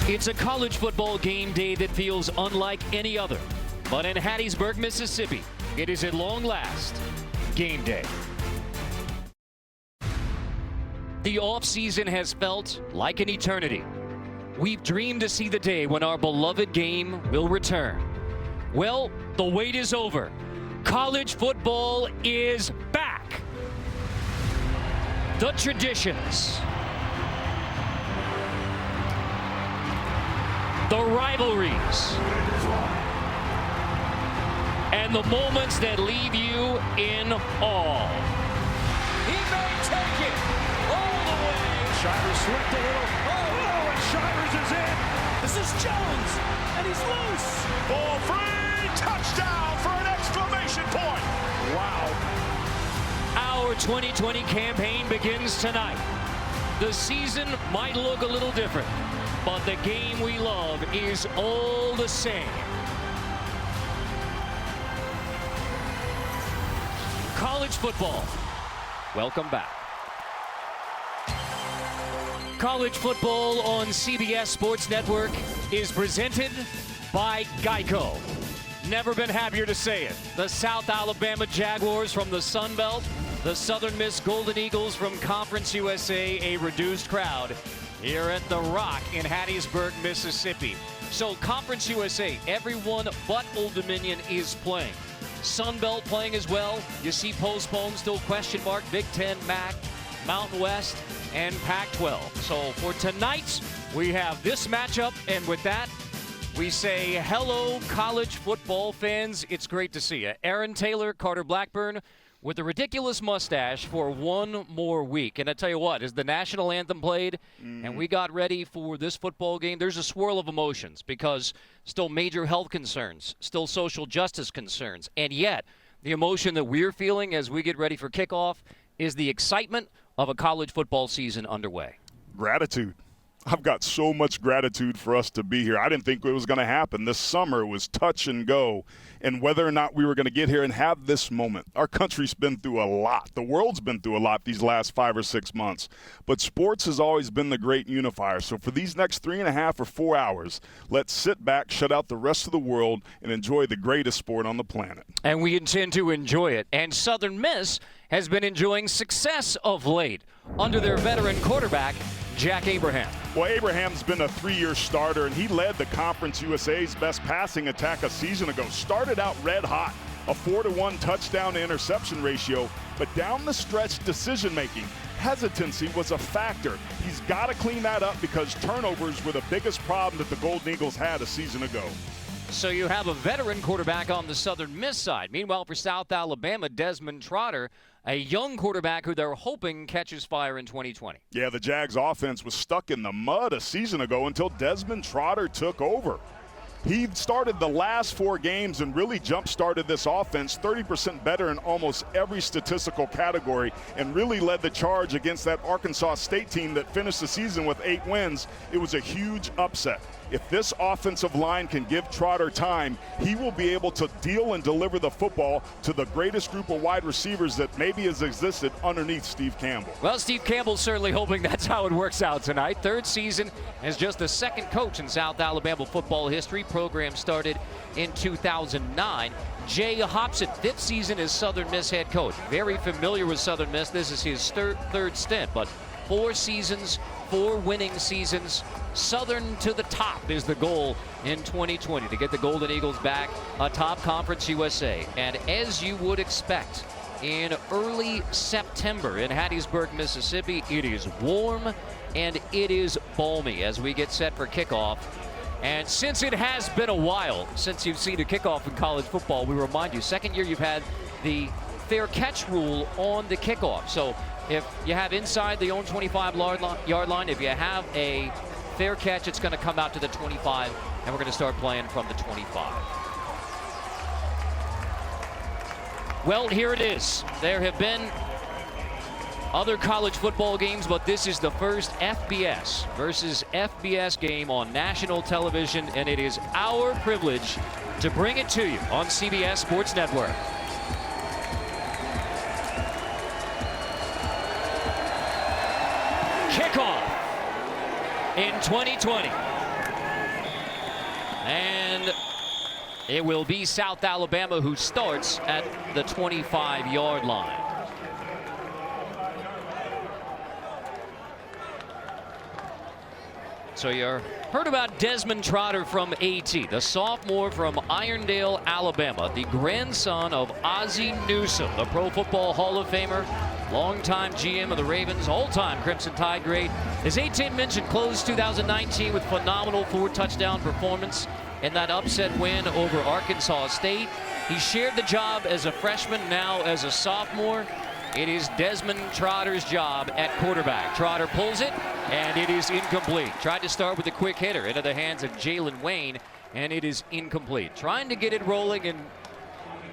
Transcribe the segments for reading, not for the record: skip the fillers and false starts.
It's a college football game day that feels unlike any other. But in Hattiesburg, Mississippi, it is at long last game day. The offseason has felt like an eternity. We've dreamed to see the day when our beloved game will return. Well, the wait is over. College football is back. The traditions, the rivalries, and the moments that leave you in awe. He may take it all the way. Shivers slipped a little. Oh, and Shivers is in. This is Jones, and he's loose. Ball free, touchdown for an exclamation point. Wow. Our 2020 campaign begins tonight. The season might look a little different, but the game we love is all the same. College football. Welcome back. College football on CBS Sports Network is presented by Geico. Never been happier to say it. The South Alabama Jaguars from the Sun Belt, the Southern Miss Golden Eagles from Conference USA, a reduced crowd here at The Rock in Hattiesburg, Mississippi. So Conference USA, everyone but Old Dominion is playing. Sun Belt playing as well. You see postponed, still question mark, Big Ten, MAC, Mountain West, and Pac-12. So for tonight, we have this matchup, and with that, we say hello, college football fans. It's great to see you. Aaron Taylor, Carter Blackburn, with a ridiculous mustache for one more week. And I tell you what, as the national anthem played and we got ready for this football game, there's a swirl of emotions because still major health concerns, still social justice concerns. And yet, the emotion that we're feeling as we get ready for kickoff is the excitement of a college football season underway. Gratitude. I've got so much gratitude for us to be here. I didn't think it was going to happen. This summer was touch and go, and whether or not we were going to get here and have this moment. Our country's been through a lot. The world's been through a lot these last 5 or 6 months. But sports has always been the great unifier. So for these next 3.5 or 4 hours, let's sit back, shut out the rest of the world, and enjoy the greatest sport on the planet. And we intend to enjoy it. And Southern Miss has been enjoying success of late under their veteran quarterback, Jack Abraham. Well, Abraham's been a 3-year starter, and he led the Conference USA's best passing attack a season ago. Started out red hot, a 4-to-1 touchdown to interception ratio, but down the stretch decision-making, hesitancy was a factor. He's got to clean that up because turnovers were the biggest problem that the Golden Eagles had a season ago. So you have a veteran quarterback on the Southern Miss side. Meanwhile, for South Alabama, Desmond Trotter, a young quarterback who they're hoping catches fire in 2020. Yeah, the Jags offense was stuck in the mud a season ago until Desmond Trotter took over. He started the last 4 games and really jump-started this offense 30% better in almost every statistical category and really led the charge against that Arkansas State team that finished the season with 8 wins. It was a huge upset. If this offensive line can give Trotter time, he will be able to deal and deliver the football to the greatest group of wide receivers that maybe has existed underneath Steve Campbell. Well, Steve Campbell's certainly hoping that's how it works out tonight. 3rd season as just the 2nd coach in South Alabama football history. Program started in 2009. Jay Hobson, 5th season as Southern Miss head coach. Very familiar with Southern Miss. This is his third stint, but 4 seasons, 4 winning seasons. Southern to the top is the goal in 2020 to get the Golden Eagles back atop Conference USA. And as you would expect, in early September in Hattiesburg, Mississippi, it is warm and it is balmy as we get set for kickoff. And since it has been a while since you've seen a kickoff in college football, we remind you, 2nd year you've had the fair catch rule on the kickoff. So if you have inside the own 25-yard line, if you have a fair catch, it's going to come out to the 25, and we're going to start playing from the 25. Well, here it is. There have been other college football games, but this is the first FBS versus FBS game on national television, and it is our privilege to bring it to you on CBS Sports Network. Kickoff in 2020. And it will be South Alabama who starts at the 25-yard line. So you heard about Desmond Trotter from AT, the sophomore from Irondale, Alabama, the grandson of Ozzie Newsome, the Pro Football Hall of Famer, longtime GM of the Ravens, all-time Crimson Tide great. As A-Tim mentioned, closed 2019 with phenomenal 4-touchdown performance in that upset win over Arkansas State. He shared the job as a freshman, now as a sophomore. It is Desmond Trotter's job at quarterback. Trotter pulls it, and it is incomplete. Tried to start with a quick hitter into the hands of Jalen Wayne, and it is incomplete. Trying to get it rolling, and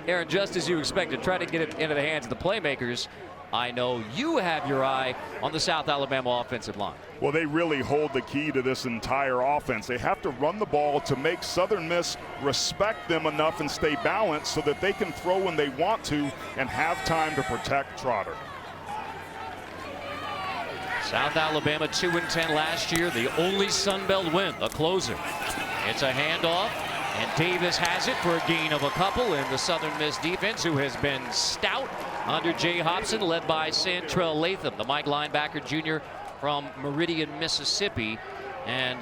Aaron, just as you expected, try to get it into the hands of the playmakers. I know you have your eye on the South Alabama offensive line. Well, they really hold the key to this entire offense. They have to run the ball to make Southern Miss respect them enough and stay balanced so that they can throw when they want to and have time to protect Trotter. South Alabama 2-10 last year, the only Sun Belt win, the closer. It's a handoff, and Davis has it for a gain of a couple, and the Southern Miss defense, who has been stout under Jay Hobson, led by Santrell Latham, the Mike linebacker junior from Meridian, Mississippi. And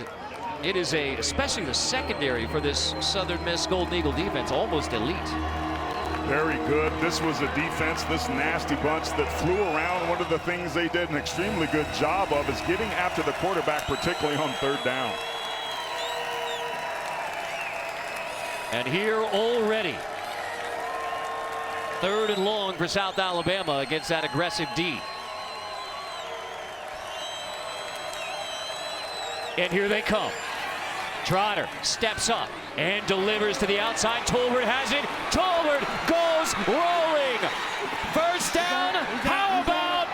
it is especially the secondary for this Southern Miss Golden Eagle defense, almost elite. Very good. This was a defense, this nasty bunch that flew around. One of the things they did an extremely good job of is getting after the quarterback, particularly on third down. And here already, 3rd and long for South Alabama against that aggressive D. And here they come. Trotter steps up and delivers to the outside. Tolbert has it. Tolbert goes rolling. First down. How about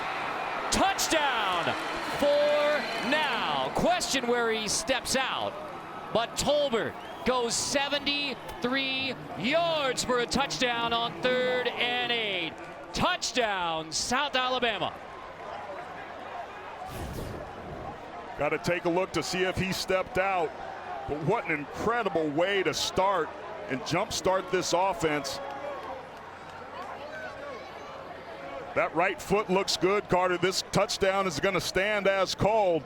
touchdown for now? Question where he steps out, but Tolbert goes 73 yards for a touchdown on 3rd and 8. Touchdown, South Alabama. Got to take a look to see if he stepped out. But what an incredible way to start and jumpstart this offense. That right foot looks good, Carter. This touchdown is going to stand as called.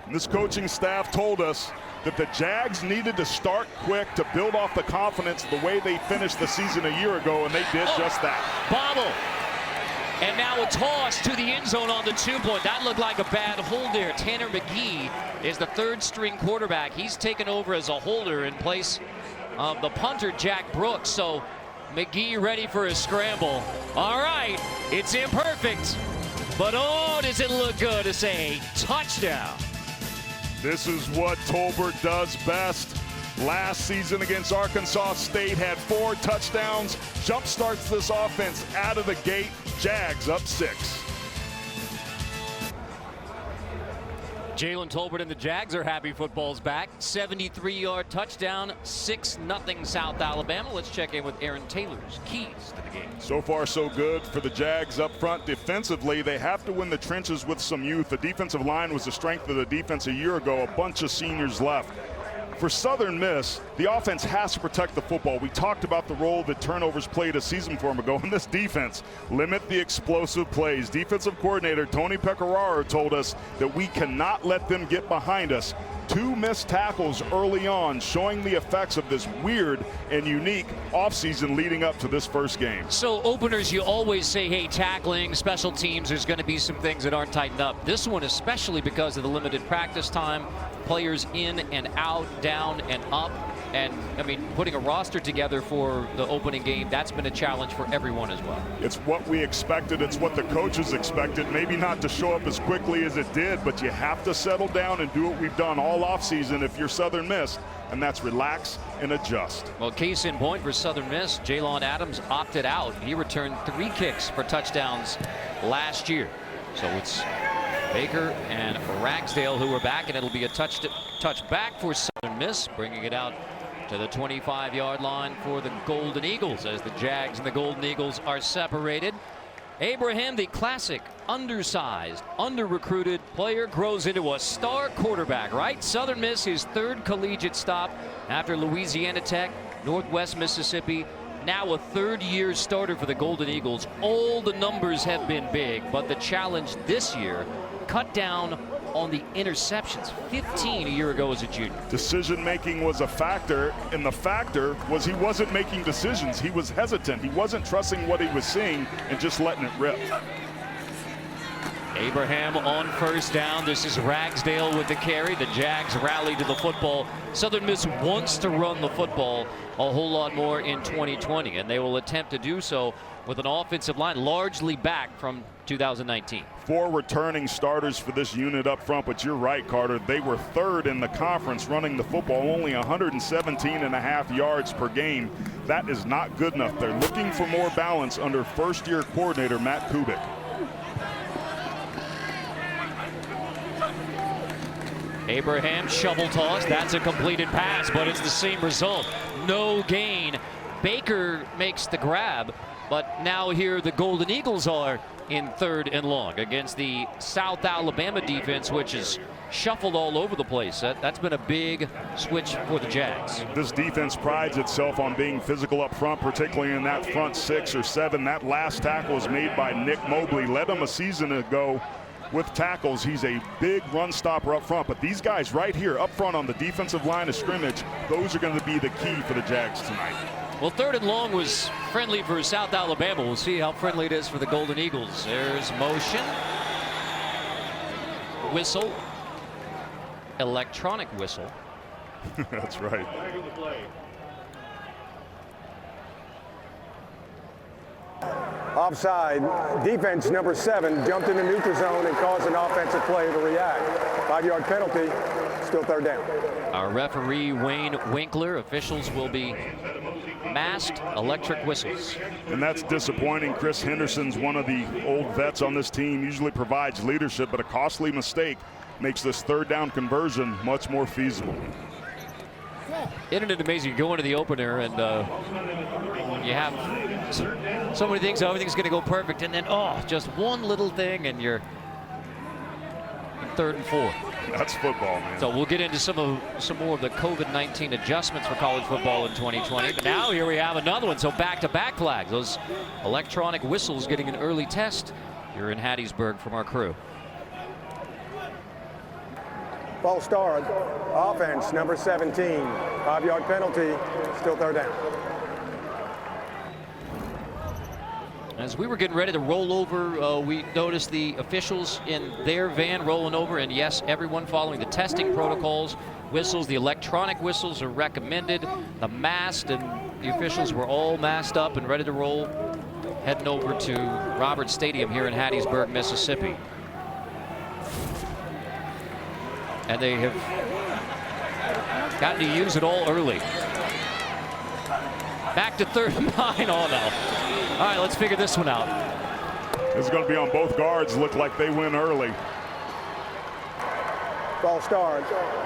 And this coaching staff told us that the Jags needed to start quick to build off the confidence the way they finished the season a year ago, and they did just that. Bobble. And now a toss to the end zone on the 2-point. That looked like a bad hold there. Tanner McGee is the 3rd-string quarterback. He's taken over as a holder in place of the punter, Jack Brooks. So McGee ready for a scramble. All right, it's imperfect, but oh, does it look good to say touchdown. This is what Tolbert does best. Last season against Arkansas State, had 4 touchdowns. Jump starts this offense out of the gate. Jags up 6. Jalen Tolbert and the Jags are happy football's back. 73-yard touchdown, 6-0 South Alabama. Let's check in with Aaron Taylor's keys to the game. So far, so good for the Jags up front. Defensively, they have to win the trenches with some youth. The defensive line was the strength of the defense a year ago. A bunch of seniors left. For Southern Miss, the offense has to protect the football. We talked about the role that turnovers played a season form ago in this defense. Limit the explosive plays. Defensive coordinator Tony Pecoraro told us that we cannot let them get behind us. 2 missed tackles early on, showing the effects of this weird and unique offseason leading up to this first game. So openers, you always say, hey, tackling, special teams, there's going to be some things that aren't tightened up. This one, especially because of the limited practice time, players in and out, down and up. And, I mean, putting a roster together for the opening game, that's been a challenge for everyone as well. It's what we expected. It's what the coaches expected. Maybe not to show up as quickly as it did, but you have to settle down and do what we've done all offseason if you're Southern Miss, and that's relax and adjust. Well, case in point for Southern Miss, Jalen Adams opted out. He returned 3 kicks for touchdowns last year. So it's Baker and Ragsdale who are back, and it'll be a touch back for Southern Miss, bringing it out to the 25-yard line for the Golden Eagles as the Jags and the Golden Eagles are separated. Abraham, the classic undersized, under-recruited player, grows into a star quarterback, right? Southern Miss, his third collegiate stop after Louisiana Tech, Northwest Mississippi. Now a third-year starter for the Golden Eagles. All the numbers have been big, but the challenge this year, cut down on the interceptions. 15 a year ago as a junior. Decision-making was a factor, and the factor was he wasn't making decisions. He was hesitant. He wasn't trusting what he was seeing and just letting it rip. Abraham on first down. This is Ragsdale with the carry. The Jags rally to the football. Southern Miss wants to run the football a whole lot more in 2020, and they will attempt to do so with an offensive line largely back from 2019. 4 returning starters for this unit up front, but you're right, Carter. They were third in the conference running the football, only 117.5 yards per game. That is not good enough. They're looking for more balance under first-year coordinator Matt Kubik. Abraham shovel toss. That's a completed pass, but it's the same result. No gain. Baker makes the grab, but now here the Golden Eagles are in 3rd and long against the South Alabama defense, which is shuffled all over the place. That's been a big switch for the Jags. This defense prides itself on being physical up front, particularly in that front 6 or 7. That last tackle was made by Nick Mobley. Led him a season ago with tackles. He's a big run stopper up front, but these guys right here up front on the defensive line of scrimmage, those are going to be the key for the Jags tonight. Well, 3rd and long was friendly for South Alabama. We'll see how friendly it is for the Golden Eagles. There's motion. Whistle. Electronic whistle. That's right. Offside. Defense number 7 jumped in the neutral zone and caused an offensive play to react. 5-yard penalty. Still 3rd down. Our referee, Wayne Winkler. Officials will be masked electric whistles. And that's disappointing. Chris Henderson's one of the old vets on this team, usually provides leadership, but a costly mistake makes this 3rd down conversion much more feasible. Isn't it amazing? You go into the opener and you have so many things, everything's going to go perfect, and then just one little thing and you're in 3rd and 4. That's football, man. So we'll get into some more of the COVID-19 adjustments for college football in 2020. But now here we have another one. So back-to-back flags. Those electronic whistles getting an early test here in Hattiesburg from our crew. False start. Offense number 17. 5-yard penalty. Still 3rd down. As we were getting ready to roll over, we noticed the officials in their van rolling over, and yes, everyone following the testing protocols. Whistles, the electronic whistles are recommended. The masked and the officials were all masked up and ready to roll, heading over to Roberts Stadium here in Hattiesburg, Mississippi. And they have gotten to use it all early. Back to 3rd and 9. Oh, no. All right, let's figure this one out. It's going to be on both guards. Look like they win early. False start.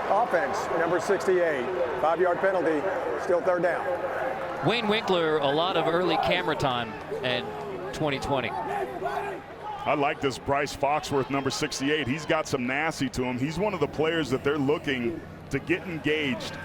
Offense number 68. 5-yard penalty. Still 3rd down. Wayne Winkler, a lot of early camera time in 2020. I like this Bryce Foxworth, number 68. He's got some nasty to him. He's one of the players that they're looking to get engaged.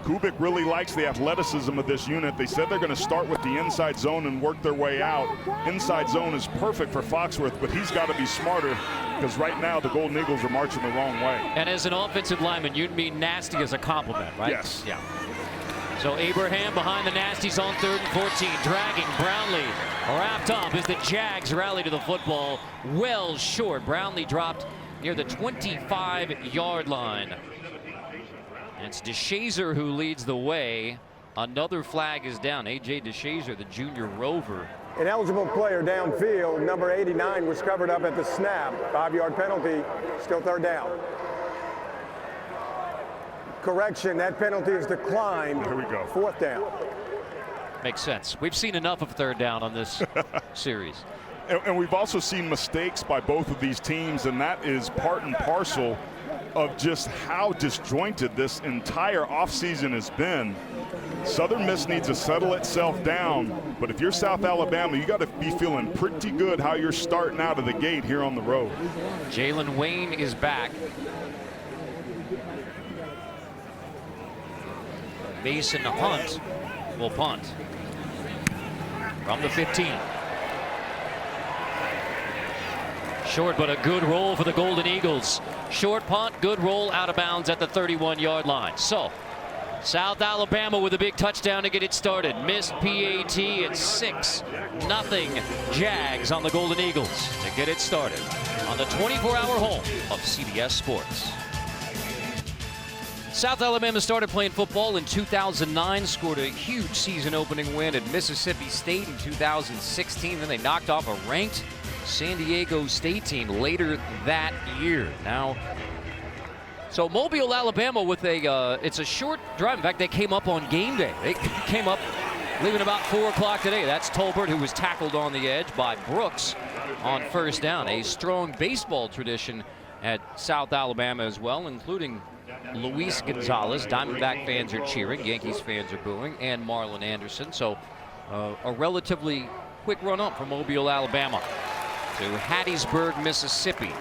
Kubik really likes the athleticism of this unit. They said they're going to start with the inside zone and work their way out. Inside zone is perfect for Foxworth, but he's got to be smarter because right now the Golden Eagles are marching the wrong way. And as an offensive lineman, you'd mean nasty as a compliment, right? Yes. Yeah. So Abraham behind the nasties on 3rd and 14, dragging Brownlee. Wrapped up as the Jags rally to the football. Well short. Brownlee dropped near the 25-yard line. And it's DeShazer who leads the way. Another flag is down. A.J. DeShazer, the junior rover. An eligible player downfield. Number 89 was covered up at the snap. 5-yard penalty. Still 3rd down. Correction, that penalty is declined. Here we go. 4th down. Makes sense. We've seen enough of 3rd down on this series. And we've also seen mistakes by both of these teams, and that is part and parcel of just how disjointed this entire offseason has been. Southern Miss needs to settle itself down, but if you're South Alabama, you got to be feeling pretty good how you're starting out of the gate here on the road. Jalen Wayne is back. Mason Hunt will punt from the 15. Short, but a good roll for the Golden Eagles. Short punt, good roll out of bounds at the 31-yard line. So South Alabama with a big touchdown to get it started. Missed PAT at 6-0 Jags on the Golden Eagles to get it started on the 24-hour home of CBS Sports. South Alabama started playing football in 2009, scored a huge season-opening win at Mississippi State in 2016. Then they knocked off a ranked San Diego State team later that year. Now, so Mobile, Alabama with it's a short drive. In fact, they came up on game day. They came up leaving about 4 o'clock today. That's Tolbert, who was tackled on the edge by Brooks on first down. A strong baseball tradition at South Alabama as well, including Luis Gonzalez. Diamondback fans are cheering, Yankees fans are booing, and Marlon Anderson. So a relatively quick run up from Mobile, Alabama to Hattiesburg, Mississippi.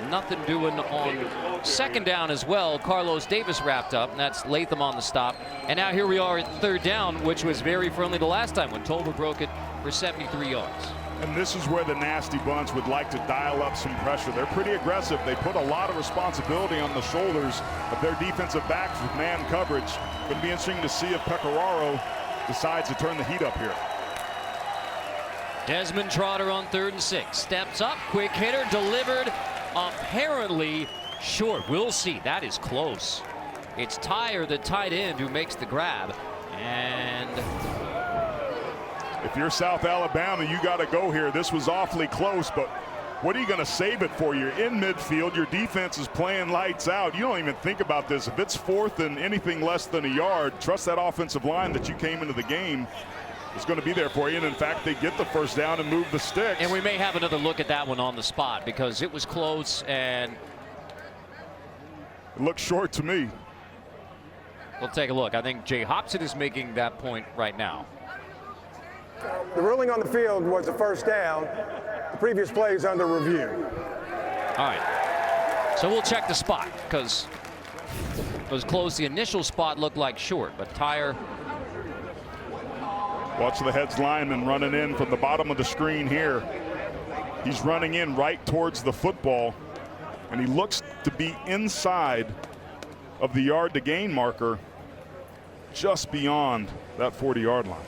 Nothing doing on second down as well. Carlos Davis wrapped up, and that's Latham on the stop. And now here we are at third down, which was very friendly the last time when Tolbert broke it for 73 yards. And this is where the Nasty Bunch would like to dial up some pressure. They're pretty aggressive. They put a lot of responsibility on the shoulders of their defensive backs with man coverage. Going to be interesting to see if Pecoraro decides to turn the heat up here. Desmond Trotter on 3rd and 6. Steps up, quick hitter, delivered, apparently short. We'll see. That is close. It's Tyre, the tight end, who makes the grab. And if you're South Alabama, you got to go here. This was awfully close, but what are you going to save it for? You're in midfield. Your defense is playing lights out. You don't even think about this. If it's 4th and anything less than a yard, trust that offensive line that you came into the game is going to be there for you. And in fact, they get the first down and move the sticks. And we may have another look at that one on the spot because it was close and it looks short to me. We'll take a look. I think Jay Hobson is making that point right now. The ruling on the field was a first down. The previous play is under review. All right. So we'll check the spot because it was close. The initial spot looked like short, but Tyre. Watch the heads lineman running in from the bottom of the screen here. He's running in right towards the football, and he looks to be inside of the yard to gain marker just beyond that 40-yard line.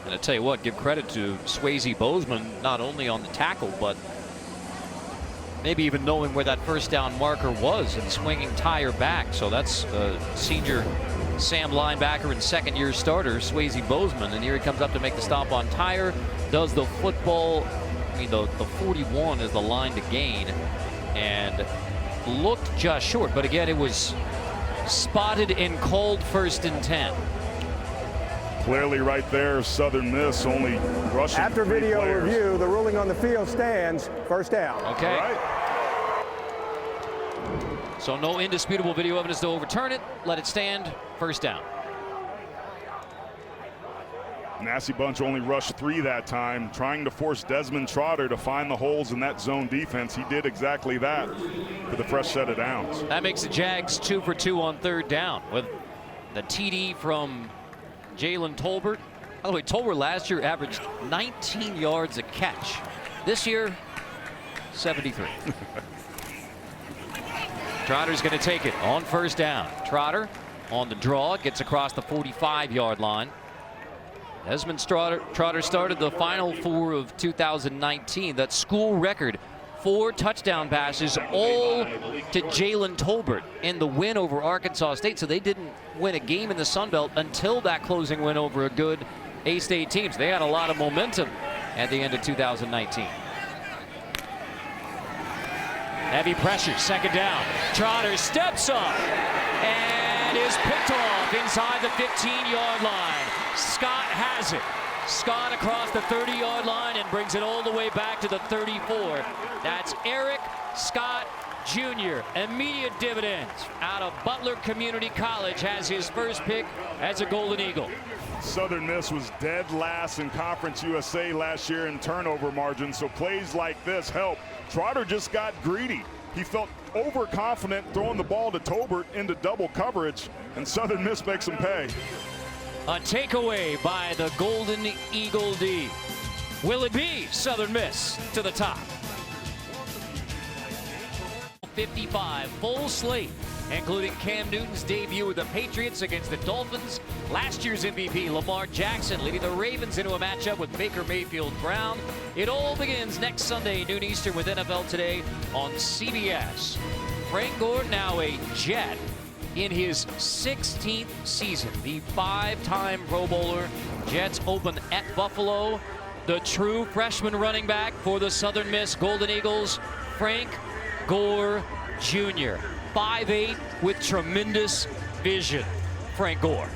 And I tell you what, give credit to Swayze Bozeman, not only on the tackle, but maybe even knowing where that first down marker was and swinging Tyre back. So that's senior Sam linebacker and second-year starter Swayze Bozeman, and here he comes up to make the stop on Tyre. Does the football, I mean the 41 is the line to gain, and looked just short. But again, it was spotted and called 1st and 10. Clearly right there, Southern Miss only rushing. After video players. review, the ruling on the field stands. First down. Okay. All right. So no indisputable video evidence to overturn it. Let it stand. First down. Nasty Bunch only rushed 3 that time, trying to force Desmond Trotter to find the holes in that zone defense. He did exactly that for the fresh set of downs. That makes the Jags 2 for 2 on 3rd down with the TD from Jalen Tolbert. By the way, Tolbert last year averaged 19 yards a catch. This year, 73. Trotter's going to take it on 1st down. Trotter on the draw, gets across the 45-yard line. Desmond Trotter started the Final Four of 2019. That school record, 4 touchdown passes, all to Jalen Tolbert in the win over Arkansas State. So they didn't win a game in the Sun Belt until that closing win over a good A-State team. So they had a lot of momentum at the end of 2019. Heavy pressure, 2nd down. Trotter steps up and is picked off inside the 15-yard line. Scott has it. Scott across the 30-yard line and brings it all the way back to the 34. That's Eric Scott Jr. Immediate dividends out of Butler Community College, has his first pick as a Golden Eagle. Southern Miss was dead last in Conference USA last year in turnover margin, so plays like this help. Trotter just got greedy. He felt overconfident throwing the ball to Tolbert into double coverage, and Southern Miss makes him pay. A takeaway by the Golden Eagle D. Will it be Southern Miss to the top? 55, full slate, including Cam Newton's debut with the Patriots against the Dolphins. Last year's MVP, Lamar Jackson, leading the Ravens into a matchup with Baker Mayfield Brown. It all begins next Sunday, noon Eastern, with NFL Today on CBS. Frank Gore, now a Jet in his 16th season. The 5-time Pro Bowler. Jets open at Buffalo. The true freshman running back for the Southern Miss Golden Eagles, Frank Gore Jr. 5'8" with tremendous vision. Frank Gore.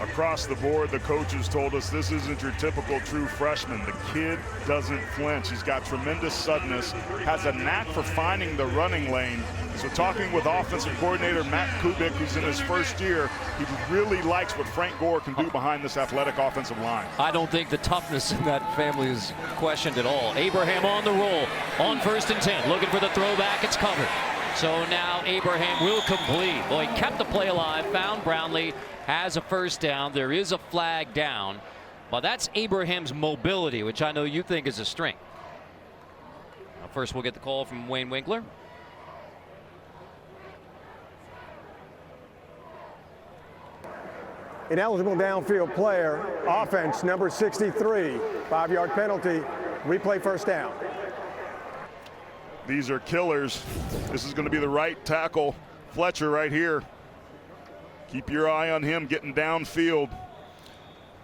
Across the board, the coaches told us this isn't your typical true freshman. The kid doesn't flinch. He's got tremendous suddenness, has a knack for finding the running lane. So talking with offensive coordinator Matt Kubik, who's in his first year, he really likes what Frank Gore can do behind this athletic offensive line. I don't think the toughness in that family is questioned at all. Abraham on the roll, on 1st and 10, looking for the throwback. It's covered. So now Abraham will complete. Well, he kept the play alive, found Brownlee, has a first down. There is a flag down. Well, that's Abraham's mobility, which I know you think is a strength. Now, first we'll get the call from Wayne Winkler. Ineligible downfield player, offense number 63, 5-yard penalty, replay first down. These are killers. This is going to be the right tackle, Fletcher, right here. Keep your eye on him getting downfield.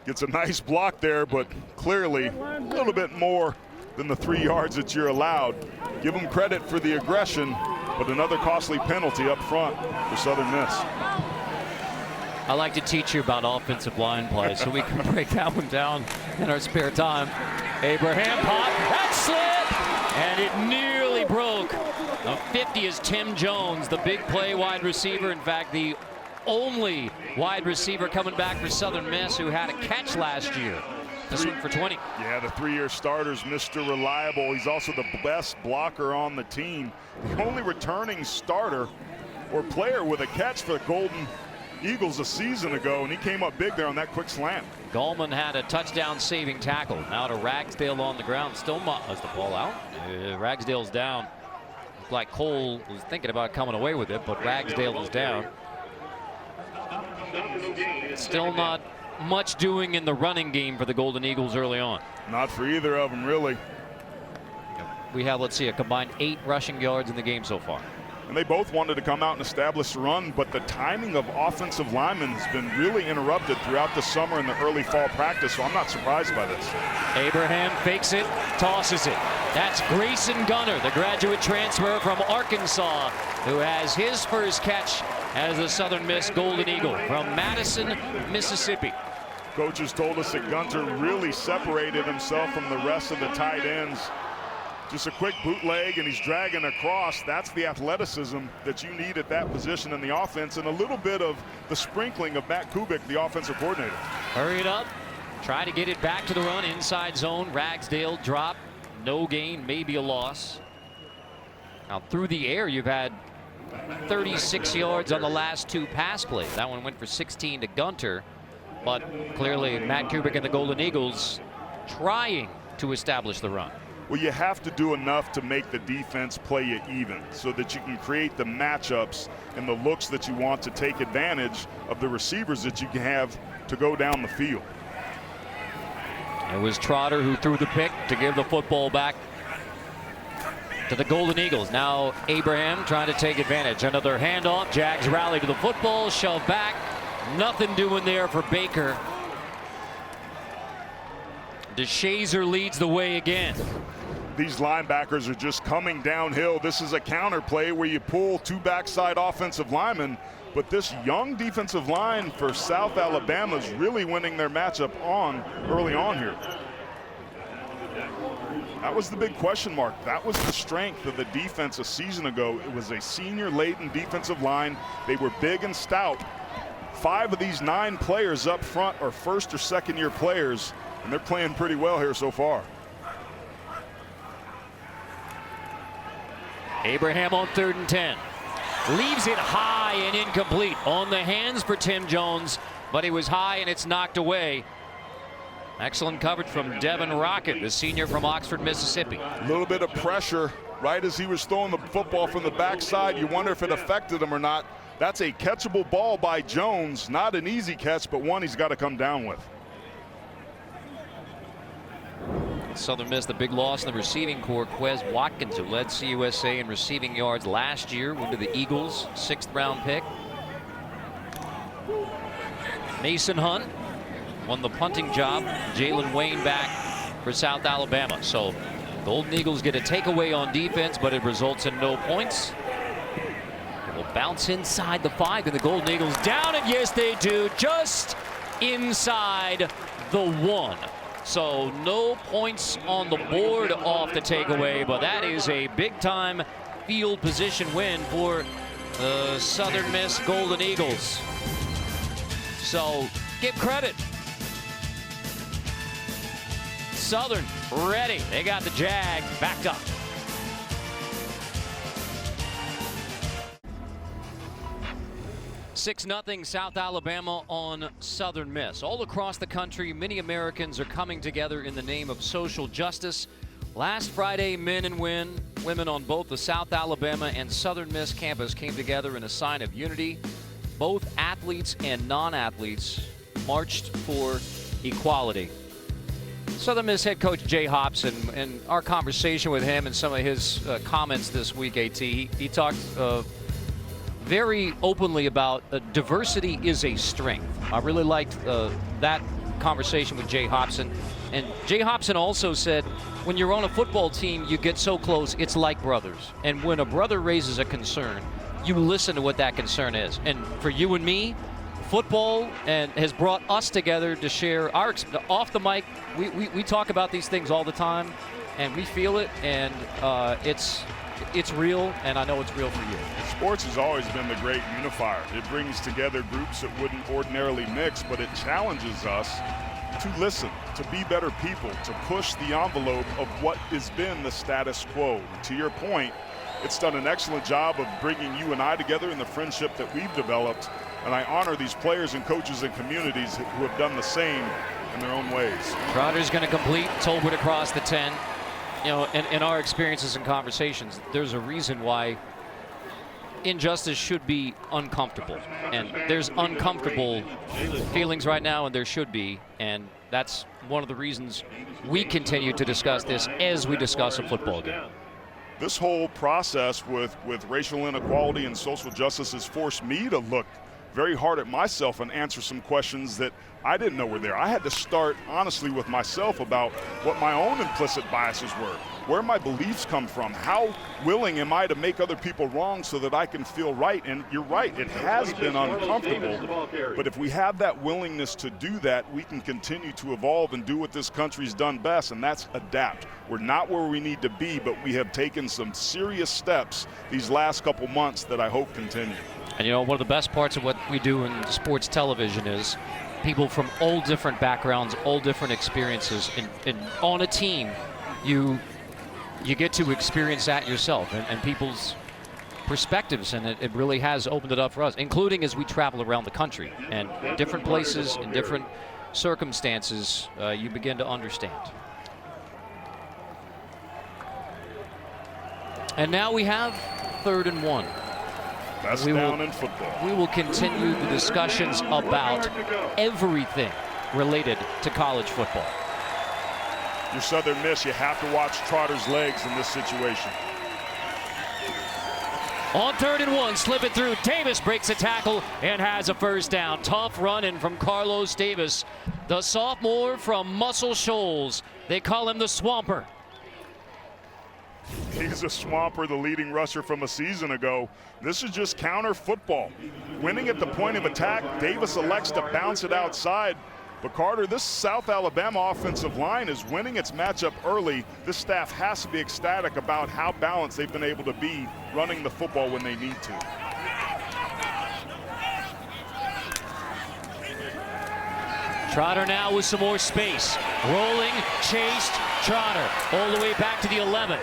Gets a nice block there, but clearly a little bit more than the 3 yards that you're allowed. Give him credit for the aggression, but another costly penalty up front for Southern Miss. I like to teach you about offensive line play, so we can break that one down in our spare time. Abraham pop, that slip, and it nearly broke. A 50 is Tim Jones, the big play wide receiver. In fact, the only wide receiver coming back for Southern Miss who had a catch last year. This one for 20. Yeah, the 3-year starter's Mr. Reliable. He's also the best blocker on the team. The only returning starter or player with a catch for the Golden Eagles a season ago, and he came up big there on that quick slant. Gallman had a touchdown saving tackle. Now to Ragsdale on the ground. Still was the ball out. Ragsdale's down. Looked like Cole was thinking about coming away with it, but Ragsdale is down. Still not much doing in the running game for the Golden Eagles early on. Not for either of them, really. We have, let's see, a combined 8 rushing yards in the game so far. And they both wanted to come out and establish the run, but the timing of offensive linemen has been really interrupted throughout the summer and the early fall practice, so I'm not surprised by this. Abraham fakes it, tosses it. That's Grayson Gunner, the graduate transfer from Arkansas, who has his first catch as a Southern Miss Golden Eagle from Madison, Mississippi. Coaches told us that Gunter really separated himself from the rest of the tight ends. Just a quick bootleg, and he's dragging across. That's the athleticism that you need at that position in the offense, and a little bit of the sprinkling of Matt Kubik, the offensive coordinator. Hurry it up. Try to get it back to the run. Inside zone. Ragsdale drop. No gain. Maybe a loss. Now through the air, you've had 36 yards on the last 2 pass plays. That one went for 16 to Gunter. But clearly Matt Kubik and the Golden Eagles trying to establish the run. Well, you have to do enough to make the defense play you even so that you can create the matchups and the looks that you want to take advantage of the receivers that you can have to go down the field. It was Trotter who threw the pick to give the football back to the Golden Eagles. Now Abraham trying to take advantage. Another handoff. Jags rally to the football, shove back. Nothing doing there for Baker. DeShazer leads the way again. These linebackers are just coming downhill. This is a counter play where you pull 2 backside offensive linemen, But this young defensive line for South Alabama is really winning their matchup early on here. That was the big question mark. That was the strength of the defense a season ago. It was a senior-laden defensive line. They were big and stout. 5 of these 9 players up front are first or second year players, and they're playing pretty well here so far. Abraham on 3rd and 10. Leaves it high and incomplete. On the hands for Tim Jones, but he was high and it's knocked away. Excellent coverage from Devin Rocket, the senior from Oxford, Mississippi. A little bit of pressure right as he was throwing the football from the backside. You wonder if it affected him or not. That's a catchable ball by Jones. Not an easy catch, but one he's got to come down with. Southern Miss, the big loss in the receiving corps. Quez Watkins, who led CUSA in receiving yards last year, went to the Eagles, 6th round pick. Mason Hunt won the punting job. Jalen Wayne back for South Alabama. So Golden Eagles get a takeaway on defense, but it results in no points. It will bounce inside the 5, and the Golden Eagles down, and yes, they do, just inside the 1. So no points on the board off the takeaway, but that is a big-time field position win for the Southern Miss Golden Eagles. So give credit. Southern ready. They got the Jag backed up. (6-0) South Alabama on Southern Miss. All across the country, many Americans are coming together in the name of social justice. Last Friday, men and women on both the South Alabama and Southern Miss campus came together in a sign of unity. Both athletes and non-athletes marched for equality. Southern Miss head coach Jay Hobson, and our conversation with him and some of his comments this week, AT, he talked very openly about diversity is a strength. I really liked that conversation with Jay Hobson. And Jay Hobson also said, when you're on a football team, you get so close, it's like brothers. And when a brother raises a concern, you listen to what that concern is. And for you and me, football has brought us together to share our off the mic. We talk about these things all the time, and we feel it, and it's real, and I know it's real for you. Sports has always been the great unifier. It brings together groups that wouldn't ordinarily mix, but it challenges us to listen, to be better people, to push the envelope of what has been the status quo. To your point, it's done an excellent job of bringing you and I together in the friendship that we've developed, and I honor these players and coaches and communities who have done the same in their own ways. Troutter's going to complete. Tolbert across the 10. You know, in our experiences and conversations, there's a reason why injustice should be uncomfortable. And there's uncomfortable feelings right now, and there should be. And that's one of the reasons we continue to discuss this as we discuss a football game. This whole process with racial inequality and social justice has forced me to look very hard at myself and answer some questions that I didn't know were there. I had to start honestly with myself about what my own implicit biases were, where my beliefs come from, how willing am I to make other people wrong so that I can feel right. And you're right, it has been uncomfortable, but if we have that willingness to do that, we can continue to evolve and do what this country's done best, and that's adapt. We're not where we need to be, but we have taken some serious steps these last couple months that I hope continue. And you know, one of the best parts of what we do in sports television is people from all different backgrounds, all different experiences, and on a team, you get to experience that yourself and people's perspectives, and it really has opened it up for us, including as we travel around the country and different places and different circumstances, you begin to understand. And now we have 3rd and 1. Best down in football. We will continue the discussions about everything related to college football. Your Southern Miss, you have to watch Trotter's legs in this situation. On 3rd and 1, slip it through. Davis breaks a tackle and has a first down. Tough running from Carlos Davis, the sophomore from Muscle Shoals. They call him the Swamper. He's a swamper, the leading rusher from a season ago. This is just counter football. Winning at the point of attack, Davis elects to bounce it outside. But Carter, this South Alabama offensive line is winning its matchup early. This staff has to be ecstatic about how balanced they've been able to be running the football when they need to. Trotter now with some more space. Rolling, chased, Trotter all the way back to the 11.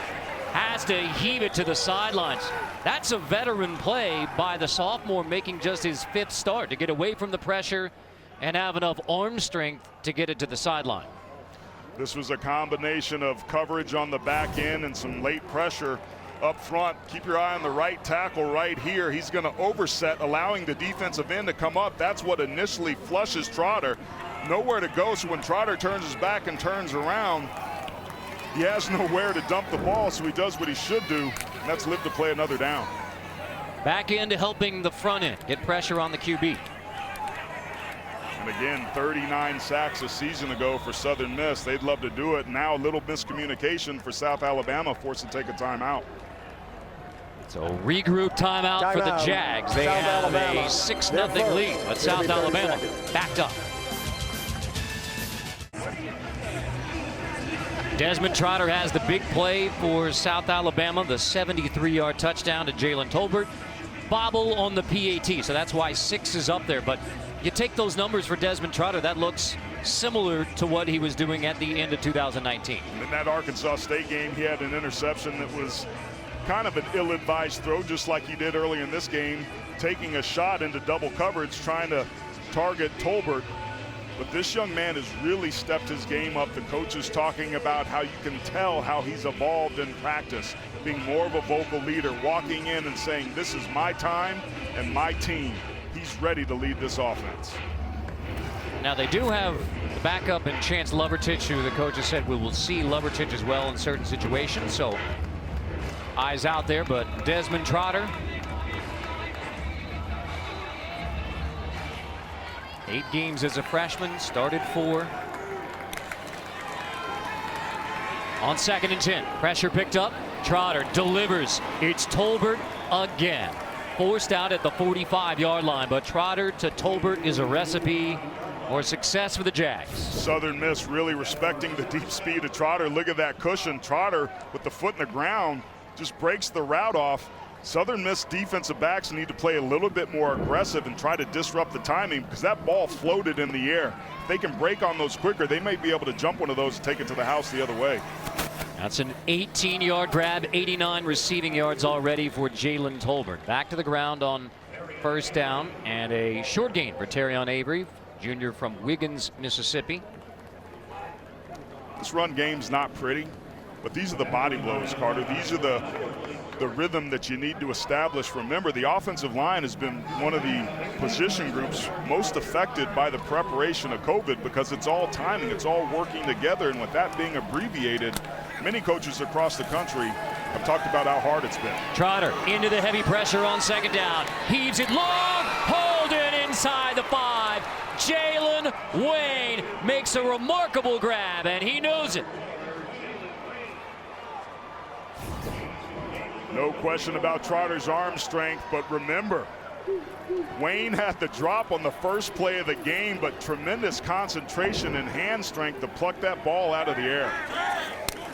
Has to heave it to the sidelines. That's a veteran play by the sophomore, making just his 5th start to get away from the pressure and have enough arm strength to get it to the sideline. This was a combination of coverage on the back end and some late pressure up front. Keep your eye on the right tackle right here. He's going to overset, allowing the defensive end to come up. That's what initially flushes Trotter. Nowhere to go, so when Trotter turns his back and turns around, he has nowhere to dump the ball, so he does what he should do, and that's live to play another down. Back end helping the front end get pressure on the QB. And again, 39 sacks a season ago for Southern Miss. They'd love to do it. Now a little miscommunication for South Alabama, forced to take a timeout. So regroup timeout for the Jags. They have a 6-0 lead, but South Alabama backed up. Desmond Trotter has the big play for South Alabama, the 73-yard touchdown to Jalen Tolbert. Bobble on the PAT, so that's why 6 is up there. But you take those numbers for Desmond Trotter, that looks similar to what he was doing at the end of 2019. In that Arkansas State game, he had an interception that was kind of an ill-advised throw, just like he did early in this game, taking a shot into double coverage, trying to target Tolbert. But this young man has really stepped his game up. The coach is talking about how you can tell how he's evolved in practice, being more of a vocal leader, walking in and saying, this is my time and my team. He's ready to lead this offense. Now they do have the backup and Chance Lovertich, who the coach has said we will see Lovertich as well in certain situations. So eyes out there, but Desmond Trotter, 8 games as a freshman, started 4. On 2nd and 10, pressure picked up. Trotter delivers. It's Tolbert again. Forced out at the 45-yard line, but Trotter to Tolbert is a recipe for success for the Jags. Southern Miss really respecting the deep speed of Trotter. Look at that cushion. Trotter with the foot in the ground just breaks the route off. Southern Miss defensive backs need to play a little bit more aggressive and try to disrupt the timing, because that ball floated in the air. If they can break on those quicker, they may be able to jump one of those and take it to the house the other way. That's an 18-yard grab, 89 receiving yards already for Jalen Tolbert. Back to the ground on 1st down, and a short gain for Terrion Avery, junior from Wiggins, Mississippi. This run game's not pretty, but these are the body blows, Carter. These are the rhythm that you need to establish. Remember, the offensive line has been one of the position groups most affected by the preparation of COVID, because it's all timing, it's all working together, and with that being abbreviated, many coaches across the country have talked about how hard it's been. Trotter into the heavy pressure on 2nd down. Heaves it long. Holden inside the 5. Jalen Wayne makes a remarkable grab, and he knows it. No question about Trotter's arm strength, but remember, Wayne had the drop on the first play of the game, but tremendous concentration and hand strength to pluck that ball out of the air.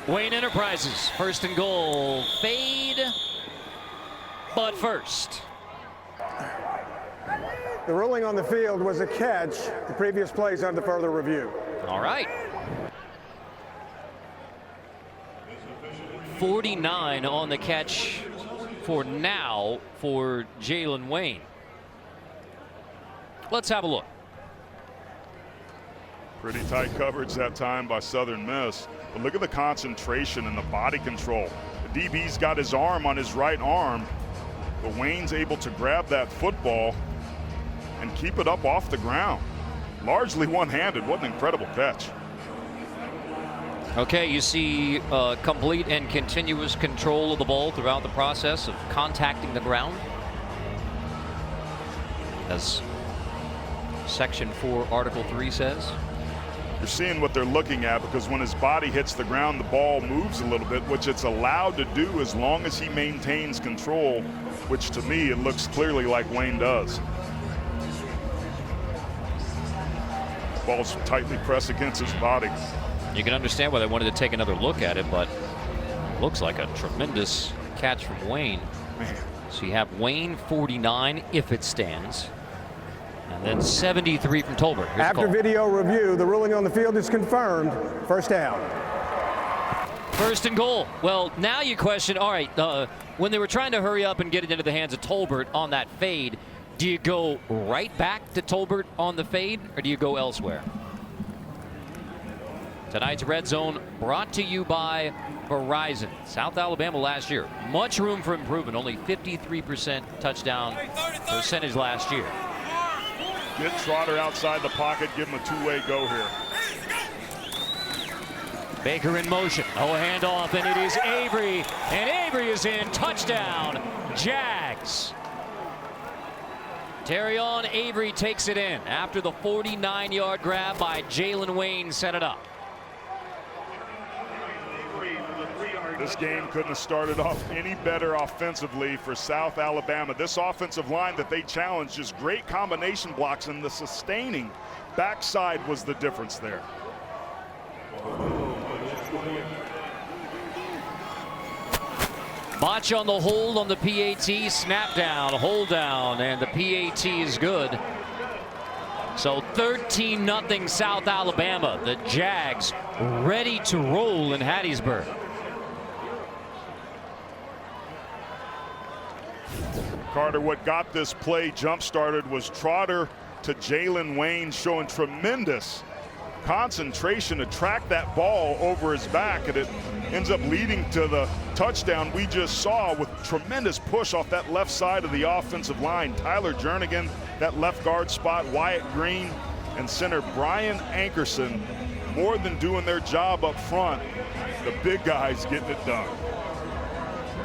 Wayne Enterprises, 1st and goal. Fade, but first. The ruling on the field was a catch. The previous plays under further review. All right. 49 on the catch for now for Jalen Wayne. Let's have a look. Pretty tight coverage that time by Southern Miss. But look at the concentration and the body control. The DB's got his arm on his right arm, but Wayne's able to grab that football and keep it up off the ground. Largely one-handed. What an incredible catch. Okay, you see complete and continuous control of the ball throughout the process of contacting the ground. As Section 4, Article 3 says. You're seeing what they're looking at, because when his body hits the ground, the ball moves a little bit, which it's allowed to do as long as he maintains control, which to me, it looks clearly like Wayne does. Ball's tightly pressed against his body. You can understand why they wanted to take another look at it, but looks like a tremendous catch from Wayne. Man. So you have Wayne 49 if it stands, and then 73 from Tolbert. Here's After video review, the ruling on the field is confirmed. First down. First and goal. Well, now you question, all right, when they were trying to hurry up and get it into the hands of Tolbert on that fade, do you go right back to Tolbert on the fade, or do you go elsewhere? Tonight's Red Zone brought to you by Verizon. South Alabama last year, much room for improvement. Only 53% touchdown percentage last year. Get Trotter outside the pocket, give him a two-way go here. Baker in motion. Oh, handoff, and it is Avery. And Avery is in. Touchdown, Jags. Terrion Avery takes it in after the 49-yard grab by Jalen Wayne set it up. This game couldn't have started off any better offensively for South Alabama. This offensive line that they challenged, just great combination blocks, and the sustaining backside was the difference there. Botch on the hold on the PAT, snap down, hold down, and the PAT is good. So 13-0 South Alabama. The Jags ready to roll in Hattiesburg. Carter, what got this play jump-started was Trotter to Jalen Wayne showing tremendous concentration to track that ball over his back, and it ends up leading to the touchdown we just saw with tremendous push off that left side of the offensive line. Tyler Jernigan, that left guard spot, Wyatt Green, and center Brian Ankerson more than doing their job up front. The big guys getting it done.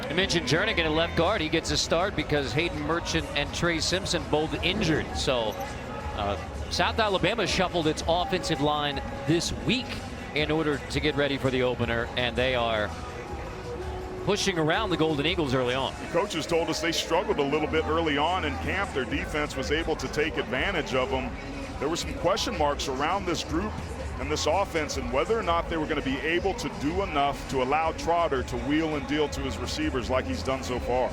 I mentioned Jernigan at left guard. He gets a start because Hayden Merchant and Trey Simpson both injured. So South Alabama shuffled its offensive line this week in order to get ready for the opener, and they are pushing around the Golden Eagles early on. The coaches told us they struggled a little bit early on in camp. Their defense was able to take advantage of them. There were some question marks around this group and this offense and whether or not they were going to be able to do enough to allow Trotter to wheel and deal to his receivers like he's done so far.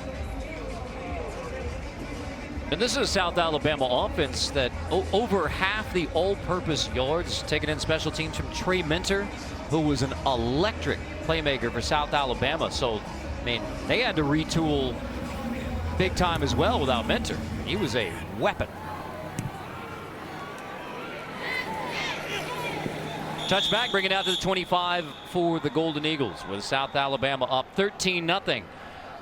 And this is a South Alabama offense that over half the all-purpose yards taken in special teams from Trey Minter, who was an electric playmaker for South Alabama. So, I mean, they had to retool big time as well without Minter. He was a weapon. Touchback, bring it out to the 25 for the Golden Eagles, with South Alabama up 13-0.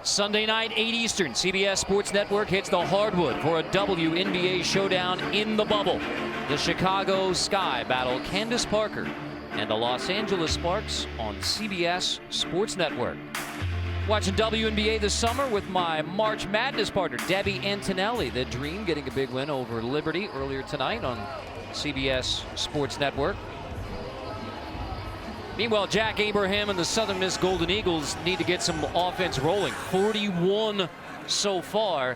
Sunday night, 8 Eastern, CBS Sports Network hits the hardwood for a WNBA showdown in the bubble. The Chicago Sky battle Candace Parker and the Los Angeles Sparks on CBS Sports Network. Watching WNBA this summer with my March Madness partner, Debbie Antonelli. The Dream getting a big win over Liberty earlier tonight on CBS Sports Network. Meanwhile, Jack Abraham and the Southern Miss Golden Eagles need to get some offense rolling. 41 so far,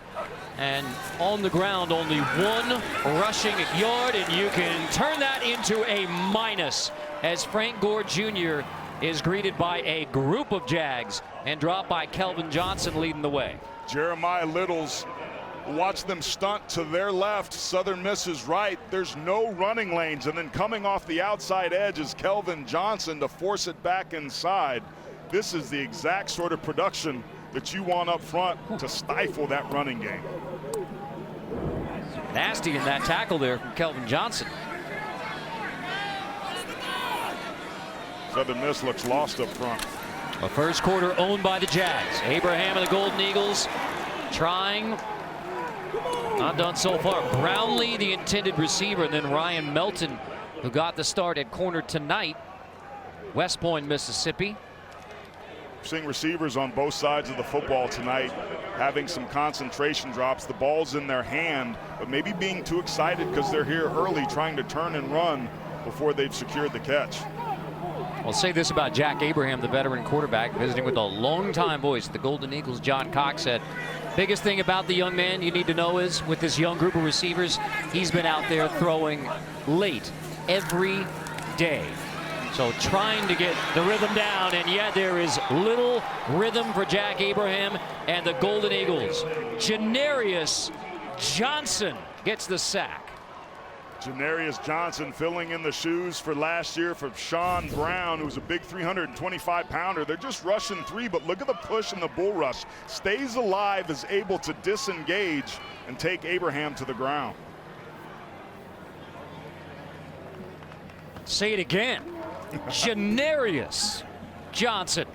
and on the ground only one rushing yard, and you can turn that into a minus as Frank Gore Jr. is greeted by a group of Jags and dropped by Kelvin Johnson leading the way. Jeremiah Littles, watch them stunt to their left. Southern Miss is right. There's no running lanes. And then coming off the outside edge is Kelvin Johnson to force it back inside. This is the exact sort of production that you want up front to stifle that running game. Nasty in that tackle there from Kelvin Johnson. Southern Miss looks lost up front. A first quarter owned by the Jags. Abraham and the Golden Eagles trying. Not done so far. Brownlee, the intended receiver, and then Ryan Melton, who got the start at corner tonight. West Point, Mississippi. Seeing receivers on both sides of the football tonight having some concentration drops. The ball's in their hand, but maybe being too excited because they're here early trying to turn and run. before they've secured the catch. I'll say this about Jack Abraham, the veteran quarterback, visiting with a longtime voice of the Golden Eagles. John Cox said, biggest thing about the young man you need to know is with this young group of receivers, he's been out there throwing late every day. So trying to get the rhythm down, and yet there is little rhythm for Jack Abraham and the Golden Eagles. Janarius Johnson gets the sack. Janarius Johnson filling in the shoes for last year for Sean Brown, who's a big 325-pounder. They're just rushing 3, but look at the push and the bull rush. Stays alive, is able to disengage and take Abraham to the ground. Say it again. Janarius Johnson,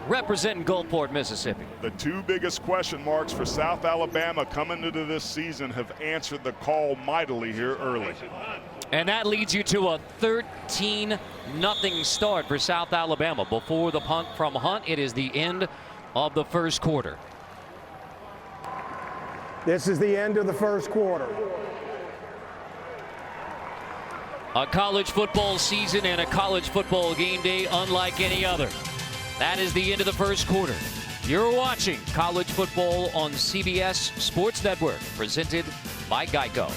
representing Gulfport, Mississippi. The 2 biggest question marks for South Alabama coming into this season have answered the call mightily here early. And that leads you to a 13-0 start for South Alabama. Before the punt from Hunt, it is the end of the first quarter. This is the end of the first quarter. A college football season and a college football game day unlike any other. That is the end of the first quarter. You're watching college football on CBS Sports Network, presented by Geico.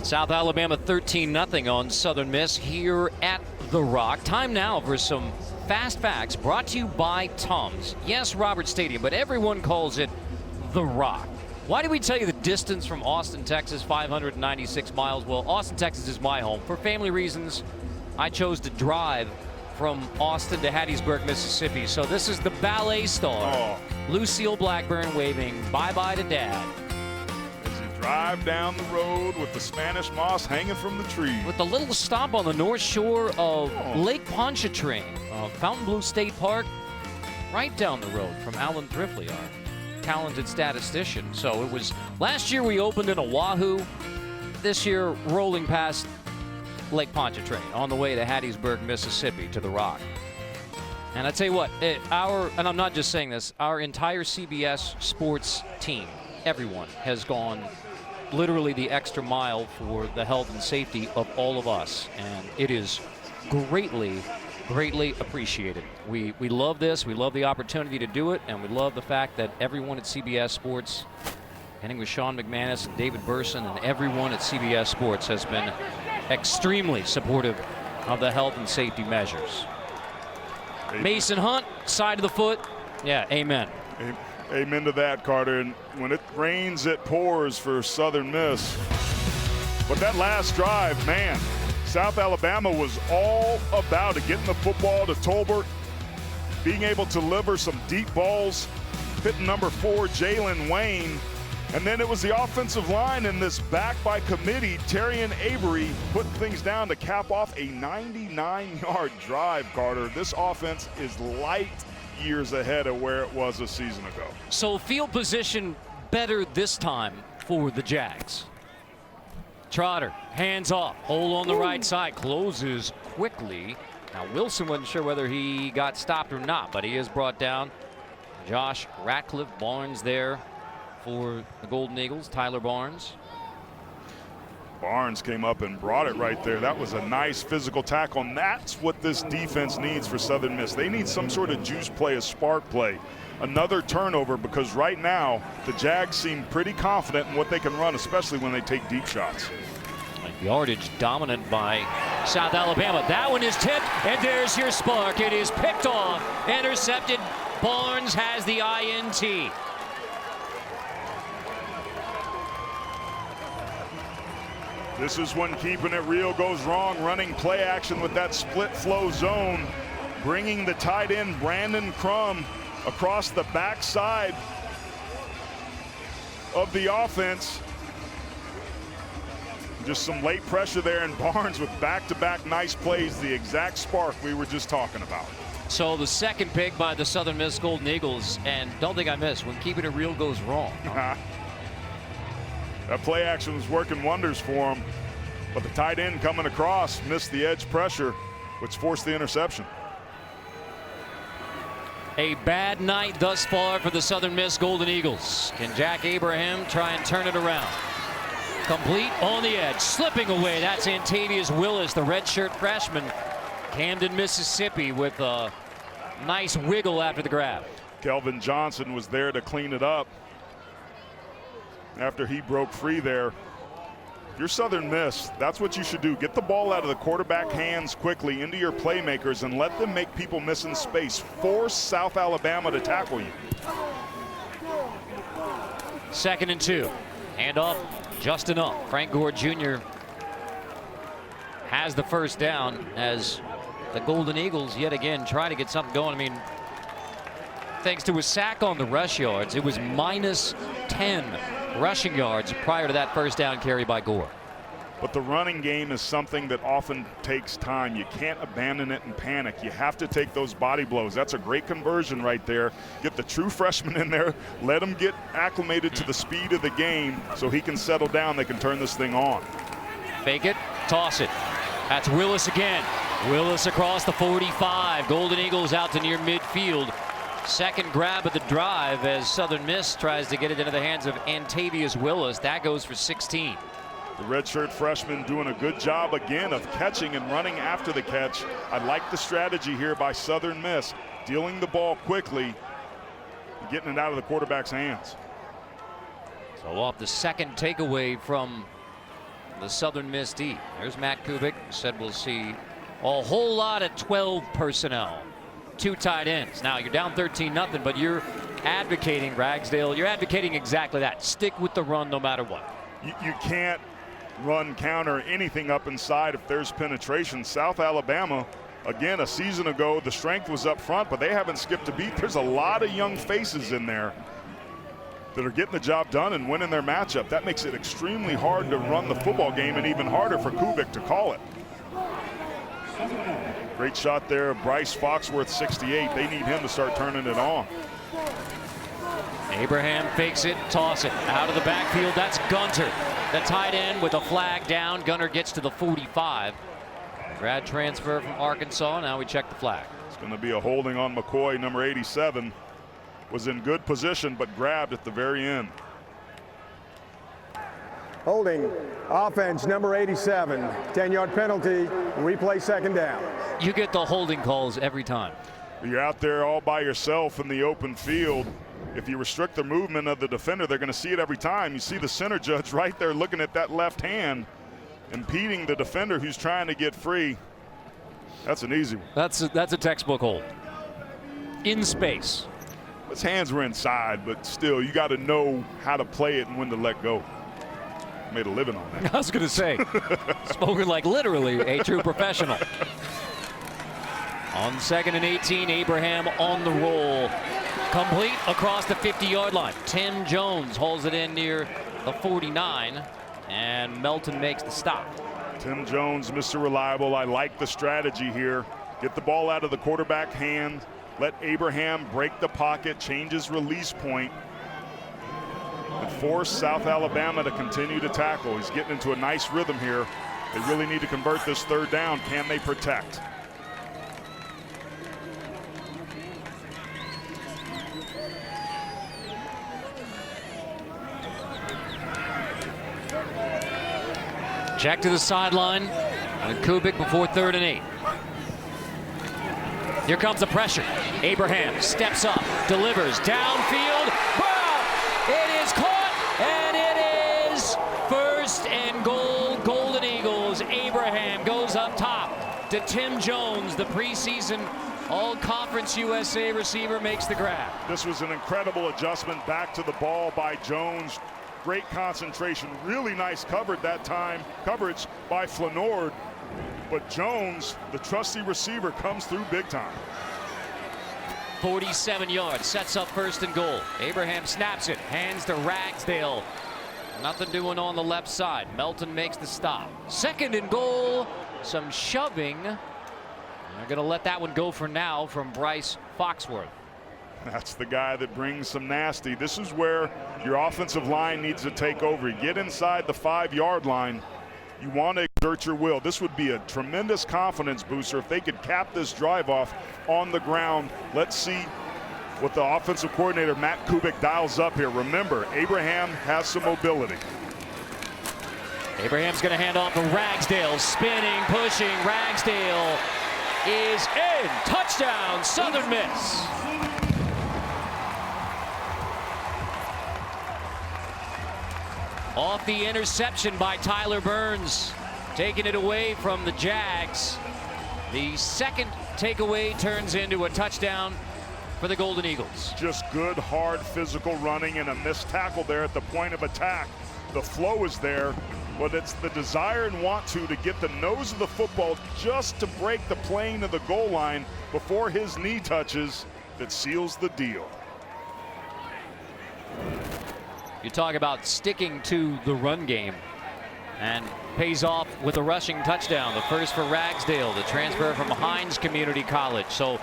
South Alabama 13-0 on Southern Miss here at The Rock. Time now for some Fast Facts brought to you by Tums. Yes, Robert Stadium, but everyone calls it The Rock. Why do we tell you the distance from Austin, Texas, 596 miles? Well, Austin, Texas is my home. For family reasons, I chose to drive from Austin to Hattiesburg, Mississippi. So this is the ballet star, Lucille Blackburn, waving bye-bye to Dad. As you drive down the road with the Spanish moss hanging from the tree. With a little stop on the north shore of Lake Pontchartrain, Fontainebleau State Park, right down the road from Alan Thrifley, our talented statistician. So it was last year we opened in Oahu. This year rolling past Lake Pontchartrain on the way to Hattiesburg, Mississippi to The Rock. And I tell you what, and I'm not just saying this, our entire CBS sports team, everyone has gone literally the extra mile for the health and safety of all of us. And it is greatly appreciated. We love this. We love the opportunity to do it, and we love the fact that everyone at CBS Sports, beginning with Sean McManus and David Burson, and everyone at CBS Sports has been extremely supportive of the health and safety measures. Mason Hunt, side of the foot. Yeah, amen. Amen to that, Carter. And when it rains, it pours for Southern Miss. But that last drive, man, South Alabama was all about it, getting the football to Tolbert, being able to deliver some deep balls, hitting number 4, Jalen Wayne. And then it was the offensive line and this back by committee, Terry and Avery, putting things down to cap off a 99-yard drive, Carter. This offense is light years ahead of where it was a season ago. So field position better this time for the Jags. Trotter, hands off, hole on the right side, closes quickly. Now Wilson wasn't sure whether he got stopped or not, but he is brought down. Josh Ratcliffe Barnes there for the Golden Eagles, Tyler Barnes. Barnes came up and brought it right there. That was a nice physical tackle, and that's what this defense needs for Southern Miss. They need some sort of juice play, a spark play, another turnover, because right now the Jags seem pretty confident in what they can run, especially when they take deep shots. Yardage dominant by South Alabama. That one is tipped, and there's your spark. It is picked off, intercepted. Barnes has the INT. This is when keeping it real goes wrong, running play action with that split flow zone, bringing the tight end Brandon Crum across the backside of the offense. Just some late pressure there, and Barnes with back-to-back nice plays, the exact spark we were just talking about. So the second pick by the Southern Miss Golden Eagles, and don't think I missed, when keeping it real goes wrong. That play action was working wonders for him, but the tight end coming across missed the edge pressure, which forced the interception. A bad night thus far for the Southern Miss Golden Eagles. Can Jack Abraham try and turn it around? Complete on the edge, slipping away. That's Antavius Willis, the redshirt freshman, Camden, Mississippi, with a nice wiggle after the grab. Kelvin Johnson was there to clean it up after he broke free there. If you're Southern Miss, that's what you should do. Get the ball out of the quarterback hands quickly into your playmakers and let them make people miss in space. Force South Alabama to tackle you. 2nd and 2. Hand off just enough. Frank Gore Jr. has the first down as the Golden Eagles yet again try to get something going. I mean, thanks to a sack on the rush yards, it was minus 10 rushing yards prior to that first down carry by Gore. But the running game is something that often takes time. You can't abandon it and panic. You have to take those body blows. That's a great conversion right there. Get the true freshman in there. Let him get acclimated to the speed of the game so he can settle down. They can turn this thing on. Fake it, toss it. That's Willis again. Willis across the 45. Golden Eagles out to near midfield. Second grab of the drive as Southern Miss tries to get it into the hands of Antavius Willis. That goes for 16. The redshirt freshman doing a good job again of catching and running after the catch. I like the strategy here by Southern Miss, dealing the ball quickly, getting it out of the quarterback's hands. So off the second takeaway from the Southern Miss D. There's Matt Kubik. Said we'll see a whole lot of 12 personnel. 2 tight ends. Now you're down 13-0, but you're advocating, Ragsdale, you're advocating exactly that. Stick with the run no matter what. You can't run counter anything up inside if there's penetration. South Alabama, again, a season ago, the strength was up front, but they haven't skipped a beat. There's a lot of young faces in there that are getting the job done and winning their matchup. That makes it extremely hard to run the football game and even harder for Kubik to call it. Great shot there, Bryce Foxworth, 68. They need him to start turning it on. Abraham fakes it, toss it out of the backfield. That's Gunter, the tight end, with a flag down. Gunter gets to the 45. Grad transfer from Arkansas. Now we check the flag. It's going to be a holding on McCoy, number 87. Was in good position, but grabbed at the very end. Holding offense number 87. 10-yard penalty. Replay 2nd down. You get the holding calls every time. You're out there all by yourself in the open field. If you restrict the movement of the defender, they're going to see it every time. You see the center judge right there looking at that left hand, impeding the defender who's trying to get free. That's an easy one. That's a textbook hold. In space. His hands were inside, but still, you got to know how to play it and when to let go. Made a living on that. I was going to say, spoken like literally a true professional. On 2nd and 18, Abraham on the roll. Complete across the 50-yard line. Tim Jones holds it in near the 49, and Melton makes the stop. Tim Jones, Mr. Reliable. I like the strategy here. Get the ball out of the quarterback hand. Let Abraham break the pocket, change his release point, and force South Alabama to continue to tackle. He's getting into a nice rhythm here. They really need to convert this 3rd down. Can they protect? Check to the sideline. And Kubik before 3rd and 8. Here comes the pressure. Abraham steps up, delivers downfield. Wow! It is caught, and it is 1st and goal, Golden Eagles. Abraham goes up top to Tim Jones, the preseason All-Conference USA receiver, makes the grab. This was an incredible adjustment back to the ball by Jones. Great concentration, really nice coverage by Flanord. But Jones, the trusty receiver, comes through big time. 47 yards, sets up 1st and goal. Abraham snaps it, hands to Ragsdale. Nothing doing on the left side. Melton makes the stop. 2nd and goal, some shoving. They're going to let that one go for now from Bryce Foxworth. That's the guy that brings some nasty. This is where your offensive line needs to take over. You get inside the 5-yard line. You want to exert your will. This would be a tremendous confidence booster if they could cap this drive off on the ground. Let's see what the offensive coordinator, Matt Kubik, dials up here. Remember, Abraham has some mobility. Abraham's going to hand off to Ragsdale. Spinning, pushing. Ragsdale is in. Touchdown, Southern Miss. Off the interception by Tyler Burns, taking it away from the Jags. The second takeaway turns into a touchdown for the Golden Eagles. Just good, hard, physical running and a missed tackle there at the point of attack. The flow is there, but it's the desire and want to get the nose of the football just to break the plane of the goal line before his knee touches that seals the deal. You talk about sticking to the run game, and pays off with a rushing touchdown. The first for Ragsdale, the transfer from Hines Community College. So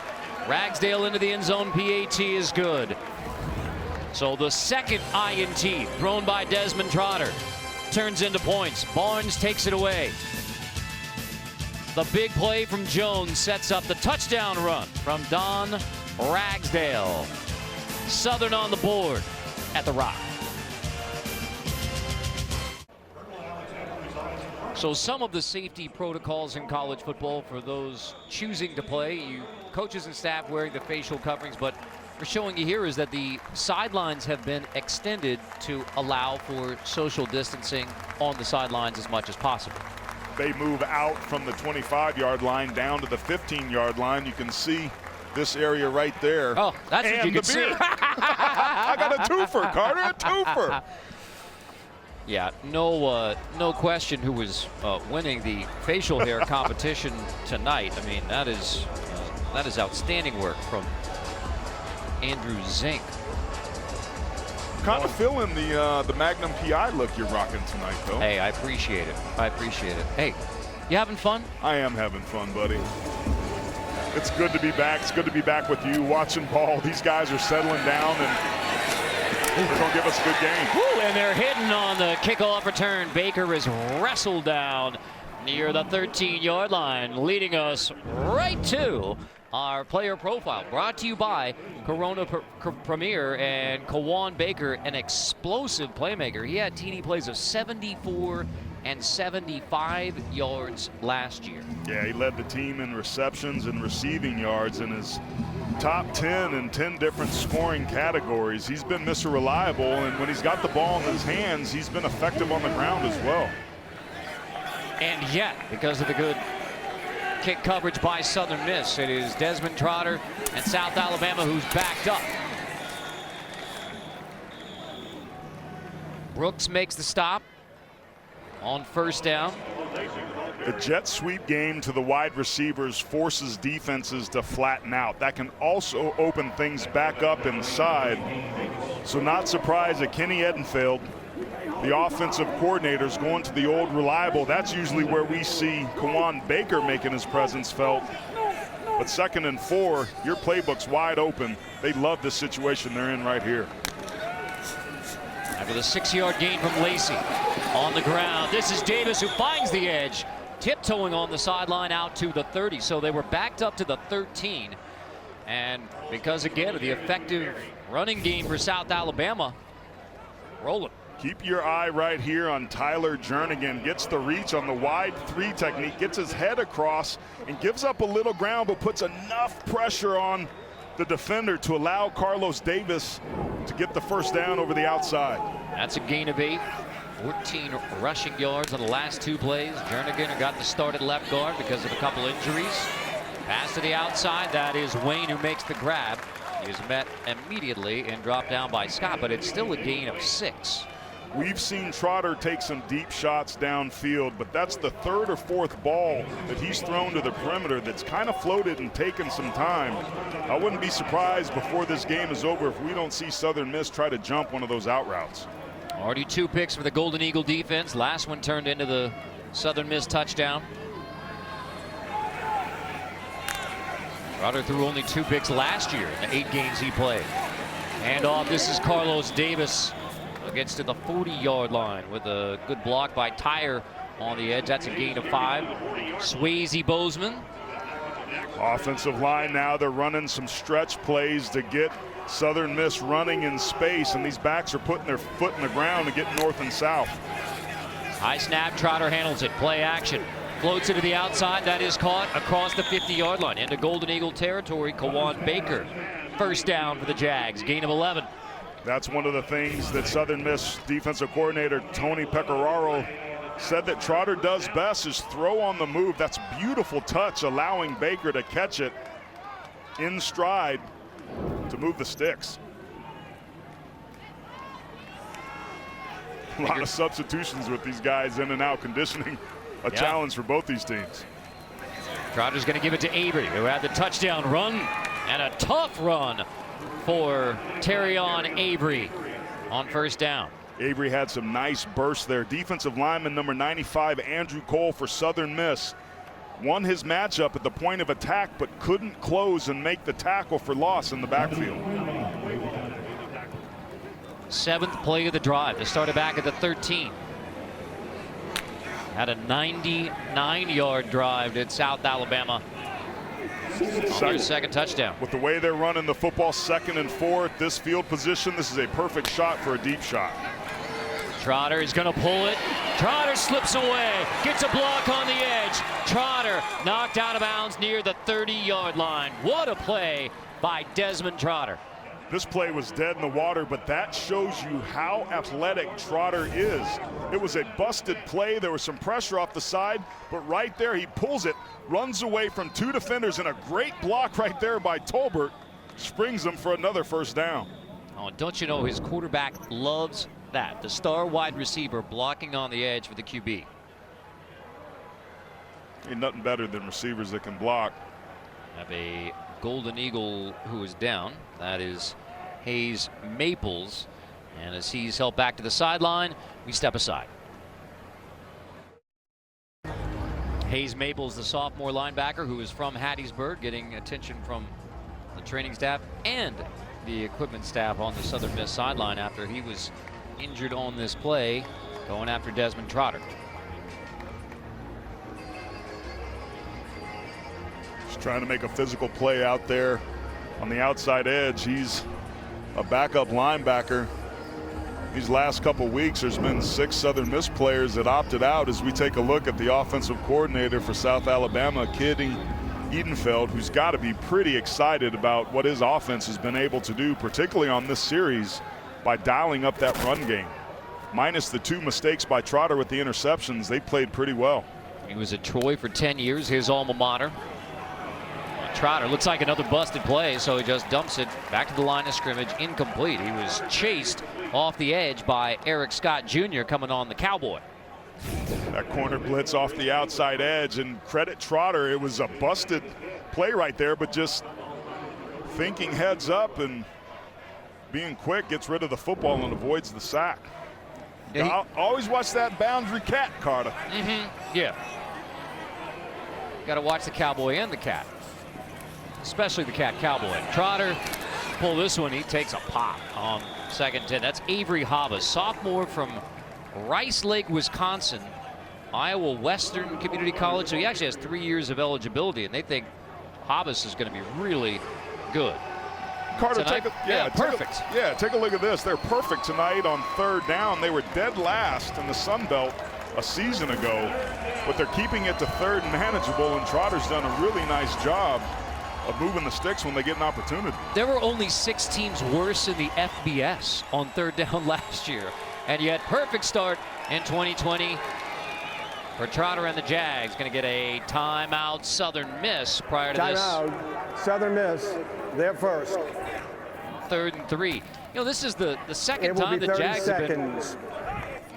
Ragsdale into the end zone, PAT is good. So the second INT thrown by Desmond Trotter turns into points. Barnes takes it away. The big play from Jones sets up the touchdown run from Don Ragsdale. Southern on the board at the Rock. So some of the safety protocols in college football for those choosing to play, coaches and staff wearing the facial coverings, but we're showing you here is that the sidelines have been extended to allow for social distancing on the sidelines as much as possible. They move out from the 25-yard line down to the 15-yard line. You can see this area right there. Oh, that's what you can see. I got a twofer, Carter, a twofer. Yeah, no question who was winning the facial hair competition tonight. I mean, that is outstanding work from Andrew Zink. Kind of feeling the Magnum PI look you're rocking tonight, though. Hey, I appreciate it. I appreciate it. Hey, you having fun? I am having fun, buddy. It's good to be back. It's good to be back with you, watching ball. These guys are settling down, and they're going to give us a good game. Woo, and they're hitting on the kickoff return. Baker is wrestled down near the 13-yard line, leading us right to our player profile, brought to you by Corona Premier and Kawan Baker, an explosive playmaker. He had TD plays of 74 and 75 yards last year. Yeah, he led the team in receptions and receiving yards in his top 10 in 10 different scoring categories. He's been Mr. Reliable, and when he's got the ball in his hands, he's been effective on the ground as well. And yet, because of the good kick coverage by Southern Miss, it is Desmond Trotter and South Alabama who's backed up. Brooks makes the stop on first down. The jet sweep game to the wide receivers forces defenses to flatten out. That can also open things back up inside. So not surprised that Kenny Edenfeld, the offensive coordinator's going to the old reliable. That's usually where we see Kawan Baker making his presence felt. But 2nd and 4, your playbook's wide open. They love this situation they're in right here. After the 6-yard gain from Lacey on the ground, this is Davis who finds the edge, tiptoeing on the sideline out to the 30. So they were backed up to the 13. And because, again, of the effective running game for South Alabama, rolling. Keep your eye right here on Tyler Jernigan. Gets the reach on the wide 3 technique, gets his head across and gives up a little ground, but puts enough pressure on the defender to allow Carlos Davis to get the first down over the outside. That's a gain of 8. 14 rushing yards on the last 2 plays. Jernigan got the start at left guard because of a couple injuries. Pass to the outside. That is Wayne who makes the grab. He is met immediately and dropped down by Scott, but it's still a gain of 6. We've seen Trotter take some deep shots downfield, but that's the 3rd or 4th ball that he's thrown to the perimeter that's kind of floated and taken some time. I wouldn't be surprised before this game is over if we don't see Southern Miss try to jump one of those out routes. Already 2 picks for the Golden Eagle defense. Last one turned into the Southern Miss touchdown. Trotter threw only 2 picks last year in the 8 games he played. And off, this is Carlos Davis. Gets to the 40-yard line with a good block by Tyre on the edge. That's a gain of 5. Swayze Bozeman. Offensive line now, they're running some stretch plays to get Southern Miss running in space, and these backs are putting their foot in the ground and getting north and south. High snap, Trotter handles it, play action. Floats it to the outside, that is caught across the 50-yard line. Into Golden Eagle territory, Kawan Baker. First down for the Jags, gain of 11. That's one of the things that Southern Miss defensive coordinator Tony Pecoraro said that Trotter does best is throw on the move. That's a beautiful touch, allowing Baker to catch it in stride to move the sticks. A lot of substitutions with these guys in and out, conditioning a challenge for both these teams. Trotter's going to give it to Avery, who had the touchdown run, and a tough run for Terrion Avery on first down. Avery had some nice bursts there. Defensive lineman number 95, Andrew Cole for Southern Miss, won his matchup at the point of attack, but couldn't close and make the tackle for loss in the backfield. 7th play of the drive. They started back at the 13. Had a 99-yard drive at South Alabama. Their second touchdown. With the way they're running the football, 2nd and 4 at this field position, this is a perfect shot for a deep shot. Trotter is going to pull it. Trotter slips away, gets a block on the edge. Trotter knocked out of bounds near the 30-yard line. What a play by Desmond Trotter. This play was dead in the water, but that shows you how athletic Trotter is. It was a busted play. There was some pressure off the side, but right there he pulls it, runs away from 2 defenders, and a great block right there by Tolbert springs them for another first down. Oh, don't you know his quarterback loves that? The star wide receiver blocking on the edge for the QB. Ain't nothing better than receivers that can block. Have a Golden Eagle who is down. That is Hayes Maples. And as he's helped back to the sideline, we step aside. Hayes Maples, the sophomore linebacker who is from Hattiesburg, getting attention from the training staff and the equipment staff on the Southern Miss sideline after he was injured on this play, going after Desmond Trotter. Just trying to make a physical play out there on the outside edge. He's a backup linebacker. These last couple weeks, there's been 6 Southern Miss players that opted out as we take a look at the offensive coordinator for South Alabama, Kitty Edenfeld, who's got to be pretty excited about what his offense has been able to do, particularly on this series, by dialing up that run game. Minus the 2 mistakes by Trotter with the interceptions, they played pretty well. He was at Troy for 10 years, his alma mater. Trotter looks like another busted play, so he just dumps it back to the line of scrimmage, incomplete. He was chased off the edge by Eric Scott Jr. coming on the Cowboy. That corner blitz off the outside edge, and credit Trotter, it was a busted play right there, but just thinking heads up and being quick, gets rid of the football and avoids the sack. Yeah, I'll always watch that boundary cat, Carter. Yeah. Got to watch the Cowboy and the cat, especially the cat Cowboy. Trotter pull this one. He takes a pop on 2nd and 10. That's Avery Havas, sophomore from Rice Lake, Wisconsin, Iowa Western Community College. So he actually has 3 years of eligibility, and they think Havas is going to be really good. Carter, perfect. Take a look at this. They're perfect tonight on 3rd down. They were dead last in the Sun Belt a season ago, but they're keeping it to 3rd and manageable, and Trotter's done a really nice job of moving the sticks when they get an opportunity. There were only 6 teams worse in the FBS on 3rd down last year, and yet perfect start in 2020 for Trotter and the Jags. Going to get a timeout, Southern Miss, prior to this. Timeout, Southern Miss, they're first. 3rd and 3. You know, this is the second time the Jags have been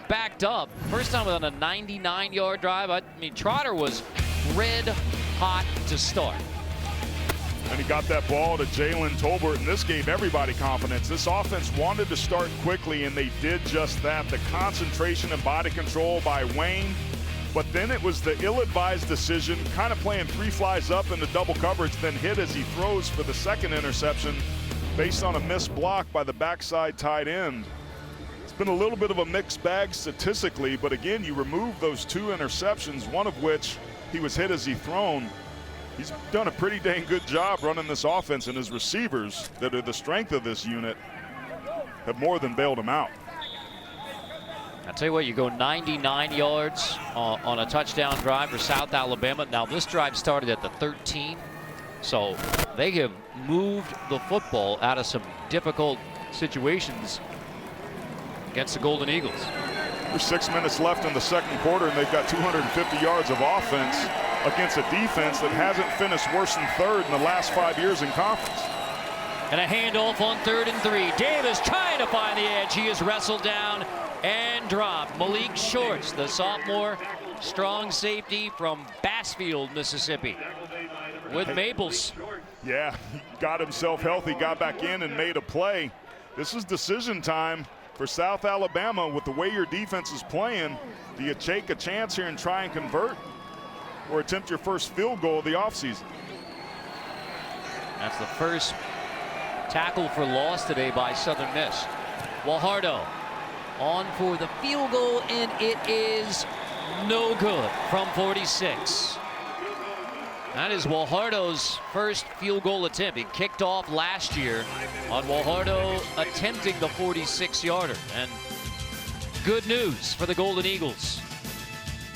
backed up. First time on a 99-yard drive. I mean, Trotter was red hot to start. And he got that ball to Jalen Tolbert, and this gave everybody confidence. This offense wanted to start quickly, and they did just that. The concentration and body control by Wayne, but then it was the ill-advised decision, kind of playing 3 flies up into double coverage, then hit as he throws for the 2nd interception based on a missed block by the backside tight end. It's been a little bit of a mixed bag statistically, but again, you remove those 2 interceptions, one of which he was hit as he thrown. He's done a pretty dang good job running this offense, and his receivers that are the strength of this unit have more than bailed him out. I tell you what, you go 99 yards on a touchdown drive for South Alabama. Now this drive started at the 13, so they have moved the football out of some difficult situations against the Golden Eagles. There's 6 minutes left in the second quarter, and they've got 250 yards of offense against a defense that hasn't finished worse than third in the last 5 years in conference. And a handoff on 3rd and 3. Davis trying to find the edge. He is wrestled down and dropped. Malik Shorts, the sophomore strong safety from Bassfield, Mississippi, with Maples. Yeah, he got himself healthy, got back in and made a play. This is decision time for South Alabama. With the way your defense is playing, do you take a chance here and try and convert, or attempt your first field goal of the offseason? That's the first tackle for loss today by Southern Miss. Guajardo on for the field goal, and it is no good from 46. That is Guajardo's first field goal attempt. He kicked off last year on Guajardo attempting the 46-yarder. And good news for the Golden Eagles.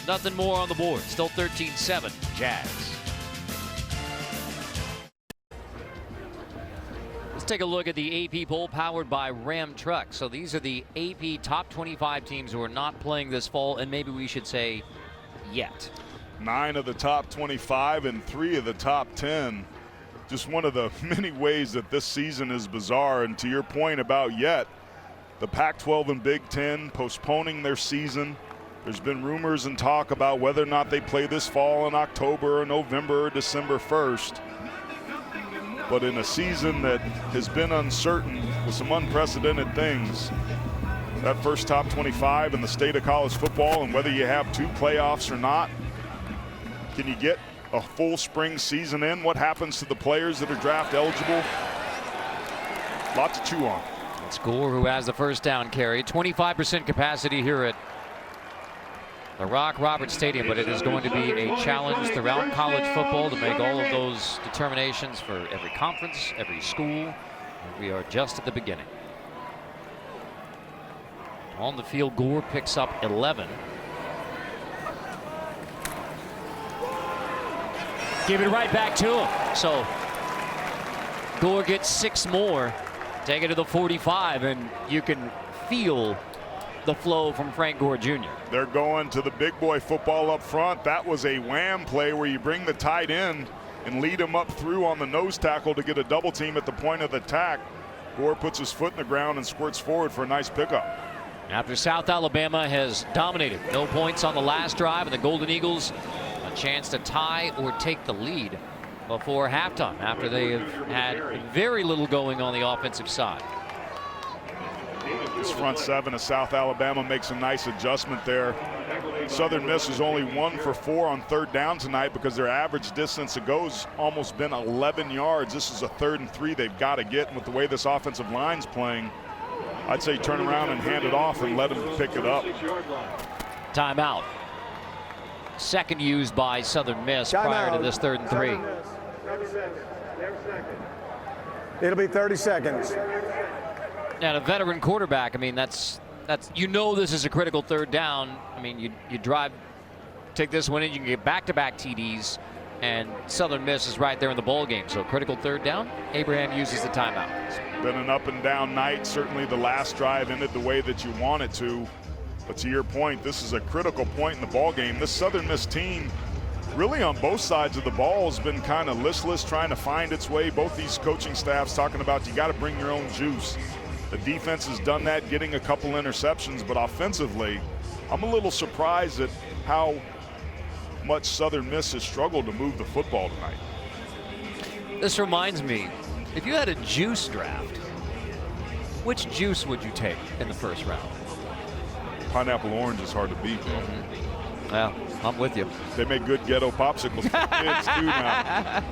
Nothing more on the board. Still 13-7 Jags. Let's take a look at the AP poll powered by Ram Truck. So these are the AP top 25 teams who are not playing this fall, and maybe we should say yet. 9 of the top 25 and 3 of the top 10. Just one of the many ways that this season is bizarre. And to your point about yet, the Pac-12 and Big Ten postponing their season. There's been rumors and talk about whether or not they play this fall in October or November or December 1st. But in a season that has been uncertain with some unprecedented things, that first top 25 in the state of college football, and whether you have 2 playoffs or not, can you get a full spring season in? What happens to the players that are draft eligible? Lot to chew on. It's Gore who has the first down carry. 25% capacity here at the Rock Roberts Stadium, but it is going to be a challenge throughout college football to make all of those determinations for every conference, every school. We are just at the beginning. On the field, Gore picks up 11. Give it right back to him. So Gore gets 6 more. Take it to the 45, and you can feel the flow from Frank Gore Jr. They're going to the big boy football up front. That was a wham play where you bring the tight end and lead him up through on the nose tackle to get a double team at the point of the attack. Gore puts his foot in the ground and squirts forward for a nice pickup. After South Alabama has dominated, no points on the last drive, and the Golden Eagles a chance to tie or take the lead before halftime after they have had very little going on the offensive side. This front 7 of South Alabama makes a nice adjustment there. Southern Miss is only 1 for 4 on 3rd down tonight because their average distance to go has almost been 11 yards. This is a 3rd and 3 they've got to get, and with the way this offensive line's playing, I'd say turn around and hand it off and let them pick it up. Timeout. Second used by Southern Miss prior to this 3rd and 3. It'll be 30 seconds. And a veteran quarterback, I mean, that's you know this is a critical 3rd down. I mean, you drive, take this one in, you can get back-to-back TDs, and Southern Miss is right there in the ball game. So critical 3rd down. Abraham uses the timeout. It's been an up and down night. Certainly the last drive ended the way that you want it to. But to your point, this is a critical point in the ball game. This Southern Miss team, really on both sides of the ball, has been kind of listless, trying to find its way. Both these coaching staffs talking about you got to bring your own juice. The defense has done that, getting a couple interceptions, but offensively, I'm a little surprised at how much Southern Miss has struggled to move the football tonight. This reminds me, if you had a juice draft, which juice would you take in the first round? Pineapple orange is hard to beat. Well, I'm with you. They make good ghetto popsicles for kids too now.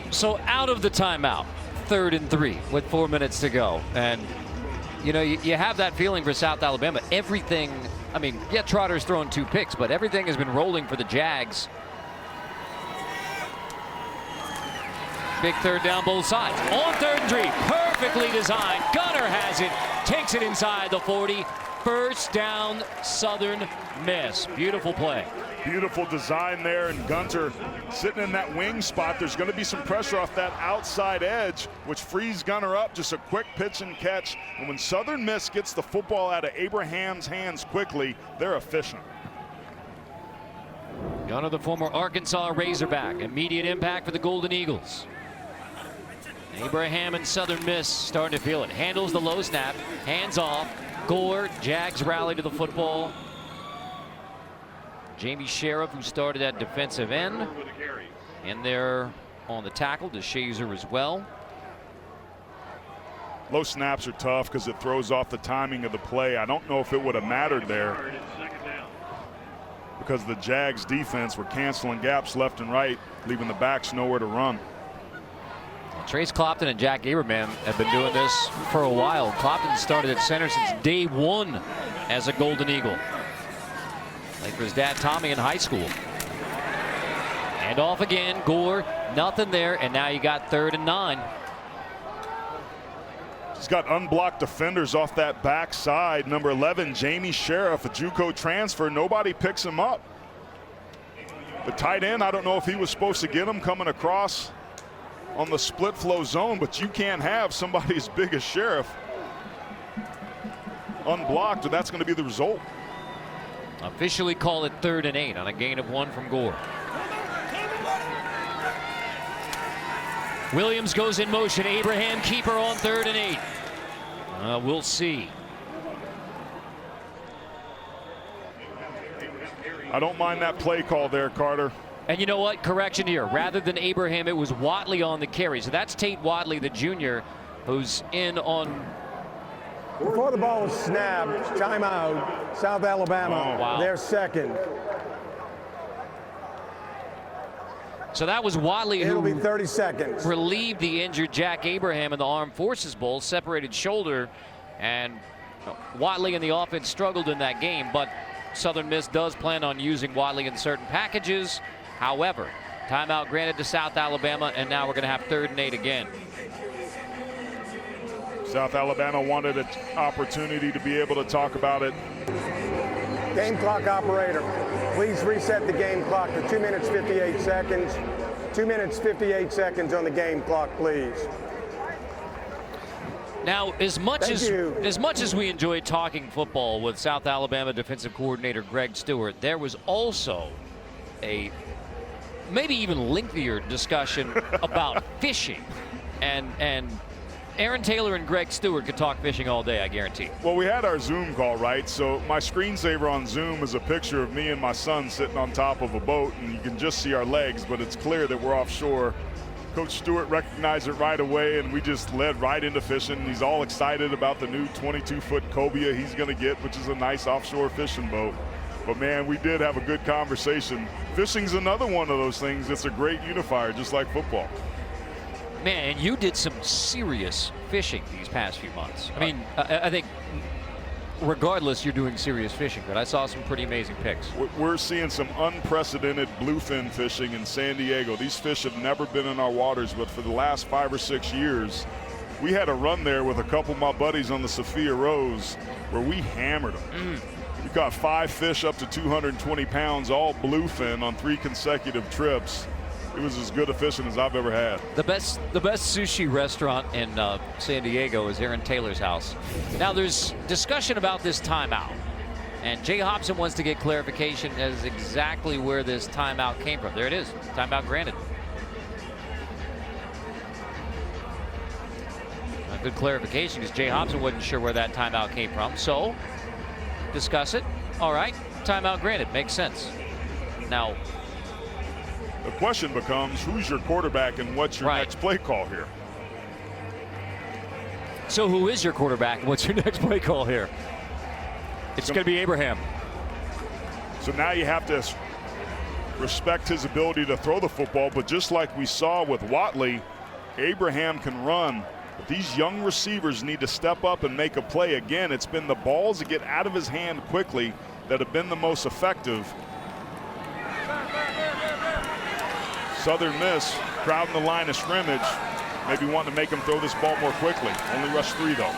So out of the timeout, 3rd and 3 with 4 minutes to go. And, you know, you have that feeling for South Alabama. Everything I mean, yeah, Trotter's thrown 2 picks, but everything has been rolling for the Jags. Big third down both sides. On 3rd and 3, perfectly designed. Gunner has it, takes it inside the 40. First down, Southern Miss. Beautiful play. Beautiful design there, and Gunter sitting in that wing spot. There's going to be some pressure off that outside edge, which frees Gunner up. Just a quick pitch and catch. And when Southern Miss gets the football out of Abraham's hands quickly, they're efficient. Gunner, the former Arkansas Razorback. Immediate impact for the Golden Eagles. Abraham and Southern Miss starting to feel it. Handles the low snap, hands off. Gore, Jags rally to the football. Jamie Sheriff, who started at defensive end, in there on the tackle. DeShazer as well. Low snaps are tough because it throws off the timing of the play. I don't know if it would have mattered there because the Jags defense were canceling gaps left and right, leaving the backs nowhere to run. Trace Clopton and Jack Abraham have been doing this for a while. Clopton started at center since day 1 as a Golden Eagle. Like for his dad Tommy in high school. And off again, Gore, nothing there, and now you got 3rd and 9. He's got unblocked defenders off that backside. Number 11, Jamie Sheriff, a JUCO transfer. Nobody picks him up. The tight end, I don't know if he was supposed to get him coming across on the split flow zone, but you can't have somebody as big as Sheriff unblocked, or that's going to be the result. Officially call it 3rd and 8 on a gain of 1 from Gore. Williams goes in motion. Abraham keeper on 3rd and 8. We'll see. I don't mind that play call there, Carter. And you know what? Correction here. Rather than Abraham, it was Watley on the carry. So that's Tate Watley, the junior, who's in on. Before the ball was snapped, timeout, South Alabama, wow. They're second. So that was Watley It'll who be 30 seconds. relieved the injured Jack Abraham in the Armed Forces Bowl, separated shoulder, and Watley and the offense struggled in that game, but Southern Miss does plan on using Watley in certain packages. However, timeout granted to South Alabama, and now we're going to have 3rd and 8 again. South Alabama wanted an opportunity to be able to talk about it. Game clock operator, please reset the game clock to 2 minutes 58 seconds. 2 minutes 58 seconds on the game clock, please. Now, as much as we enjoyed talking football with South Alabama defensive coordinator Greg Stewart, there was also a maybe even lengthier discussion about fishing, and Aaron Taylor and Greg Stewart could talk fishing all day, I guarantee. Well, we had our Zoom call, right? So my screensaver on Zoom is a picture of me and my son sitting on top of a boat, and you can just see our legs, but it's clear that we're offshore. Coach Stewart recognized it right away, and we just led right into fishing. He's all excited about the new 22-foot cobia he's going to get, which is a nice offshore fishing boat. But, man, we did have a good conversation. Fishing's another one of those things that's a great unifier, just like football. Man, you did some serious fishing these past few months. I mean, I think regardless, you're doing serious fishing, but I saw some pretty amazing picks. We're seeing some unprecedented bluefin fishing in San Diego. These fish have never been in our waters, but for the last 5 or 6 years, we had a run there with a couple of my buddies on the Sophia Rose where we hammered them. We caught 5 fish up to 220 pounds, all bluefin on 3 consecutive trips. It was as good a fishing as I've ever had. The best sushi restaurant in San Diego is Aaron Taylor's house. Now there's discussion about this timeout, and Jay Hobson wants to get clarification as exactly where this timeout came from. There it is, timeout granted. A good clarification because Jay Hobson wasn't sure where that timeout came from. So discuss it. All right, timeout granted, makes sense. Now, the question becomes, who's your quarterback and what's your next play call here? So who is your quarterback and what's your next play call here? It's going to be Abraham. So now you have to respect his ability to throw the football, but just like we saw with Watley, Abraham can run. But these young receivers need to step up and make a play. Again, it's been the balls that get out of his hand quickly that have been the most effective. Southern Miss crowding the line of scrimmage, maybe wanting to make him throw this ball more quickly. Only rushed 3 though.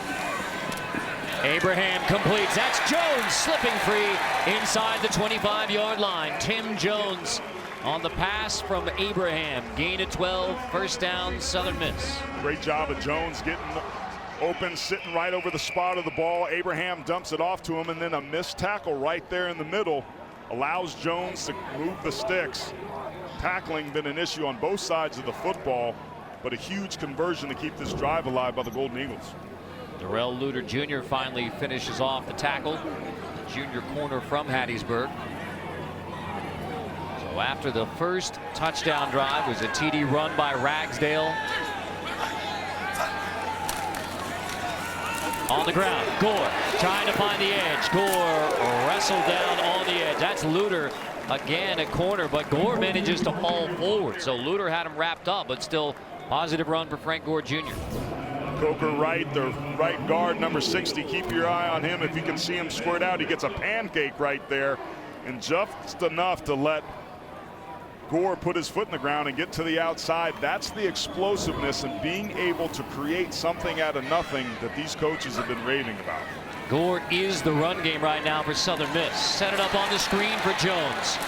Abraham completes. That's Jones slipping free inside the 25-yard line. Tim Jones on the pass from Abraham. Gain of 12, first down, Southern Miss. Great job of Jones getting open, sitting right over the spot of the ball. Abraham dumps it off to him, and then a missed tackle right there in the middle allows Jones to move the sticks. Tackling been an issue on both sides of the football, but a huge conversion to keep this drive alive by the Golden Eagles. Darrell Luter Jr. finally finishes off the tackle. Junior corner from Hattiesburg. So after the first touchdown drive was a TD run by Ragsdale. On the ground, Gore trying to find the edge. Gore wrestled down on the edge. That's Luter again at corner, but Gore manages to fall forward. So Luter had him wrapped up, but still positive run for Frank Gore Jr. Coker Wright, the right guard, number 60. Keep your eye on him. If you can see him squirt out, he gets a pancake right there, and just enough to let Gore put his foot in the ground and get to the outside. That's the explosiveness and being able to create something out of nothing that these coaches have been raving about. Gore is the run game right now for Southern Miss. Set it up on the screen for Jones.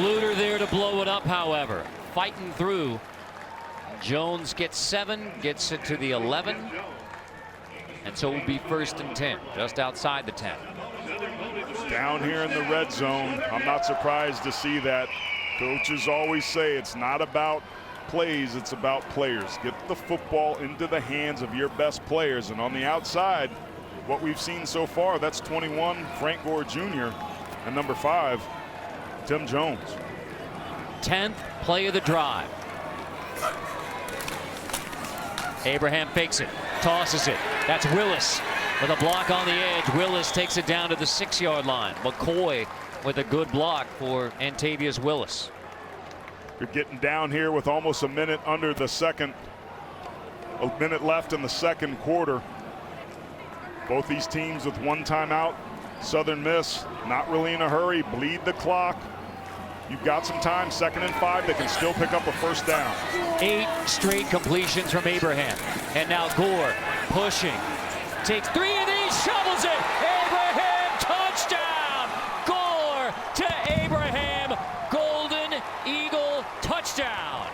Luter there to blow it up, however. Fighting through. Jones gets 7, gets it to the 11. And so it will be 1st and 10, just outside the 10. Down here in the red zone, I'm not surprised to see that. Coaches always say it's not about plays, it's about players. Get the football into the hands of your best players. And on the outside, what we've seen so far, that's 21, Frank Gore Jr., and number 5, Tim Jones. 10th play of the drive. Abraham fakes it, tosses it. That's Willis with a block on the edge. Willis takes it down to the 6-yard line. McCoy with a good block for Antavius Willis. You're getting down here with almost a minute under the second, a minute left in the second quarter. Both these teams with 1 timeout. Southern Miss not really in a hurry, bleed the clock. You've got some time, 2nd and 5. They can still pick up a first down. 8 straight completions from Abraham. And now Gore pushing. Takes 3 of these, shovels it. Abraham, touchdown. Gore to Abraham. Golden Eagle touchdown.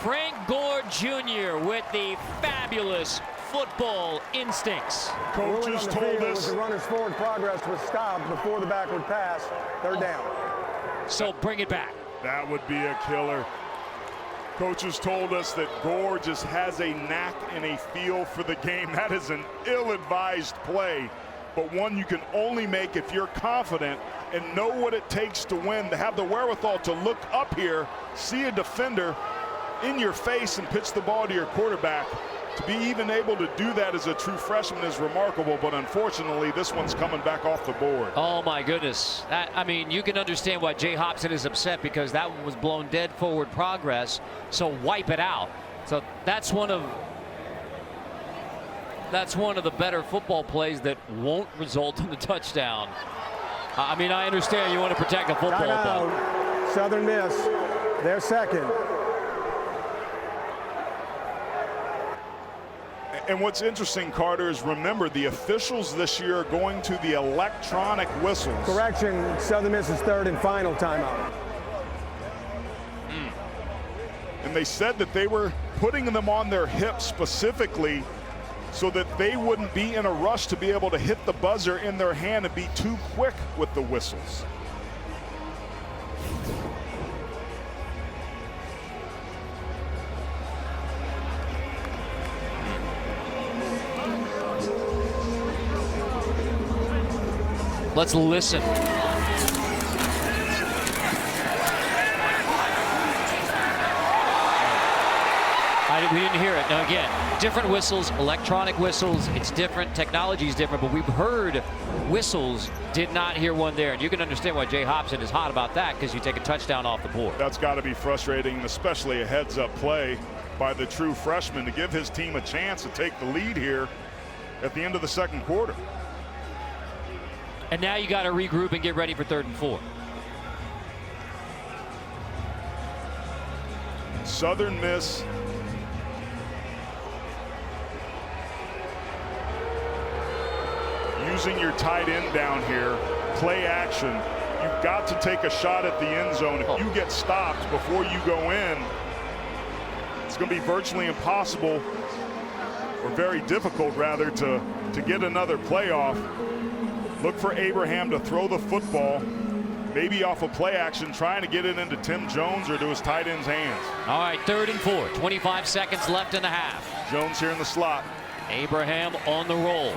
Frank Gore Jr. with the fabulous football instincts. Coaches told us the runner's forward progress was stopped before the backward pass. 3rd down. So bring it back. that would be a killer. Coaches told us that Gore just has a knack and a feel for the game. That is an ill-advised play, but one you can only make if you're confident and know what it takes to win, to have the wherewithal to look up here, see a defender in your face and pitch the ball to your quarterback. To be even able to do that as a true freshman is remarkable, but unfortunately this one's coming back off the board. Oh my goodness. I mean, you can understand why Jay Hobson is upset, because that one was blown dead forward progress, so wipe it out. So that's one of the better football plays that won't result in the touchdown. I mean, I understand you want to protect the football, but Southern Miss, they're second. And what's interesting, Carter, is remember the officials this year are going to the electronic whistles. Correction, Southern Miss is third and final timeout. And they said that they were putting them on their hips specifically so that they wouldn't be in a rush to be able to hit the buzzer in their hand and be too quick with the whistles. let's listen. We didn't hear it. Now again, different whistles, electronic whistles, it's different, technology is different, but we've heard whistles, did not hear one there. And you can understand why Jay Hobson is hot about that, because you take a touchdown off the board. That's got to be frustrating, especially a heads-up play by the true freshman to give his team a chance to take the lead here. at the end of the second quarter. And now you got to regroup and get ready for 3rd and 4. Southern Miss using your tight end down here, play action. You've got to take a shot at the end zone. If you get stopped before you go in, it's going to be virtually impossible, or very difficult rather, to get another playoff. Look for Abraham to throw the football, maybe off a play action, trying to get it into Tim Jones or to his tight end's hands. All right, 3rd and 4, 25 seconds left in the half. Jones here in the slot. Abraham on the roll.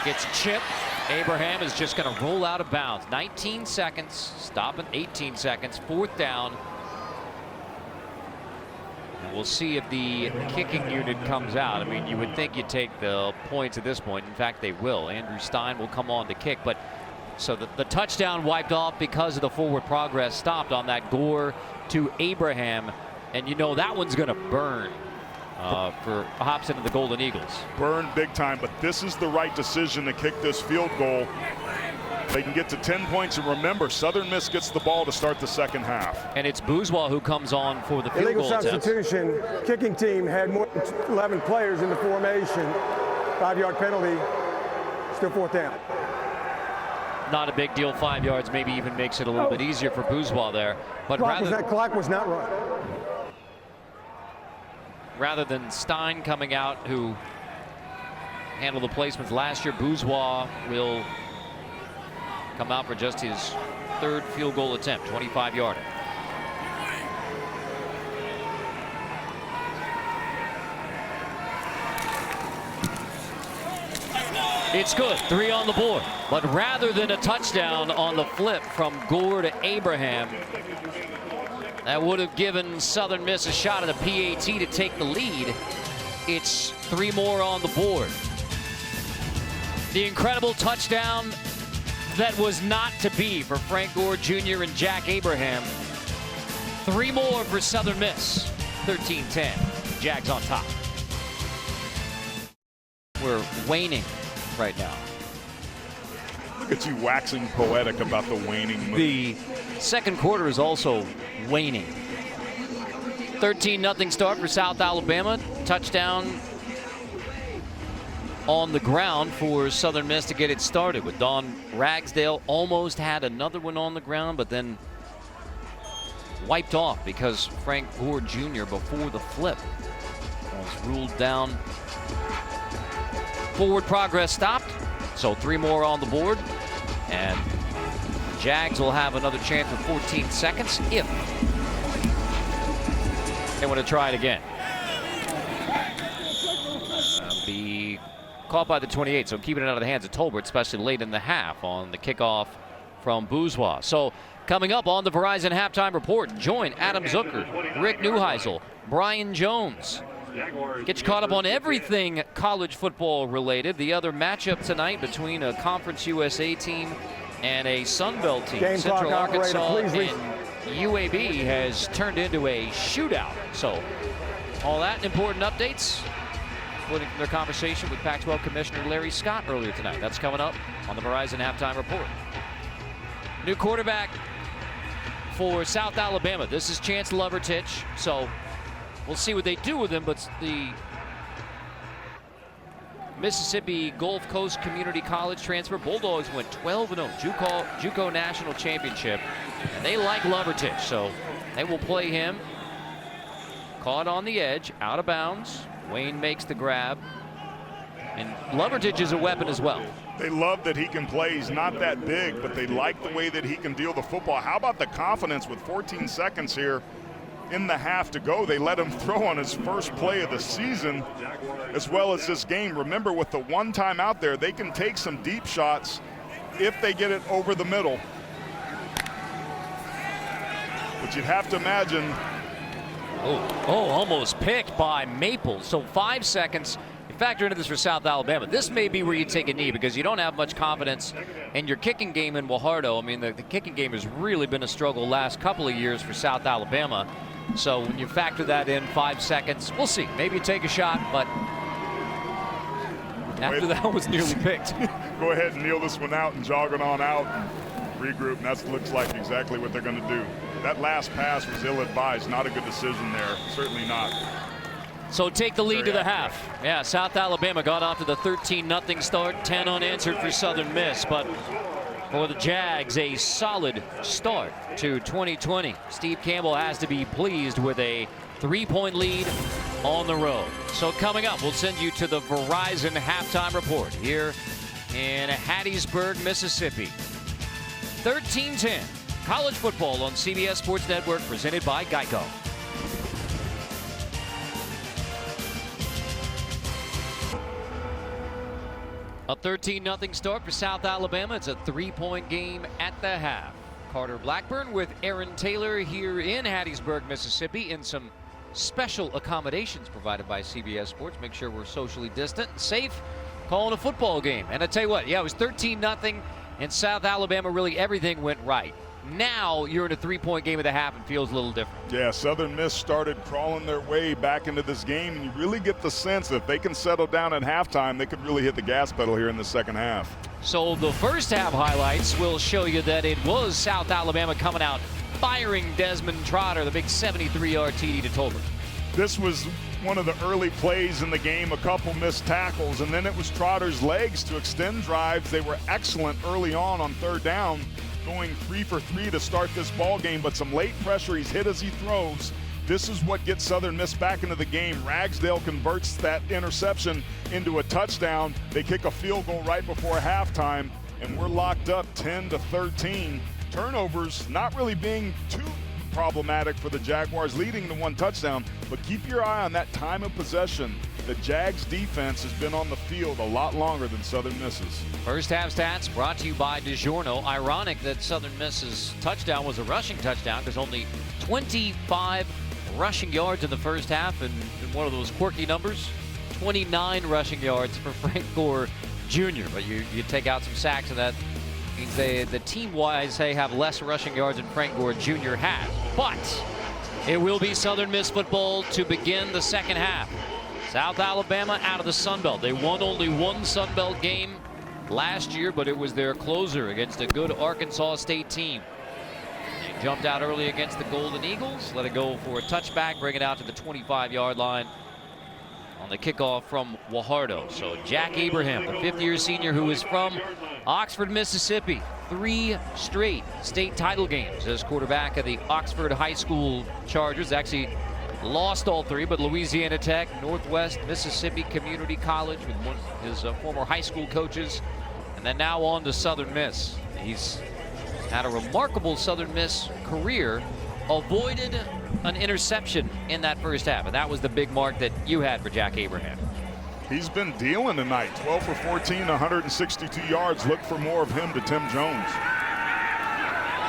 Gets chipped. Abraham is just going to roll out of bounds. 19 seconds, stop at 18 seconds, 4th down. And we'll see if the kicking unit comes out. I mean, you would think you'd take the points at this point. In fact, they will. Andrew Stein will come on to kick, but so the touchdown wiped off because of the forward progress stopped on that Gore to Abraham. And you know that one's going to burn for Hobson and the Golden Eagles. Burn big time, but this is the right decision to kick this field goal. They can get to 10 points, and remember, Southern Miss gets the ball to start the second half. And it's Bourgeois who comes on for the field Illegal goal attempt. substitution. Kicking team had more than 11 players in the formation. 5-yard penalty. Still 4th down. Not a big deal. 5 yards maybe even makes it a little bit easier for Bourgeois there. But Clock was not run. Rather than Stein coming out, who handled the placements last year, Bourgeois will come out for just his 3rd field goal attempt, 25-yarder. It's good, 3 on the board. But rather than a touchdown on the flip from Gore to Abraham, that would have given Southern Miss a shot at a PAT to take the lead. It's 3 more on the board. The incredible touchdown that was not to be for Frank Gore Jr. and Jack Abraham. 3 more for Southern Miss. 13-10. Jags on top. We're waning right now. Look at you waxing poetic about the waning move. The second quarter is also waning. 13-0 start for South Alabama. Touchdown on the ground for Southern Miss to get it started, with Don Ragsdale almost had another one on the ground, but then wiped off because Frank Gore Jr. before the flip was ruled down. Forward progress stopped, so 3 more on the board, and Jags will have another chance for 14 seconds if they want to try it again. Be caught by the 28, so keeping it out of the hands of Tolbert, especially late in the half on the kickoff from Bourgeois. So coming up on the Verizon Halftime Report, join Adam Zucker, Rick Neuheisel, Brian Jones. Get you caught up on everything college football related. The other matchup tonight between a Conference USA team and a Sun Belt team. Game Central clock operator, Arkansas please and UAB has turned into a shootout. So all that and important updates, including their conversation with Pac-12 Commissioner Larry Scott earlier tonight. That's coming up on the Verizon Halftime Report. New quarterback for South Alabama. This is Chance Lovertich. So we'll see what they do with him, but the Mississippi Gulf Coast Community College transfer Bulldogs went 12-0, JUCO National Championship, and they like Lovertich, so they will play him. Caught on the edge, out of bounds. Wayne makes the grab, and Lovertich is a weapon as well. They love that he can play. He's not that big, but they like the way that he can deal the football. How about the confidence with 14 seconds here in the half to go? They let him throw on his first play of the season as well as this game. Remember, with the one time out there, they can take some deep shots if they get it over the middle. But you'd have to imagine. Almost picked by Maple. So 5 seconds. Factor into this for South Alabama. This may be where you take a knee because you don't have much confidence in your kicking game in Guajardo. I mean, the kicking game has really been a struggle last couple of years for South Alabama. So when you factor that in, 5 seconds, we'll see. Maybe you take a shot, but after that was nearly picked. Go ahead and kneel this one out and jog it on out and regroup, and that looks like exactly what they're going to do. That last pass was ill-advised. Not a good decision there. Certainly not. So take the lead to the half. Yeah, South Alabama got off to the 13-0 start, 10 unanswered for Southern Miss, but for the Jags, a solid start to 2020. Steve Campbell has to be pleased with a 3-point lead on the road. So coming up, we'll send you to the Verizon halftime report here in Hattiesburg, Mississippi. 13-10, college football on CBS Sports Network, presented by Geico. A 13-0 start for South Alabama. It's a 3-point game at the half. Carter Blackburn with Aaron Taylor here in Hattiesburg, Mississippi, in some special accommodations provided by CBS Sports. Make sure we're socially distant and safe calling a football game. And I tell you what, yeah, it was 13-0 in South Alabama. Really everything went right. Now you're in a 3-point game at the half and feels a little different. Yeah, Southern Miss started crawling their way back into this game, and you really get the sense that if they can settle down at halftime, they could really hit the gas pedal here in the second half. So the first half highlights will show you that it was South Alabama coming out firing Desmond Trotter, the big 73-yard TD to Tolbert. This was one of the early plays in the game, a couple missed tackles, and then it was Trotter's legs to extend drives. They were excellent early on third down, going 3 for 3 to start this ball game, but some late pressure. He's hit as he throws. This is what gets Southern Miss back into the game. Ragsdale converts that interception into a touchdown. They kick a field goal right before halftime, and we're locked up 10-13. Turnovers not really being too problematic for the Jaguars, leading to 1 touchdown, but keep your eye on that time of possession. The Jags defense has been on the field a lot longer than Southern Miss's. First half stats brought to you by DiGiorno. Ironic that Southern Miss's touchdown was a rushing touchdown, because only 25 rushing yards in the first half, and one of those quirky numbers, 29 rushing yards for Frank Gore Jr. But you take out some sacks, and that means the team-wise they have less rushing yards than Frank Gore Jr. had. But it will be Southern Miss football to begin the second half. South Alabama out of the Sun Belt. They won only one Sun Belt game last year, but it was their closer against a good Arkansas State team. They jumped out early against the Golden Eagles, let it go for a touchback, bring it out to the 25-yard line on the kickoff from Guajardo. So Jack Abraham, the 5th-year senior who is from Oxford, Mississippi, 3 straight state title games as quarterback of the Oxford High School Chargers. Actually lost all 3, but Louisiana Tech, Northwest Mississippi Community College with one of his former high school coaches, and then now on to Southern Miss. He's had a remarkable Southern Miss career, avoided an interception in that first half, and that was the big mark that you had for Jack Abraham. He's been dealing tonight, 12 for 14, 162 yards. Look for more of him to Tim Jones.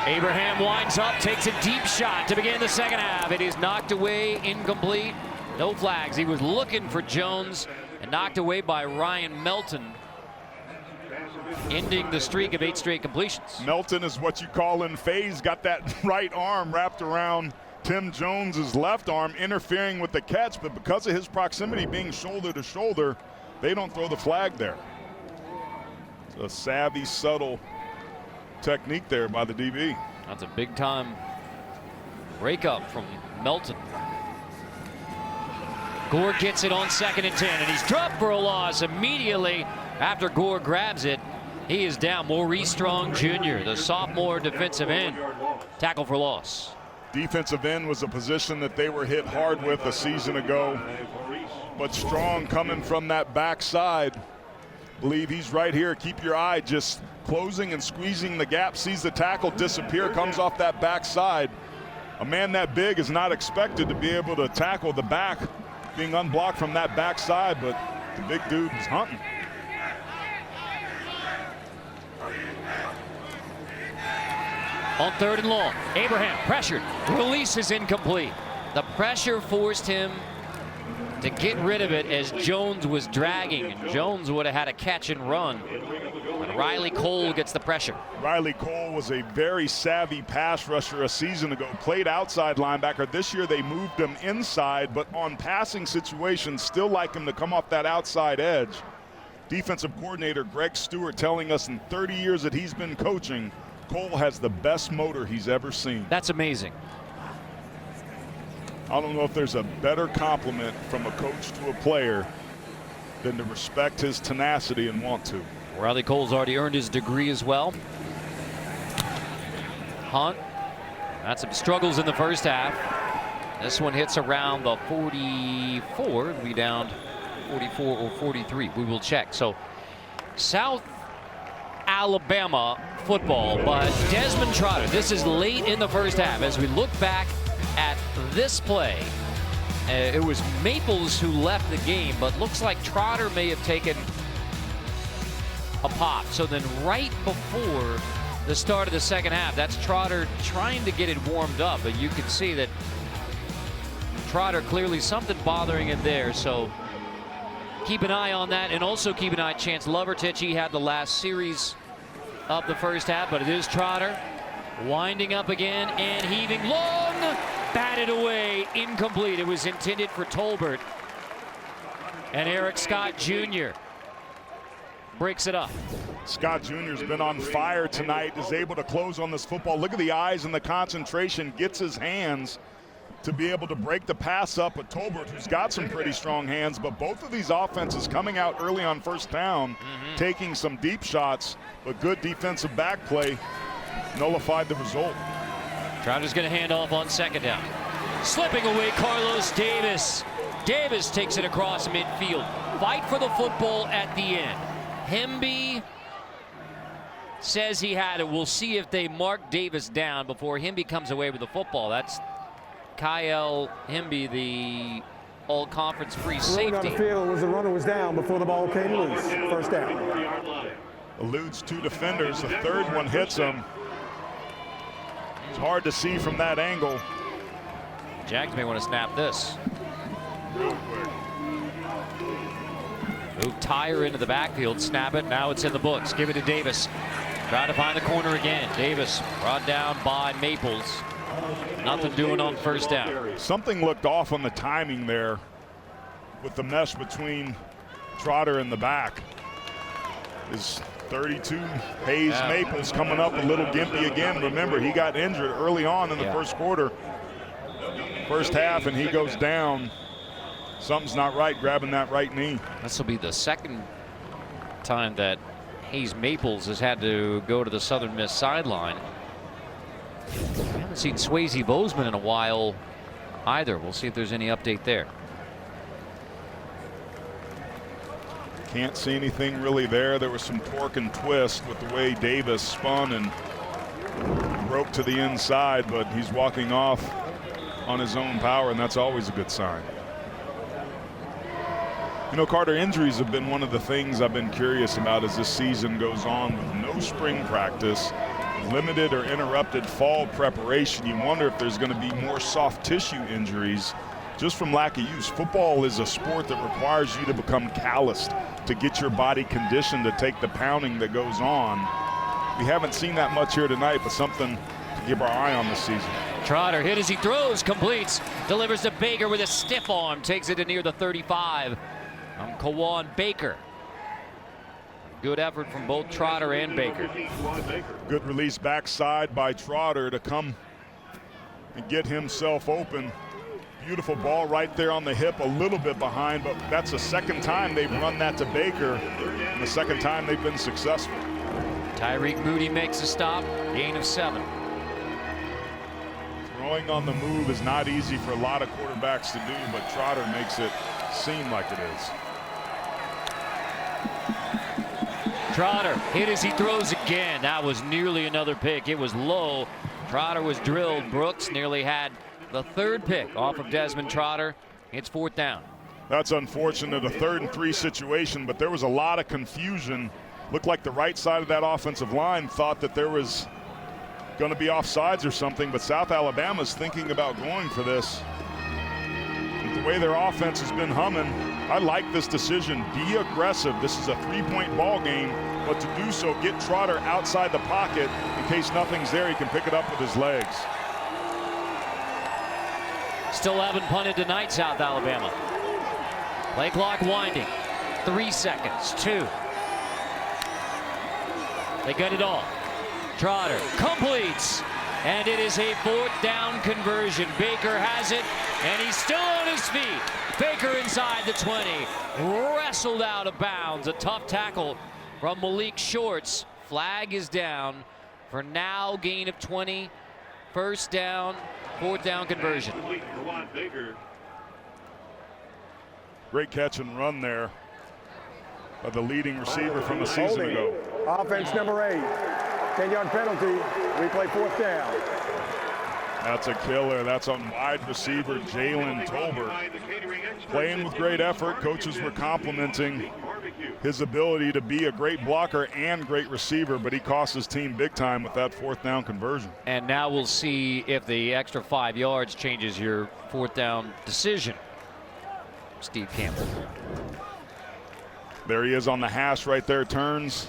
Abraham winds up, takes a deep shot to begin the second half. It is knocked away, incomplete. No flags. He was looking for Jones and knocked away by Ryan Melton, ending the streak of 8 straight completions. Melton is what you call in phase. Got that right arm wrapped around Tim Jones's left arm, interfering with the catch, but because of his proximity being shoulder to shoulder, they don't throw the flag there. It's a savvy, subtle technique there by the DB. That's a big time breakup from Melton. Gore gets it on 2nd and 10, and he's dropped for a loss immediately after Gore grabs it. He is down. Maurice Strong Jr., the sophomore defensive end, tackle for loss. Defensive end was a position that they were hit hard with a season ago, but Strong coming from that backside. Believe he's right here. Keep your eye just closing and squeezing the gap, sees the tackle disappear, comes off that backside. A man that big is not expected to be able to tackle the back, being unblocked from that backside, but the big dude was hunting. On 3rd and long, Abraham pressured, release is incomplete. The pressure forced him to get rid of it as Jones was dragging, and Jones would have had a catch and run. But Riley Cole gets the pressure. Riley Cole was a very savvy pass rusher a season ago, played outside linebacker. This year they moved him inside, but on passing situations still like him to come off that outside edge. defensive coordinator Greg Stewart telling us in 30 years that he's been coaching, Cole has the best motor he's ever seen. That's amazing. I don't know if there's a better compliment from a coach to a player than to respect his tenacity and want to. Riley Cole's already earned his degree as well. Hunt had some struggles in the first half. This one hits around the 44. It'll be down 44 or 43. We will check. So South Alabama football, but Desmond Trotter. This is late in the first half. As we look back at this play, it was Maples who left the game, but looks like Trotter may have taken a pop. So then right before the start of the second half, that's Trotter trying to get it warmed up, but you can see that Trotter clearly something bothering him there. So keep an eye on that, and also keep an eye on Chance Lovertich. He had the last series of the first half, but it is Trotter winding up again and heaving long, batted away, incomplete. It was intended for Tolbert, and Eric Scott Jr. breaks it up. Scott Jr.'s been on fire tonight, is able to close on this football. Look at the eyes and the concentration, gets his hands to be able to break the pass up with Tolbert, who's got some pretty strong hands. But both of these offenses coming out early on first down, taking some deep shots, but good defensive back play nullified the result. Trotter's going to hand off on second down. Slipping away, Carlos Davis. Davis takes it across midfield. Fight for the football at the end. Hemby says he had it. We'll see if they mark Davis down before Hemby comes away with the football. That's Kyle Hemby, the all-conference free safety. On the field was the runner was down before the ball came loose. First down. Eludes two defenders. The third one hits him. It's hard to see from that angle. Jags may want to snap this. Move Tyre into the backfield, snap it. Now it's in the books. Give it to Davis. Try to find the corner again. Davis brought down by Maples. Nothing doing on first down. Something looked off on the timing there with the mesh between Trotter and the back. Is 32 Hayes Maples coming up a little gimpy again. Remember, he got injured early on in the first quarter, first half, and he goes down. Something's not right, grabbing that right knee. This will be the second time that Hayes Maples has had to go to the Southern Miss sideline. We haven't seen Swayze Bozeman in a while either. We'll see if there's any update there. Can't see anything really there. There was some torque and twist with the way Davis spun and broke to the inside, but he's walking off on his own power, and that's always a good sign. You know, Carter, injuries have been one of the things I've been curious about as this season goes on. With no spring practice, limited or interrupted fall preparation, you wonder if there's going to be more soft tissue injuries just from lack of use. Football is a sport that requires you to become calloused, to get your body conditioned to take the pounding that goes on. We haven't seen that much here tonight, but something to keep our eye on this season. Trotter hit as he throws, completes, delivers to Baker with a stiff arm, takes it to near the 35. Kawan Baker. Good effort from both Trotter and Baker. Good release backside by Trotter to come and get himself open. Beautiful ball right there on the hip, a little bit behind, but that's the second time they've run that to Baker, and the second time they've been successful. Tyreek Moody makes a stop, gain of 7. Throwing on the move is not easy for a lot of quarterbacks to do, but Trotter makes it seem like it is. Trotter hit as he throws again. That was nearly another pick. It was low. Trotter was drilled. Brooks nearly had the third pick off of Desmond Trotter. It's fourth down. That's unfortunate, a 3rd and 3 situation, but there was a lot of confusion. Looked like the right side of that offensive line thought that there was going to be offsides or something, but South Alabama's thinking about going for this. With the way their offense has been humming, I like this decision. Be aggressive. This is a 3-point ball game, but to do so, get Trotter outside the pocket in case nothing's there. He can pick it up with his legs. Still haven't punted tonight, South Alabama. Play clock winding. 3 seconds. 2. They get it off. Trotter completes. And it is a 4th down conversion. Baker has it, and he's still on his feet. Baker inside the 20. Wrestled out of bounds. A tough tackle from Malik Shorts. Flag is down for now. Gain of 20. 1st down, 4th down conversion. Great catch and run there by the leading receiver from a season ago. Offense number 8. 10-yard penalty. Replay 4th down. That's a killer. That's on wide receiver Jalen Tolbert. Playing with great effort. Coaches were complimenting his ability to be a great blocker and great receiver, but he cost his team big time with that 4th down conversion. And now we'll see if the extra 5 yards changes your 4th down decision. Steve Campbell. There he is on the hash right there, turns.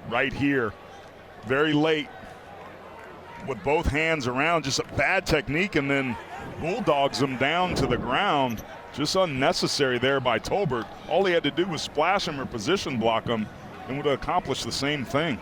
Right here, very late with both hands around, just a bad technique, and then bulldogs him down to the ground. Just unnecessary there by Tolbert. All he had to do was splash him or position block him and would have accomplished the same thing.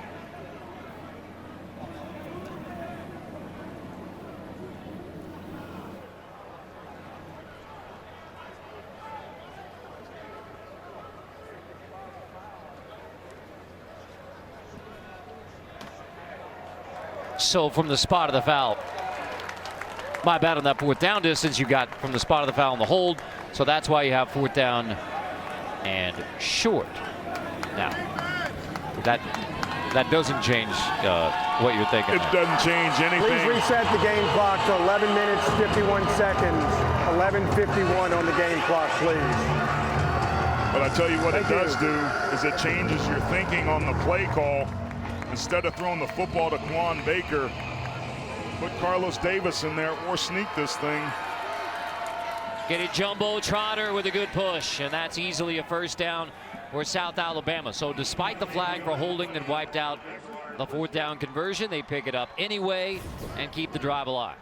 So from the spot of the foul, my bad on that 4th down distance, you got from the spot of the foul in the hold. So that's why you have 4th down and short. Now, that doesn't change what you're thinking. It doesn't change anything. Please reset the game clock to 11 minutes, 51 seconds. 11:51 on the game clock, please. But I tell you what it does do is it changes your thinking on the play call. Instead of throwing the football to Quan Baker, put Carlos Davis in there or sneak this thing. Get it jumbo. Trotter with a good push, and that's easily a 1st down for South Alabama. So despite the flag for holding that wiped out the 4th down conversion, they pick it up anyway and keep the drive alive.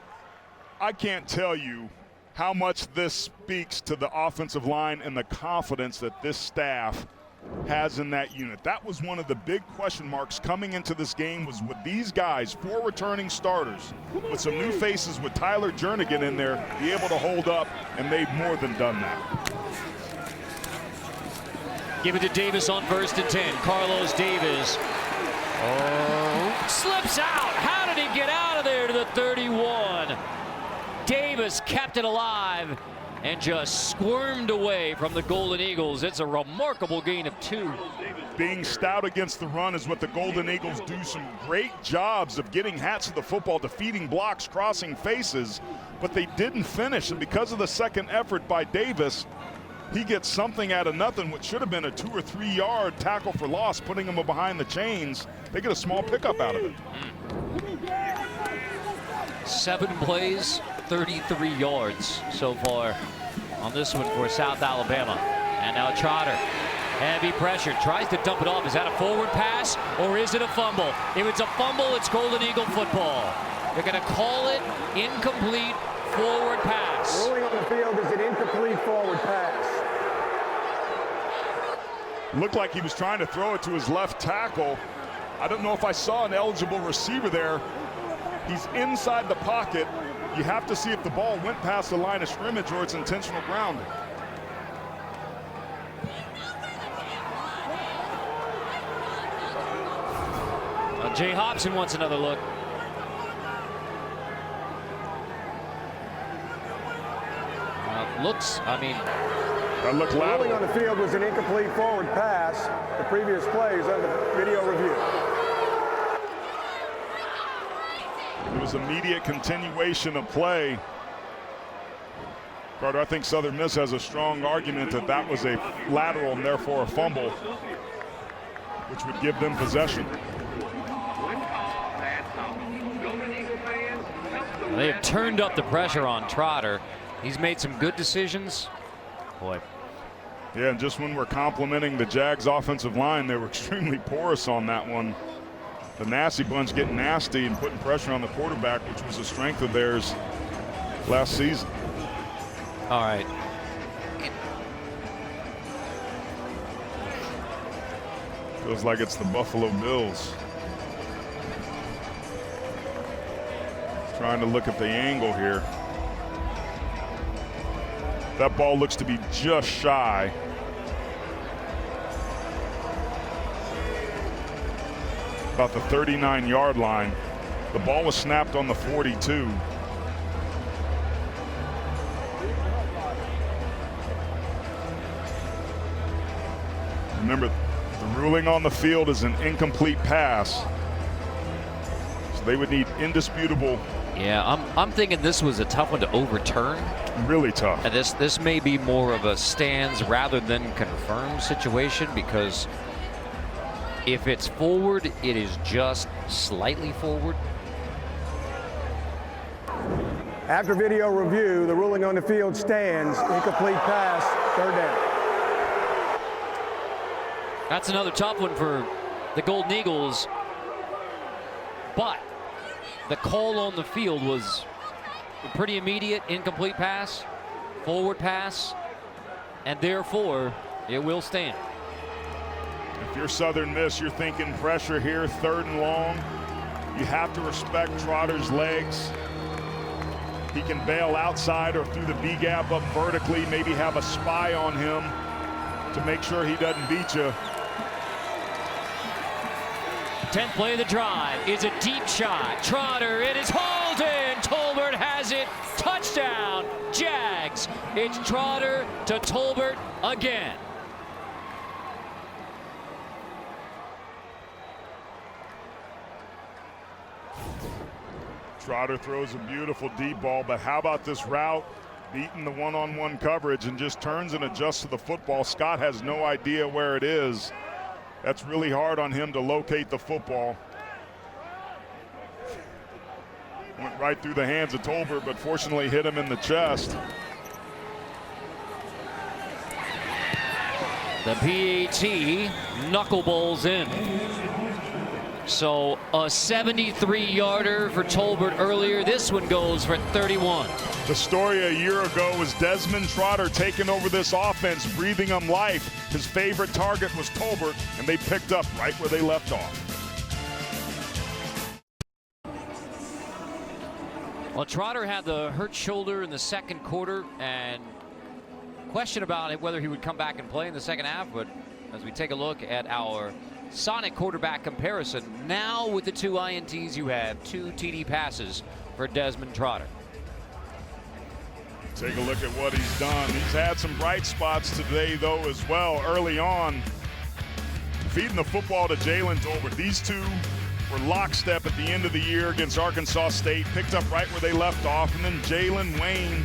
I can't tell you how much this speaks to the offensive line and the confidence that this staff has in that unit. That was one of the big question marks coming into this game, was with these guys, 4 returning starters, with some new faces with Tyler Jernigan in there, be able to hold up, and they've more than done that. Give it to Davis on 1st and 10. Carlos Davis slips out. How did he get out of there to the 31? Davis kept it alive and just squirmed away from the Golden Eagles. It's a remarkable gain of 2. Being stout against the run is what the Golden Eagles do. Some great jobs of getting hats to the football, defeating blocks, crossing faces, but they didn't finish. And because of the second effort by Davis, he gets something out of nothing, which should have been a 2 or 3 yard tackle for loss, putting him behind the chains. They get a small pickup out of it. 7 plays, 33 yards so far on this one for South Alabama. And now Trotter, heavy pressure, tries to dump it off. Is that a forward pass or is it a fumble? If it's a fumble, it's Golden Eagle football. They're going to call it incomplete forward pass. Ruling on the field is an incomplete forward pass. Looked like he was trying to throw it to his left tackle. I don't know if I saw an eligible receiver there. He's inside the pocket. You have to see if the ball went past the line of scrimmage or it's intentional grounding. Jay Hobson wants another look. That looked The lateral. ruling on the field was an incomplete forward pass. The previous play is under video review. It was immediate continuation of play. Carter, I think Southern Miss has a strong argument that that was a lateral and therefore a fumble, which would give them possession. They have turned up the pressure on Trotter. He's made some good decisions. Boy. Yeah, and just when we're complimenting the Jags offensive line, they were extremely porous on that one. The nasty bunch getting nasty and putting pressure on the quarterback, which was a strength of theirs last season. All right. Feels like it's the Buffalo Bills. Trying to look at the angle here. That ball looks to be just shy. About the 39-yard line. The ball was snapped on the 42. Remember, the ruling on the field is an incomplete pass. So they would need indisputable. Yeah, I'm thinking this was a tough one to overturn. Really tough. And this may be more of a stands rather than confirmed situation, because if it's forward, it is just slightly forward. After video review, the ruling on the field stands. Incomplete pass, third down. That's another tough one for the Golden Eagles. But the call on the field was a pretty immediate, incomplete pass, forward pass, and therefore it will stand. If you're Southern Miss, you're thinking pressure here, 3rd and long. You have to respect Trotter's legs. He can bail outside or through the B gap up vertically, maybe have a spy on him to make sure he doesn't beat you. 10th play of the drive is a deep shot. Trotter, it is hauled in. Tolbert has it. Touchdown, Jags. It's Trotter to Tolbert again. Trotter throws a beautiful deep ball, but how about this route? Beating the one-on-one coverage and just turns and adjusts to the football. Scott has no idea where it is. That's really hard on him to locate the football. Went right through the hands of Tolbert, but fortunately hit him in the chest. The PAT knuckleballs in. So a 73-yarder for Tolbert earlier. This one goes for 31. The story a year ago was Desmond Trotter taking over this offense, breathing him life. His favorite target was Tolbert, and they picked up right where they left off. Well, Trotter had the hurt shoulder in the second quarter, and question about it whether he would come back and play in the second half. But as we take a look at our Sonic quarterback comparison, now with the 2 INTs, you have 2 TD passes for Desmond Trotter. Take a look at what he's done. He's had some bright spots today, though, as well, early on. Feeding the football to Jalen Tolbert. These two were lockstep at the end of the year against Arkansas State, picked up right where they left off, and then Jalen Wayne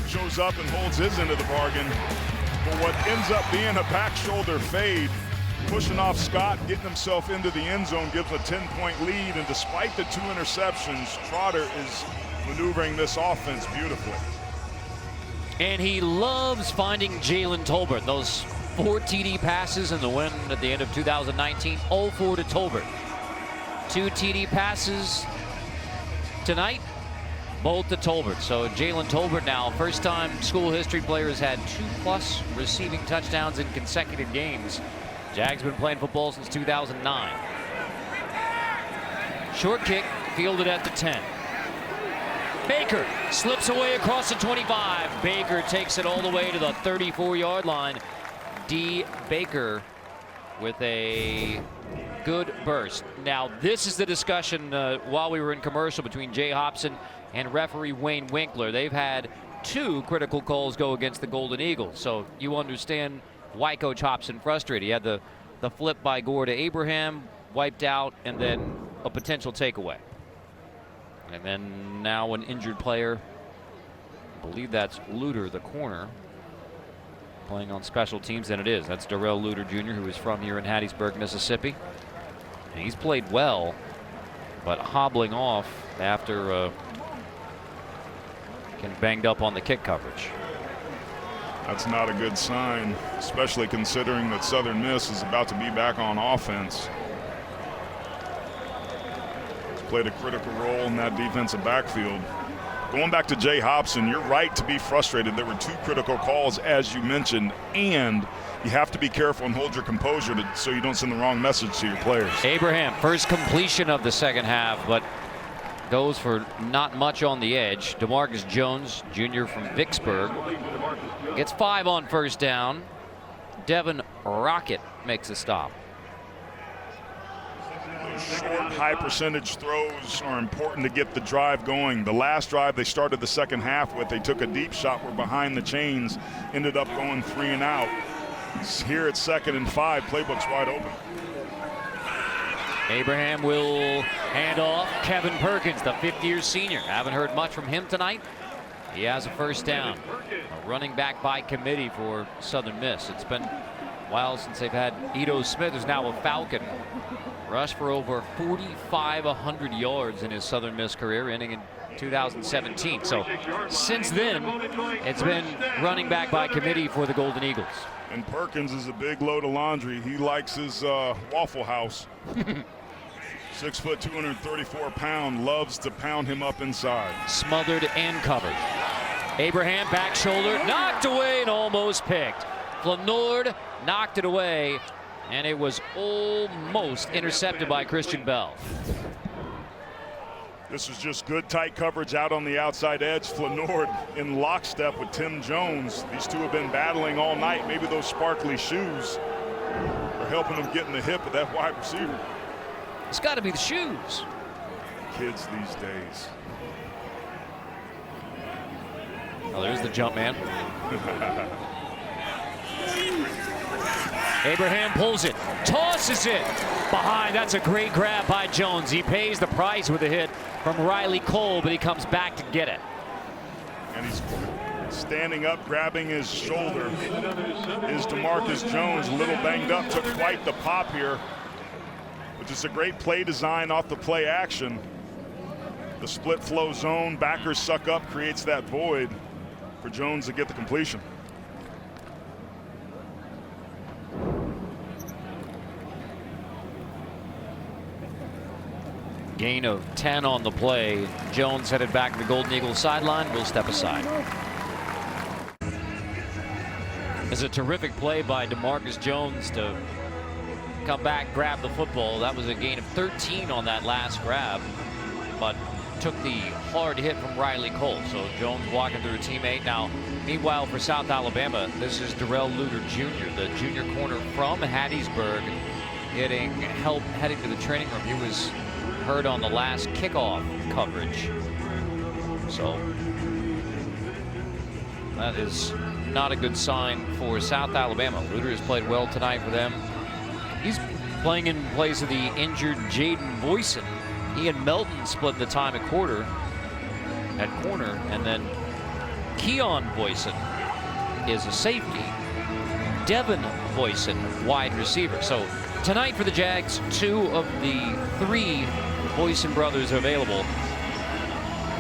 shows up and holds his end of the bargain for what ends up being a back shoulder fade. Pushing off Scott, getting himself into the end zone, gives a 10-point lead, and despite the 2 interceptions, Trotter is maneuvering this offense beautifully. And he loves finding Jalen Tolbert. Those 4 TD passes in the win at the end of 2019, all 4 to Tolbert. 2 TD passes tonight, both to Tolbert. So Jalen Tolbert now, first time school history player has had 2+ receiving touchdowns in consecutive games. Jags been playing football since 2009. Short kick, fielded at the 10. Baker slips away across the 25. Baker takes it all the way to the 34-yard line. D. Baker with a good burst. Now, this is the discussion while we were in commercial between Jay Hobson and referee Wayne Winkler. They've had 2 critical calls go against the Golden Eagles. So you understand why Coach Hobson frustrated. He had the flip by Gore to Abraham, wiped out, and then a potential takeaway. And then now an injured player, I believe that's Luter, the corner, playing on special teams, and it is. That's Darrell Luter Jr., who is from here in Hattiesburg, Mississippi. And he's played well, but hobbling off after getting banged up on the kick coverage. That's not a good sign, especially considering that Southern Miss is about to be back on offense. He's played a critical role in that defensive backfield. Going back to Jay Hobson, you're right to be frustrated. There were 2 critical calls, as you mentioned, and you have to be careful and hold your composure so you don't send the wrong message to your players. Abraham, first completion of the second half, but goes for not much on the edge. DeMarcus Jones, junior from Vicksburg, gets 5 on first down. Devin Rocket makes a stop. Short, high-percentage throws are important to get the drive going. The last drive they started the second half with, they took a deep shot, were behind the chains, ended up going 3 and out. Here at 2nd and 5, playbook's wide open. Abraham will hand off. Kevin Perkins, the 5th-year senior. Haven't heard much from him tonight. He has a first down. A running back by committee for Southern Miss. It's been a while since they've had Ito Smith, who's now a Falcon. Rushed for over 4,500 yards in his Southern Miss career, ending in 2017. So since then, it's been running back by committee for the Golden Eagles. And Perkins is a big load of laundry. He likes his Waffle House. 6 foot, 234 pound, loves to pound him up inside. Smothered and covered. Abraham back shoulder, knocked away and almost picked. Flanord knocked it away, and it was almost intercepted by Christian Bell. This was just good tight coverage out on the outside edge. Flanord in lockstep with Tim Jones. These two have been battling all night. Maybe those sparkly shoes are helping them get in the hip of that wide receiver. It's got to be the shoes. Kids these days. Oh, there's the jump man. Abraham pulls it, tosses it behind. That's a great grab by Jones. He pays the price with a hit from Riley Cole, but he comes back to get it. And he's standing up, grabbing his shoulder, is DeMarcus Jones. A little banged up, took quite the pop here. But just a great play design off the play action. The split flow zone, backers suck up, creates that void for Jones to get the completion. Gain of 10 on the play. Jones headed back to the Golden Eagles sideline. Will step aside. It's a terrific play by DeMarcus Jones to come back, grab the football. That was a gain of 13 on that last grab, but took the hard hit from Riley Cole. So Jones walking through a teammate. Now, meanwhile, for South Alabama, this is Darrell Luter Jr., the junior corner from Hattiesburg, getting help heading to the training room. He was hurt on the last kickoff coverage. So that is not a good sign for South Alabama. Luter has played well tonight for them. He's playing in place of the injured Jaden Boyson. He and Melton split the time at corner, and then Keon Boyson is a safety. Devin Boyson, wide receiver. So tonight for the Jags, 2 of the 3 Boyson brothers are available.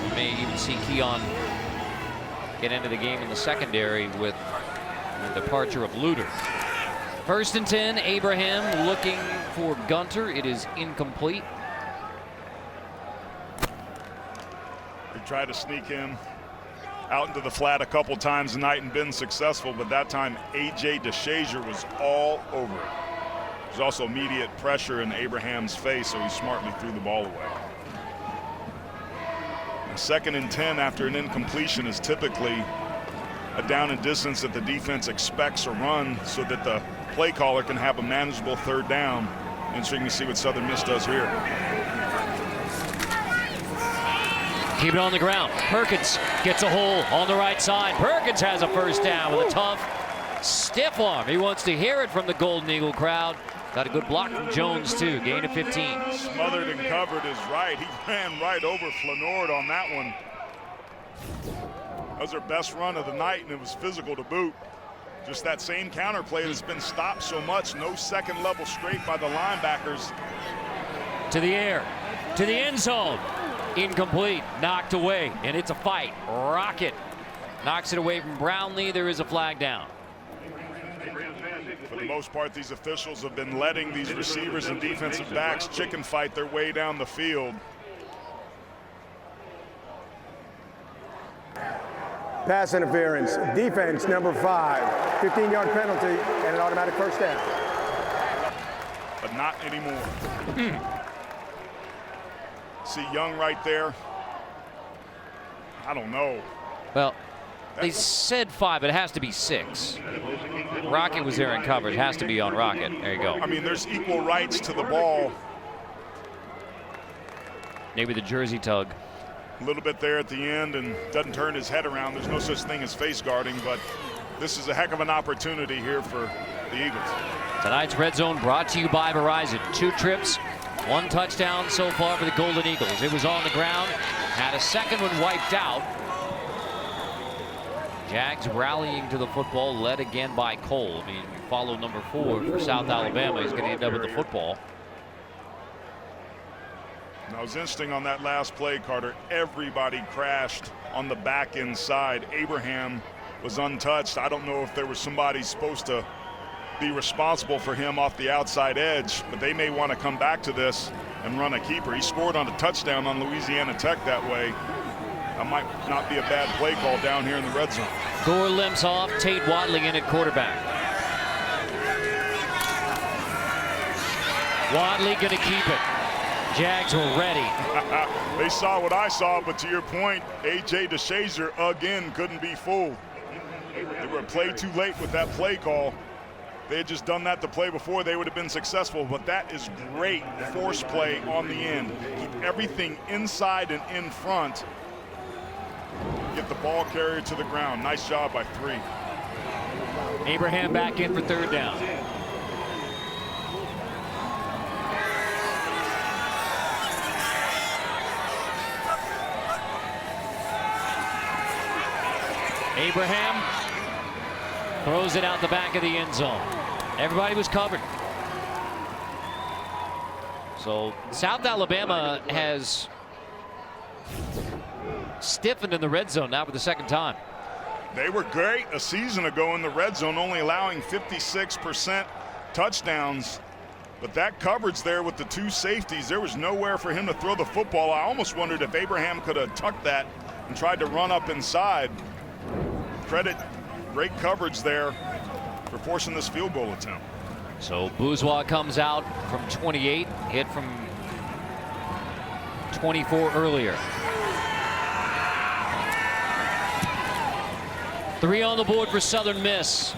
You may even see Keon get into the game in the secondary with the departure of Luter. 1st and 10, Abraham looking for Gunter. It is incomplete. They tried to sneak him out into the flat a couple times tonight and been successful, but that time A.J. DeShazier was all over it. There's also immediate pressure in Abraham's face, so he smartly threw the ball away. And 2nd and 10 after an incompletion is typically a down and distance that the defense expects a run so that the play caller can have a manageable 3rd down. Interesting to see what Southern Miss does here. Keep it on the ground. Perkins gets a hole on the right side. Perkins has a first down with a tough, stiff arm. He wants to hear it from the Golden Eagle crowd. Got a good block from Jones, too. Gain of 15. Smothered and covered is right. He ran right over Flanord on that one. That was their best run of the night, and it was physical to boot. Just that same counter play that's been stopped so much. No second level straight by the linebackers. To the air, to the end zone. Incomplete, knocked away, and it's a fight. Rocket knocks it away from Brownlee. There is a flag down. For the most part, these officials have been letting these receivers and defensive backs chicken fight their way down the field. Pass interference. Defense number 5. 15-yard penalty and an automatic first down. But not anymore. See Young right there. I don't know. Well, they said 5, but it has to be 6. Rocket was there in coverage. It has to be on Rocket. There you go. I mean, there's equal rights to the ball. Maybe the jersey tug. A little bit there at the end and doesn't turn his head around. There's no such thing as face guarding, but this is a heck of an opportunity here for the Eagles. Tonight's Red Zone brought to you by Verizon. 2 trips, 1 touchdown so far for the Golden Eagles. It was on the ground, had a second one wiped out. Jags rallying to the football, led again by Cole. I mean, you follow number 4 for South Alabama. He's going to end up with the football. And I was interesting on that last play, Carter. Everybody crashed on the back end side. Abraham was untouched. I don't know if there was somebody supposed to be responsible for him off the outside edge, but they may want to come back to this and run a keeper. He scored on a touchdown on Louisiana Tech that way. That might not be a bad play call down here in the red zone. Gore limps off. Tate Wadley in at quarterback. Wadley going to keep it. Jags were ready. They saw what I saw, but to your point, A.J. DeShazer again couldn't be fooled. They were played too late with that play call. They had just done that the play before, they would have been successful, but that is great force play on the end. Keep everything inside and in front. Get the ball carrier to the ground. Nice job by 3. Abraham back in for 3rd down. Abraham throws it out the back of the end zone. Everybody was covered. So South Alabama has stiffened in the red zone now for the 2nd time. They were great a season ago in the red zone, only allowing 56% touchdowns. But that coverage there with the 2 safeties, there was nowhere for him to throw the football. I almost wondered if Abraham could have tucked that and tried to run up inside. Credit, great coverage there for forcing this field goal attempt. So Bourgeois comes out from 28, hit from 24 earlier. 3 on the board for Southern Miss.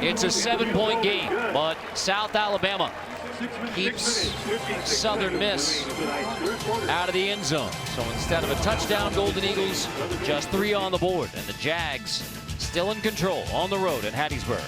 It's a 7-point game, but South Alabama keeps Southern Miss out of the end zone. So instead of a touchdown, Golden Eagles just 3 on the board, and the Jags still in control on the road at Hattiesburg.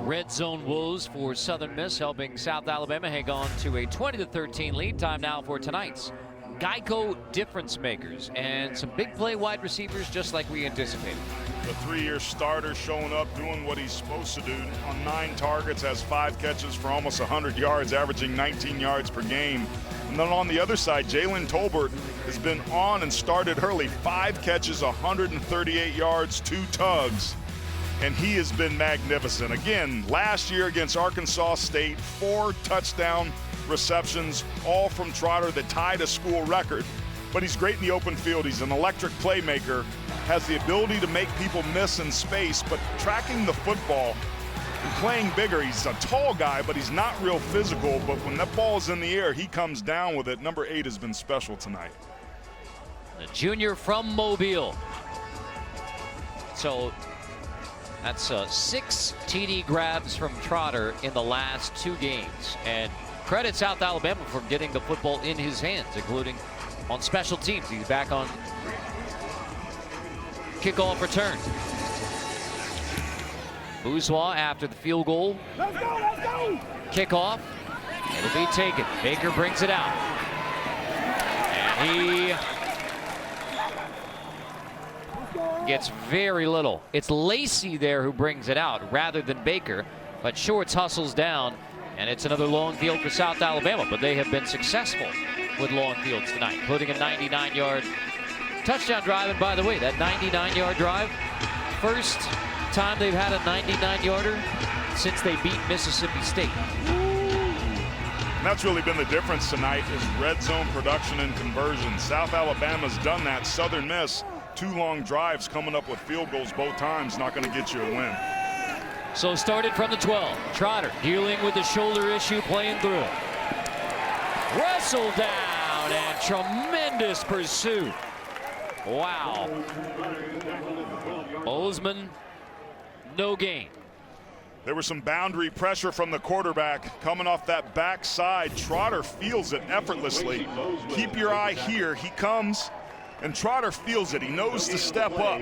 Red zone woes for Southern Miss, helping South Alabama hang on to a 20-13 lead. Time now for tonight's Geico difference makers, and some big play wide receivers just like we anticipated. The 3-year starter showing up, doing what he's supposed to do. On 9 targets, has 5 catches for almost 100 yards, averaging 19 yards per game. And then on the other side, Jalen Tolbert has been on and started early. 5 catches, 138 yards, 2 tugs. And he has been magnificent. Again, last year against Arkansas State, 4 touchdown receptions, all from Trotter, that tied a school record. But he's great in the open field. He's an electric playmaker, has the ability to make people miss in space, but tracking the football and playing bigger. He's a tall guy, but he's not real physical. But when that ball's in the air, he comes down with it. Number 8 has been special tonight. The junior from Mobile. So that's 6 TD grabs from Trotter in the last 2 games. And credit South Alabama for getting the football in his hands, including on special teams. He's back on kickoff return. Bourgeois after the field goal. Let's go! Kickoff. It'll be taken. Baker brings it out. And he gets very little. It's Lacey there who brings it out rather than Baker. But Shorts hustles down, and it's another long field for South Alabama. But they have been successful with long fields tonight, including a 99-yard touchdown drive. And by the way, that 99-yard drive, first time they've had a 99-yarder since they beat Mississippi State. And that's really been the difference tonight is red zone production and conversion. South Alabama's done that. Southern Miss, 2 long drives coming up with field goals both times, not going to get you a win. So started from the 12. Trotter dealing with the shoulder issue, playing through. Wrestled down and tremendous pursuit. Wow. Bozeman, no gain. There was some boundary pressure from the quarterback coming off that backside. Trotter feels it effortlessly. Keep your eye here. He comes, and Trotter feels it. He knows to step up.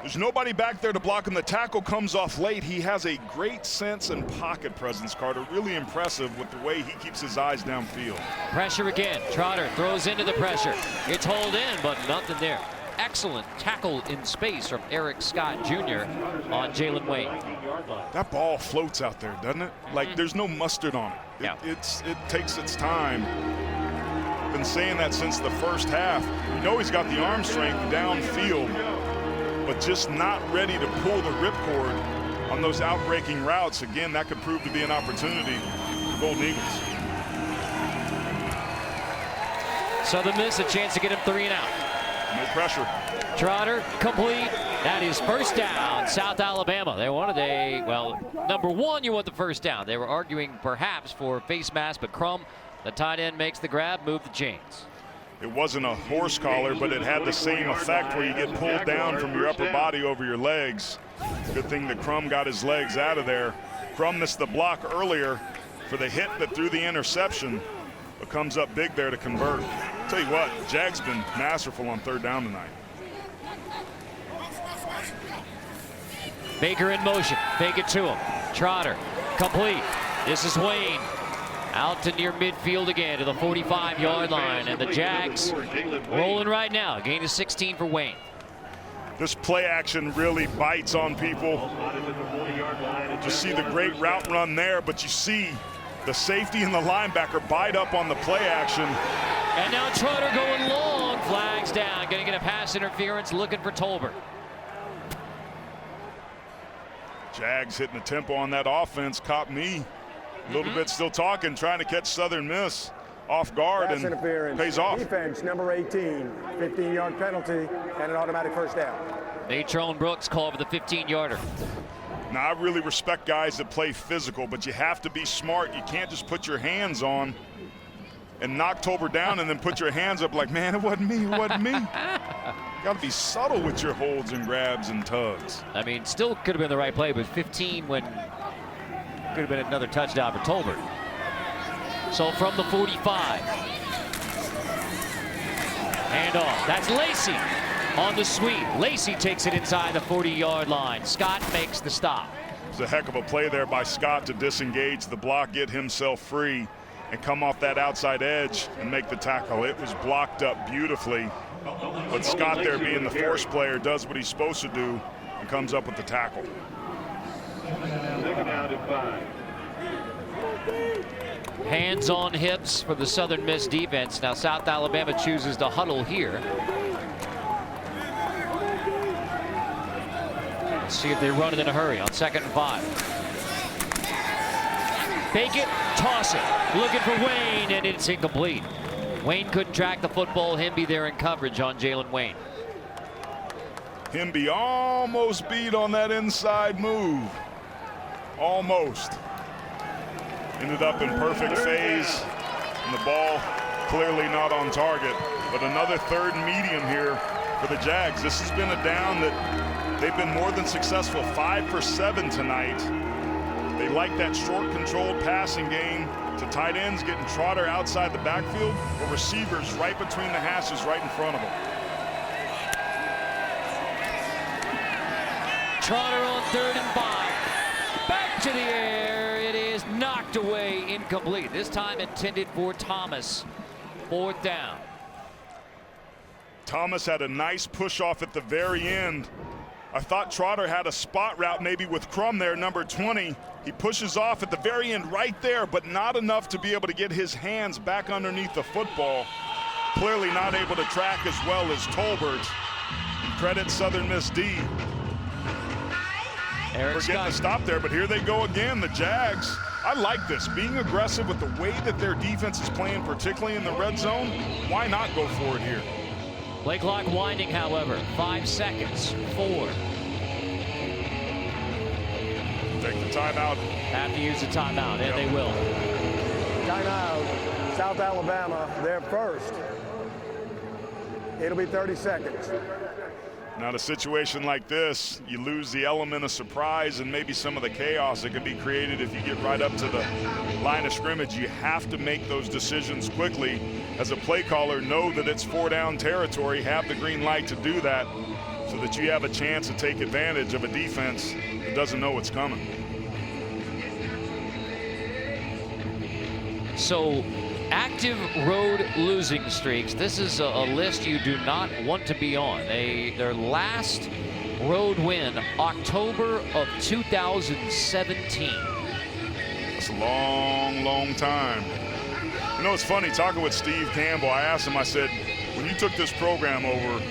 There's nobody back there to block him. The tackle comes off late. He has a great sense and pocket presence, Carter. Really impressive with the way he keeps his eyes downfield. Pressure again. Trotter throws into the pressure. It's hauled in, but nothing there. Excellent tackle in space from Eric Scott Jr. on Jalen Wayne. That ball floats out there, doesn't it? Like there's no mustard on it. It takes its time. Been saying that since the first half. You know he's got the arm strength downfield, but just not ready to pull the ripcord on those outbreaking routes. Again, that could prove to be an opportunity for Golden Eagles. Southern Miss a chance to get him 3 and out. No pressure. Trotter complete. That is first down, South Alabama. They wanted number one, you want the first down. They were arguing perhaps for face mask, but Crum, the tight end, makes the grab, move the chains. It wasn't a horse collar, but it had the same effect where you get pulled down from your upper body over your legs. Good thing that Crum got his legs out of there. Crum missed the block earlier for the hit that threw the interception, but comes up big there to convert. Tell you what, Jag's been masterful on 3rd down tonight. Baker in motion, fake it to him. Trotter, complete. This is Wayne. Out to near midfield again to the 45-yard line, and the Jags rolling right now. Gain of 16 for Wayne. This play action really bites on people. Just see the great route run there, but you see the safety and the linebacker bite up on the play action. And now Trotter going long, flags down, going to get a pass interference, looking for Tolbert. Jags hitting the tempo on that offense, caught me a little bit still talking, trying to catch Southern Miss off guard, Pass and interference. pays off. Defense number 18, 15-yard penalty and an automatic first down. Natrone Brooks called for the 15-yarder. Now, I really respect guys that play physical, but you have to be smart. You can't just put your hands on and knock Tolbert down and then put your hands up like, man, it wasn't me, it wasn't me. Got to be subtle with your holds and grabs and tugs. I mean, still could have been the right play, but 15 when could have been another touchdown for Tolbert. So from the 45. Handoff. That's Lacey on the sweep. Lacey takes it inside the 40-yard line. Scott makes the stop. It's a heck of a play there by Scott to disengage the block, get himself free, and come off that outside edge and make the tackle. It was blocked up beautifully. But Scott, there being the force player, does what he's supposed to do and comes up with the tackle. Hands on hips for the Southern Miss defense. Now South Alabama chooses to huddle here. Let's see if they run it in a hurry on 2nd and 5. Fake it, toss it. Looking for Wayne, and it's incomplete. Wayne couldn't track the football. Himby there in coverage on Jalen Wayne. Himby almost beat on that inside move. Almost. Ended up in perfect phase, and the ball clearly not on target. But another 3rd and medium here for the Jags. This has been a down that they've been more than successful. 5 for 7 tonight. They like that short, controlled passing game to tight ends, getting Trotter outside the backfield, or receivers right between the hashes right in front of them. Trotter on 3rd and 5. Back to the air. It is knocked away, incomplete. This time intended for Thomas. 4th down. Thomas had a nice push off at the very end. I thought Trotter had a spot route maybe with Crum there, number 20. He pushes off at the very end right there, but not enough to be able to get his hands back underneath the football. Clearly not able to track as well as Tolbert. And credit Southern Miss D Eric for getting Scott. the stop there, but here they go again, the Jags. I like this. Being aggressive with the way that their defense is playing, particularly in the red zone, why not go for it here? Play clock winding, however. 5 seconds. 4. Take the timeout. Have to use the timeout, and they will. Timeout. South Alabama, they're first. It'll be 30 seconds. Now, in a situation like this, you lose the element of surprise and maybe some of the chaos that can be created if you get right up to the line of scrimmage. You have to make those decisions quickly. As a play caller, know that it's 4-down territory. Have the green light to do that so that you have a chance to take advantage of a defense that doesn't know what's coming. So, active road losing streaks. This is a list you do not want to be on. Their last road win, October of 2017. That's a long, long time. You know, it's funny, talking with Steve Campbell, I asked him, I said, when you took this program over,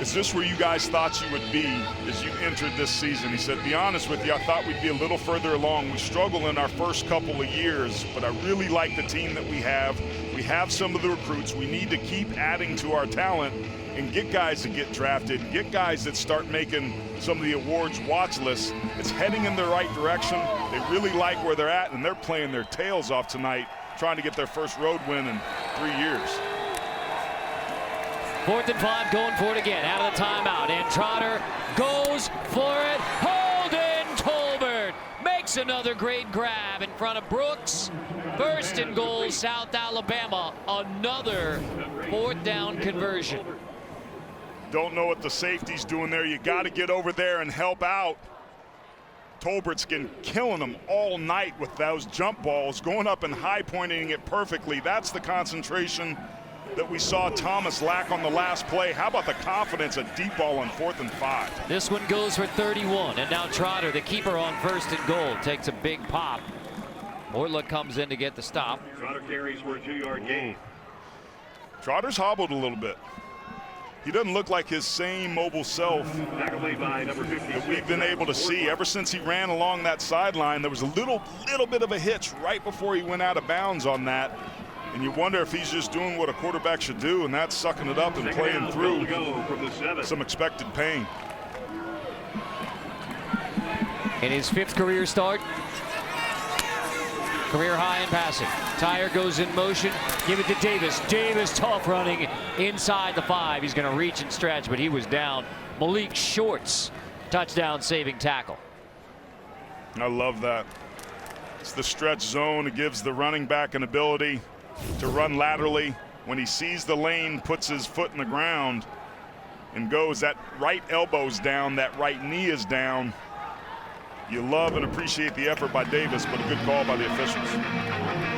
is this where you guys thought you would be as you entered this season? He said, be honest with you, I thought we'd be a little further along. We struggled in our first couple of years, but I really like the team that we have. We have some of the recruits. We need to keep adding to our talent and get guys that get drafted, get guys that start making some of the awards watch lists. It's heading in the right direction. They really like where they're at, and they're playing their tails off tonight, trying to get their first road win in 3 years. 4th and 5, going for it again. Out of the timeout, and Trotter goes for it. Holden Tolbert makes another great grab in front of Brooks. 1st and goal, South Alabama. Another 4th down conversion. Don't know what the safety's doing there. You got to get over there and help out. Tolbert's been killing them all night with those jump balls, going up and high pointing it perfectly. That's the concentration that we saw Thomas lack on the last play. How about the confidence, a deep ball on 4th and 5? This one goes for 31, and now Trotter, the keeper on 1st and goal, takes a big pop. Ortla comes in to get the stop. Trotter carries for a 2-yard gain. Trotter's hobbled a little bit. He doesn't look like his same mobile self that we've been able to see. Ever since he ran along that sideline, there was a little bit of a hitch right before he went out of bounds on that. And you wonder if he's just doing what a quarterback should do, and that's sucking it up and playing through some expected pain. In his 5th career start, career high in passing. Tyre goes in motion, give it to Davis. Davis tough running inside the 5. He's going to reach and stretch, but he was down. Malik Shorts, touchdown saving tackle. I love that. It's the stretch zone. It gives the running back an ability to run laterally. When he sees the lane, puts his foot in the ground and goes, that right elbow's down, that right knee is down. You love and appreciate the effort by Davis, but a good call by the officials.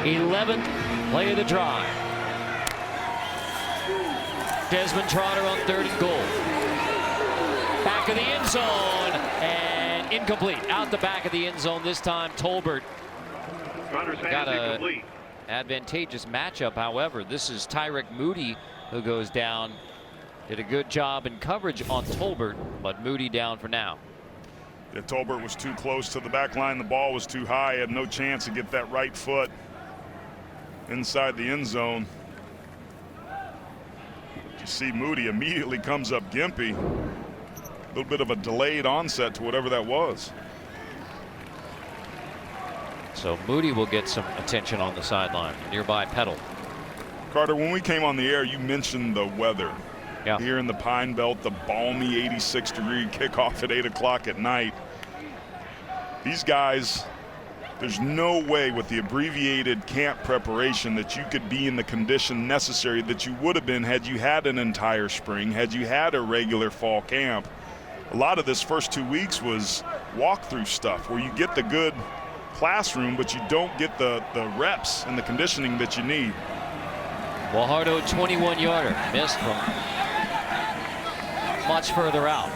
11th play of the drive. Desmond Trotter on 3rd and goal. Back of the end zone, and incomplete. Out the back of the end zone this time. Tolbert got a advantageous matchup. However, this is Tyrick Moody who goes down. Did a good job in coverage on Tolbert, but Moody down for now. Yeah, Tolbert was too close to the back line. The ball was too high. Had no chance to get that right foot inside the end zone. You see Moody immediately comes up gimpy. A little bit of a delayed onset to whatever that was. So Moody will get some attention on the sideline. Nearby Petal. Carter, when we came on the air, you mentioned the weather. Yeah. Here in the Pine Belt, the balmy 86-degree kickoff at 8 o'clock at night. These guys, there's no way with the abbreviated camp preparation that you could be in the condition necessary that you would have been had you had an entire spring, had you had a regular fall camp. A lot of this first 2 weeks was walkthrough stuff where you get the good classroom, but you don't get the reps and the conditioning that you need. Guajardo 21-yarder, missed from much further out.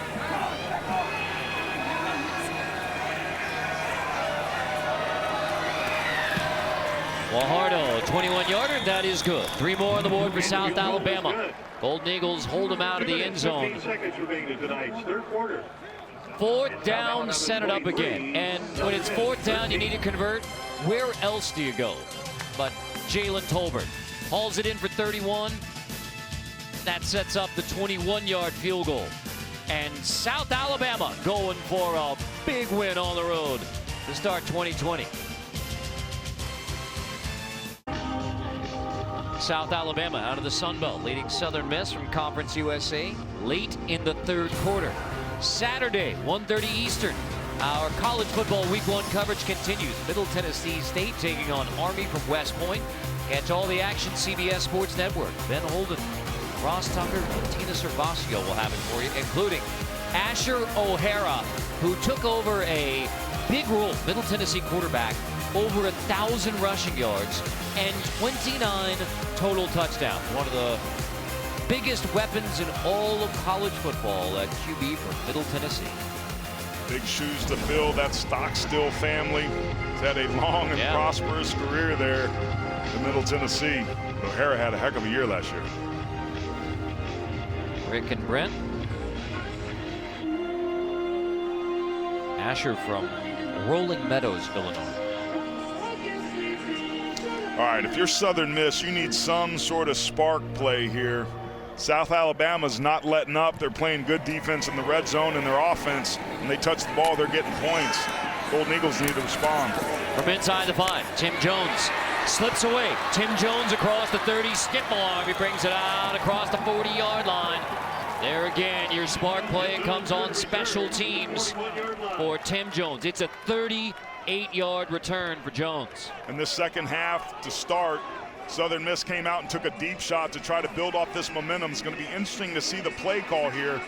Guajardo, 21-yarder, that is good. 3 more on the board for South Alabama. Golden Eagles hold them out of the end zone. 15 seconds remaining in tonight's 3rd quarter. 4th down, set it up again. And when it's 4th down, you need to convert. Where else do you go but Jalen Tolbert? Hauls it in for 31. That sets up the 21-yard field goal. And South Alabama going for a big win on the road to start 2020. South Alabama out of the Sun Belt, leading Southern Miss from Conference USA late in the 3rd quarter. Saturday, 1:30 Eastern. Our college football week 1 coverage continues. Middle Tennessee State taking on Army from West Point. Catch all the action CBS Sports Network. Ben Holden, Ross Tucker, and Tina Servasio will have it for you, including Asher O'Hara, who took over a big role, Middle Tennessee quarterback, over 1,000 rushing yards and 29 total touchdowns. One of the biggest weapons in all of college football at QB for Middle Tennessee. Big shoes to fill. That Stockstill family has had a long and prosperous career there in Middle Tennessee. O'Hara had a heck of a year last year. Rick and Brent. Asher from Rolling Meadows, Illinois. All right, if you're Southern Miss, you need some sort of spark play here. South Alabama's not letting up. They're playing good defense in the red zone in their offense. When they touch the ball, they're getting points. Golden Eagles need to respond. From inside the 5, Tim Jones slips away. Tim Jones across the 30, skip along. He brings it out across the 40-yard line. There again, your spark play comes on special teams for Tim Jones. It's a 38-yard return for Jones. In the second half to start, Southern Miss came out and took a deep shot to try to build off this momentum. It's going to be interesting to see the play call here.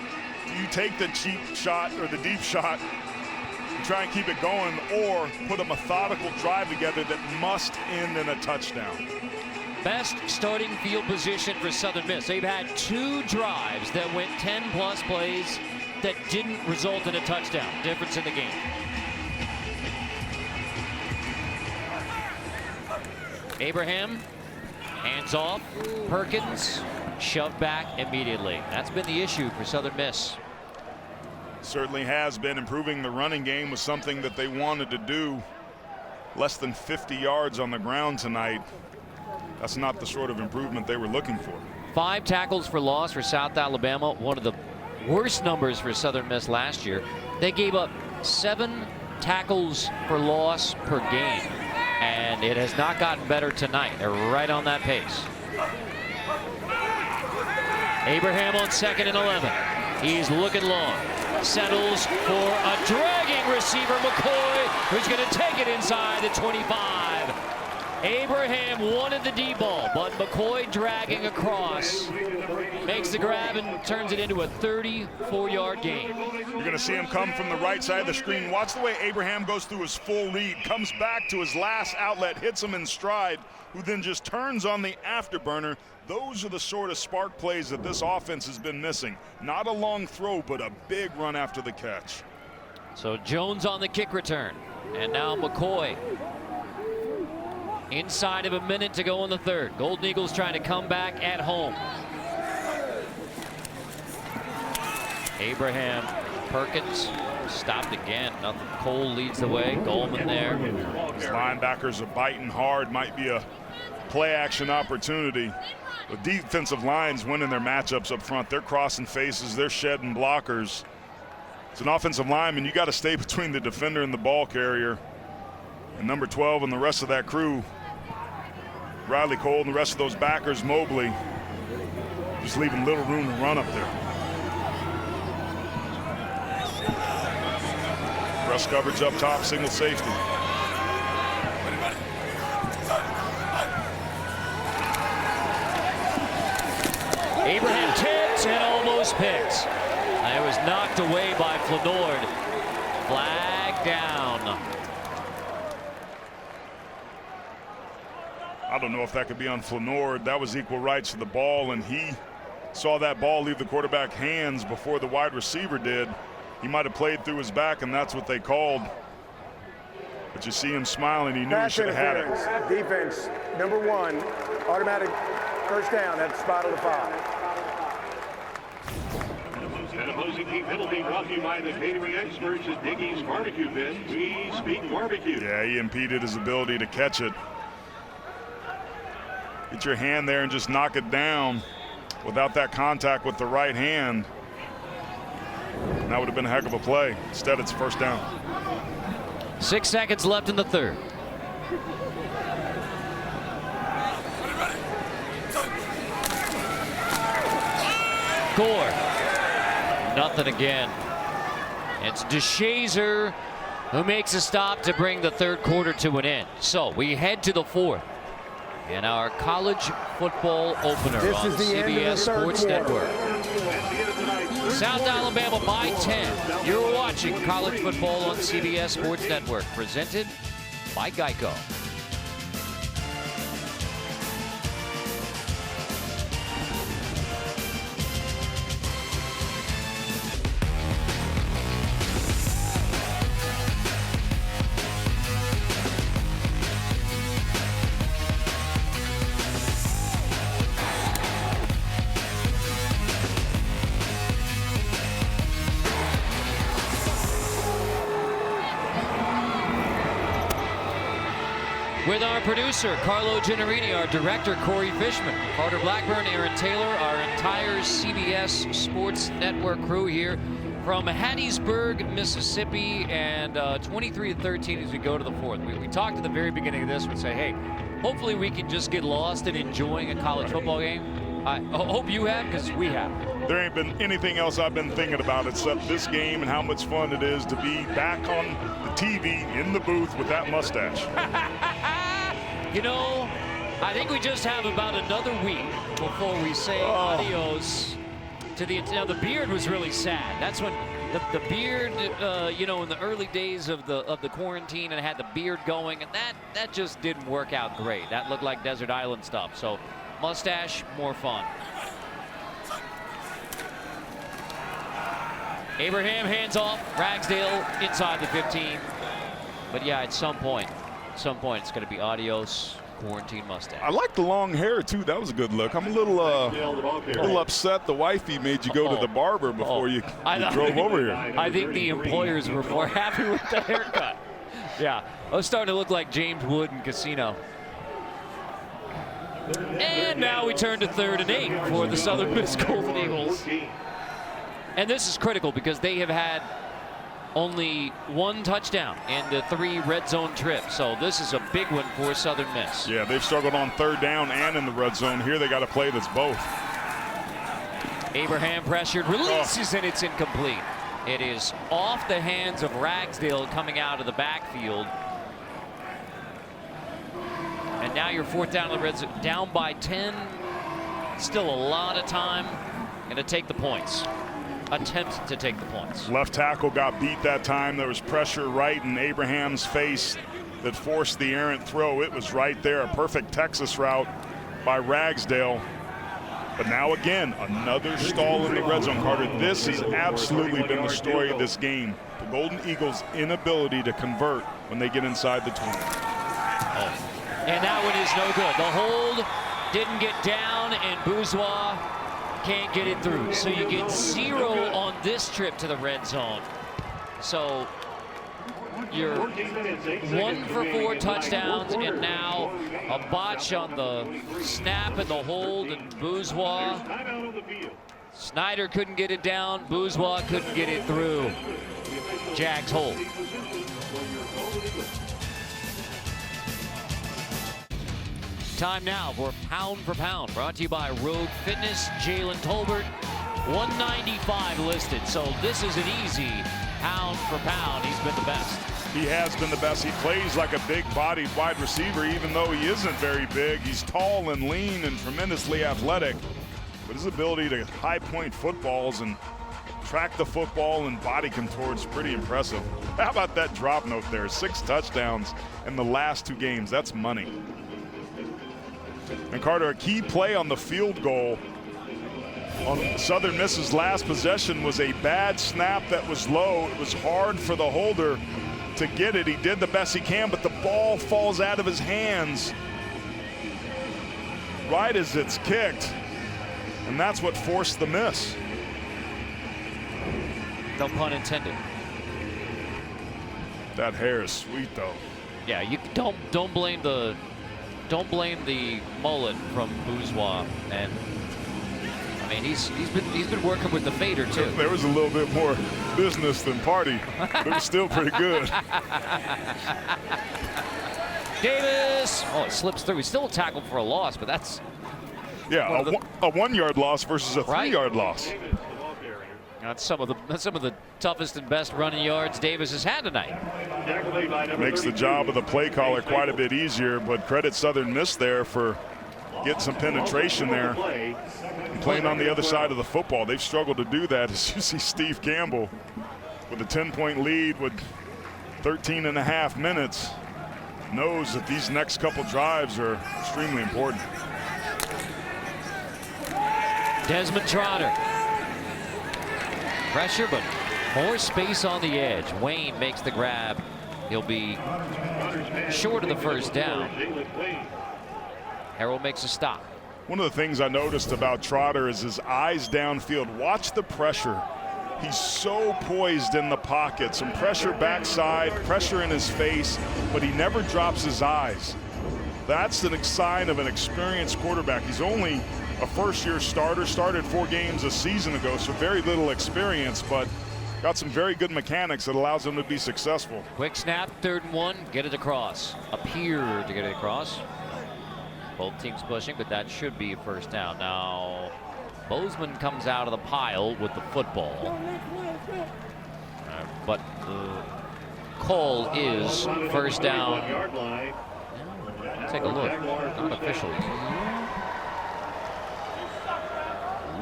Do you take the cheap shot or the deep shot and try and keep it going, or put a methodical drive together that must end in a touchdown? Best starting field position for Southern Miss. They've had 2 drives that went 10-plus plays that didn't result in a touchdown. Difference in the game. Abraham, hands off. Perkins, shoved back immediately. That's been the issue for Southern Miss. Certainly has been. Improving the running game was something that they wanted to do. Less than 50 yards on the ground tonight. That's not the sort of improvement they were looking for. 5 tackles for loss for South Alabama, one of the worst numbers for Southern Miss last year. They gave up 7 tackles for loss per game, and it has not gotten better tonight. They're right on that pace. Abraham on 2nd and 11. He's looking long. Settles for a dragging receiver, McCoy, who's going to take it inside the 25. Abraham wanted the deep ball, but McCoy dragging across. Makes the grab and turns it into a 34-yard gain. You're going to see him come from the right side of the screen. Watch the way Abraham goes through his full read, comes back to his last outlet, hits him in stride, who then just turns on the afterburner. Those are the sort of spark plays that this offense has been missing. Not a long throw, but a big run after the catch. So Jones on the kick return. And now McCoy. Inside of a minute to go in the 3rd. Golden Eagles trying to come back at home. Abraham, Perkins, stopped again. Nothing. Cole leads the way. Goldman there. These linebackers are biting hard. Might be a play action opportunity. The defensive line's winning their matchups up front. They're crossing faces. They're shedding blockers. It's an offensive lineman. You got to stay between the defender and the ball carrier. And number 12 and the rest of that crew, Riley Cole and the rest of those backers, Mobley, just leaving little room to run up there. Press coverage up top, single safety. Abraham tips and almost picks. It was knocked away by Flanord. Flag down. I don't know if that could be on Flanord. That was equal rights to the ball, and he saw that ball leave the quarterback's hands before the wide receiver did. He might have played through his back, and that's what they called. But you see him smiling. He knew he should have had it. Defense, number 1, automatic first down at the spot of the 5. kicking penalty brought to you by the catering experts at Dickey's Barbecue Pit. We speak barbecue. Yeah, he impeded his ability to catch it. Get your hand there and just knock it down without that contact with the right hand. And that would have been a heck of a play. Instead, it's first down. 6 seconds left in the third. Gore. Nothing again. It's DeShazer who makes a stop to bring the third quarter to an end. So we head to the fourth. And our college football opener on CBS Sports Network. South Alabama by 10. You're watching college football on CBS Sports Network, presented by Geico. With our producer, Carlo Gennarini, our director, Corey Fishman, Carter Blackburn, Aaron Taylor, our entire CBS Sports Network crew here from Hattiesburg, Mississippi, and 23-13 as we go to the fourth. We talked at the very beginning of this and say, hey, hopefully we can just get lost in enjoying a college football game. I hope you have, because we have. There ain't been anything else I've been thinking about except this game and how much fun it is to be back on the TV in the booth with that mustache. You know, I think we just have about another week before we say adios to the. Now the beard was really sad. That's when the beard, you know, in the early days of the quarantine, and had the beard going, and that just didn't work out great. That looked like desert island stuff. So mustache, more fun. Abraham hands off. Ragsdale inside the 15. But yeah, at some point it's going to be adios, quarantine mustache. I like the long hair too. That was a good look. I'm a little upset the wifey made you go to the barber before you drove over here. I think the employers were more happy with the haircut. Yeah, I was starting to look like James Wood in Casino. And now we turn to 3rd and 8 for the Southern Miss Golden Eagles. And this is critical because they have had only 1 touchdown in the 3 red zone trips. So this is a big one for Southern Miss. Yeah, they've struggled on 3rd down and in the red zone. Here they got a play that's both. Abraham pressured, releases, and it's incomplete. It is off the hands of Ragsdale coming out of the backfield. And now you're 4th down in the red zone, down by 10. Still a lot of time. Going to take the points. Attempt to take the points. Left tackle got beat that time. There was pressure right in Abraham's face that forced the errant throw. It was right there. A perfect Texas route by Ragsdale. But now again, another stall in the red zone. Carter, this has absolutely been the story of this game. The Golden Eagles' inability to convert when they get inside the 20. And that one is no good. The hold didn't get down, and Bourgeois can't get it through. So you get 0 on this trip to the red zone. So you're 1 for 4 touchdowns, and now a botch on the snap and the hold, and Bourgeois. Snyder couldn't get it down. Bourgeois couldn't get it through. Jags hold. Time now for Pound for Pound, brought to you by Rogue Fitness. Jalen Tolbert, 195 listed. So this is an easy pound for pound. He's been the best. He has been the best. He plays like a big-bodied wide receiver, even though he isn't very big. He's tall and lean and tremendously athletic. But his ability to high-point footballs and track the football and body contour is pretty impressive. How about that drop note there? 6 touchdowns in the last 2 games. That's money. And Carter, a key play on the field goal on Southern Miss's last possession was a bad snap that was low. It was hard for the holder to get it. He did the best he can, but the ball falls out of his hands right as it's kicked, and that's what forced the miss. No pun intended. That hair is sweet, though. Yeah, you don't blame the mullet from Bourgeois, and I mean he's been working with the fader too. There was a little bit more business than party, but it was still pretty good. Davis, oh, it slips through. He's still tackled for a loss, but that's a 1 yard loss versus a 3 yard loss. That's some of the toughest and best running yards Davis has had tonight. Makes the job of the play caller quite a bit easier, but credit Southern Miss there for getting some penetration there and playing on the other side of the football. They've struggled to do that, as you see Steve Campbell with a 10-point lead with 13 and a half minutes knows that these next couple drives are extremely important. Desmond Trotter. Pressure, but more space on the edge. Wayne makes the grab. He'll be short of the first down. Harrell makes a stop. One of the things I noticed about Trotter is his eyes downfield. Watch the pressure. He's so poised in the pocket. Some pressure backside, pressure in his face, but he never drops his eyes. That's a sign of an experienced quarterback. He's only a first-year starter, started 4 games a season ago, so very little experience, but got some very good mechanics that allows him to be successful. Quick snap, 3rd and 1, get it across. Appear to get it across. Both teams pushing, but that should be a first down. Now, Bozeman comes out of the pile with the football. But the call is first down. Take a look. Not officially.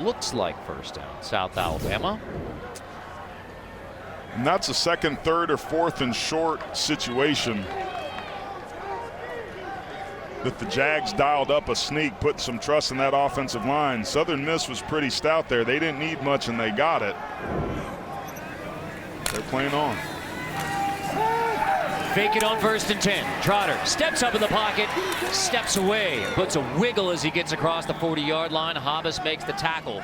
Looks like first down, South Alabama. And that's a 2nd, 3rd, or 4th and short situation that the Jags dialed up a sneak, put some trust in that offensive line. Southern Miss was pretty stout there. They didn't need much, and they got it. They're playing on. Fake it on 1st and 10. Trotter steps up in the pocket, steps away, puts a wiggle as he gets across the 40-yard line. Hobbs makes the tackle.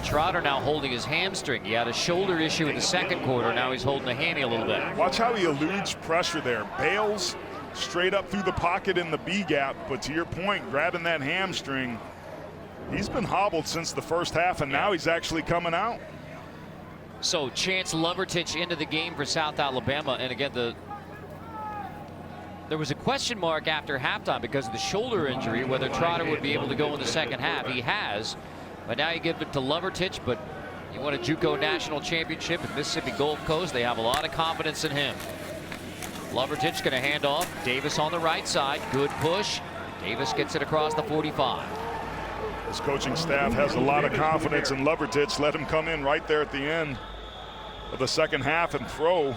Trotter now holding his hamstring. He had a shoulder issue in the 2nd quarter. Now he's holding the hammy a little bit. Watch how he eludes pressure there. Bails straight up through the pocket in the B gap, but to your point, grabbing that hamstring, he's been hobbled since the first half, and now he's actually coming out. So Chance Lovertich into the game for South Alabama, and again there was a question mark after halftime because of the shoulder injury whether Trotter would be able to go in the 2nd half. He has, but now you give it to Lovertich. But you won a JUCO national championship at Mississippi Gulf Coast. They have a lot of confidence in him. Lovertich going to hand off. Davis on the right side. Good push. Davis gets it across the 45. His coaching staff has a lot of confidence in Lovertich. Let him come in right there at the end of the 2nd half and throw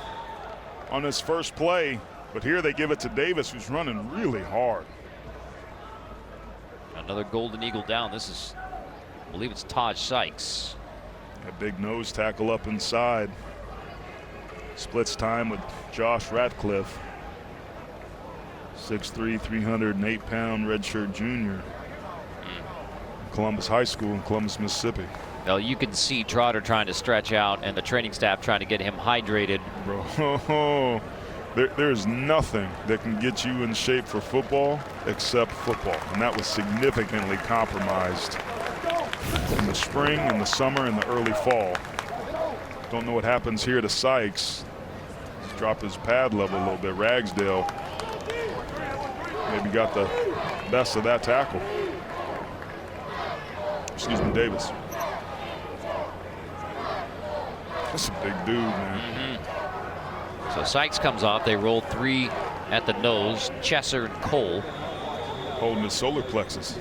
on his first play. But here they give it to Davis, who's running really hard. Another Golden Eagle down. This is, I believe it's Taj Sykes. A big nose tackle up inside. Splits time with Josh Ratcliffe. 6'3", 308-pound redshirt junior. Columbus High School in Columbus, Mississippi. Well, you can see Trotter trying to stretch out and the training staff trying to get him hydrated. Bro, there's nothing that can get you in shape for football except football. And that was significantly compromised in the spring, in the summer, and the early fall. Don't know what happens here to Sykes. He's dropped his pad level a little bit. Ragsdale maybe got the best of that tackle. Excuse me, Davis. That's a big dude, man. So Sykes comes off. They roll 3 at the nose. Chesser and Cole. Holding his solar plexus.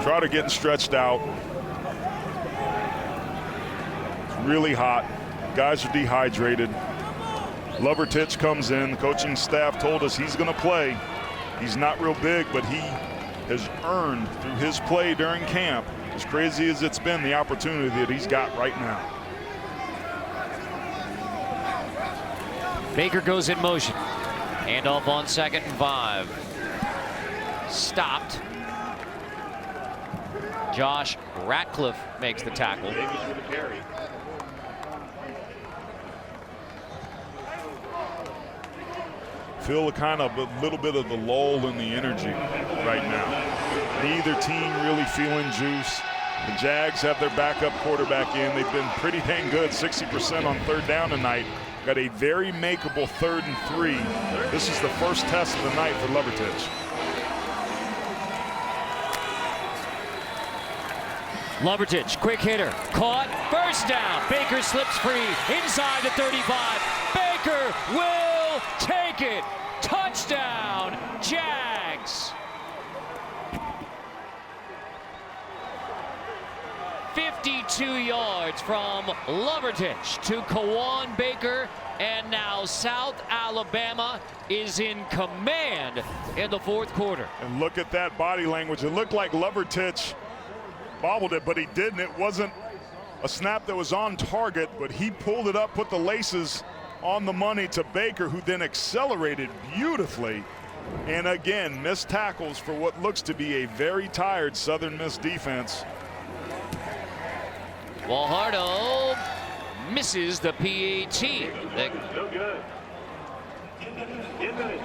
Trotter getting stretched out. It's really hot. Guys are dehydrated. Lovertich comes in. The coaching staff told us he's going to play. He's not real big, but he has earned through his play during camp, as crazy as it's been, the opportunity that he's got right now. Baker goes in motion. Handoff on 2nd and 5. Stopped. Josh Ratcliffe makes the tackle. Davies with a carry. Feel a little bit of the lull in the energy right now. Neither team really feeling juice. The Jags have their backup quarterback in. They've been pretty dang good, 60% on third down tonight. Got a very makeable 3rd and 3. This is the first test of the night for Levertich. Levertich, quick hitter, caught, first down. Baker slips free inside the 35. Baker will take it. Touchdown, Jags. 52 yards from Levertich to Kawan Baker, and now South Alabama is in command in the 4th quarter. And look at that body language. It looked like Levertich bobbled it, but he didn't. It wasn't a snap that was on target, but he pulled it up, put the laces on the money to Baker, who then accelerated beautifully. And again, missed tackles for what looks to be a very tired Southern Miss defense. Guajardo misses the PAT. No good.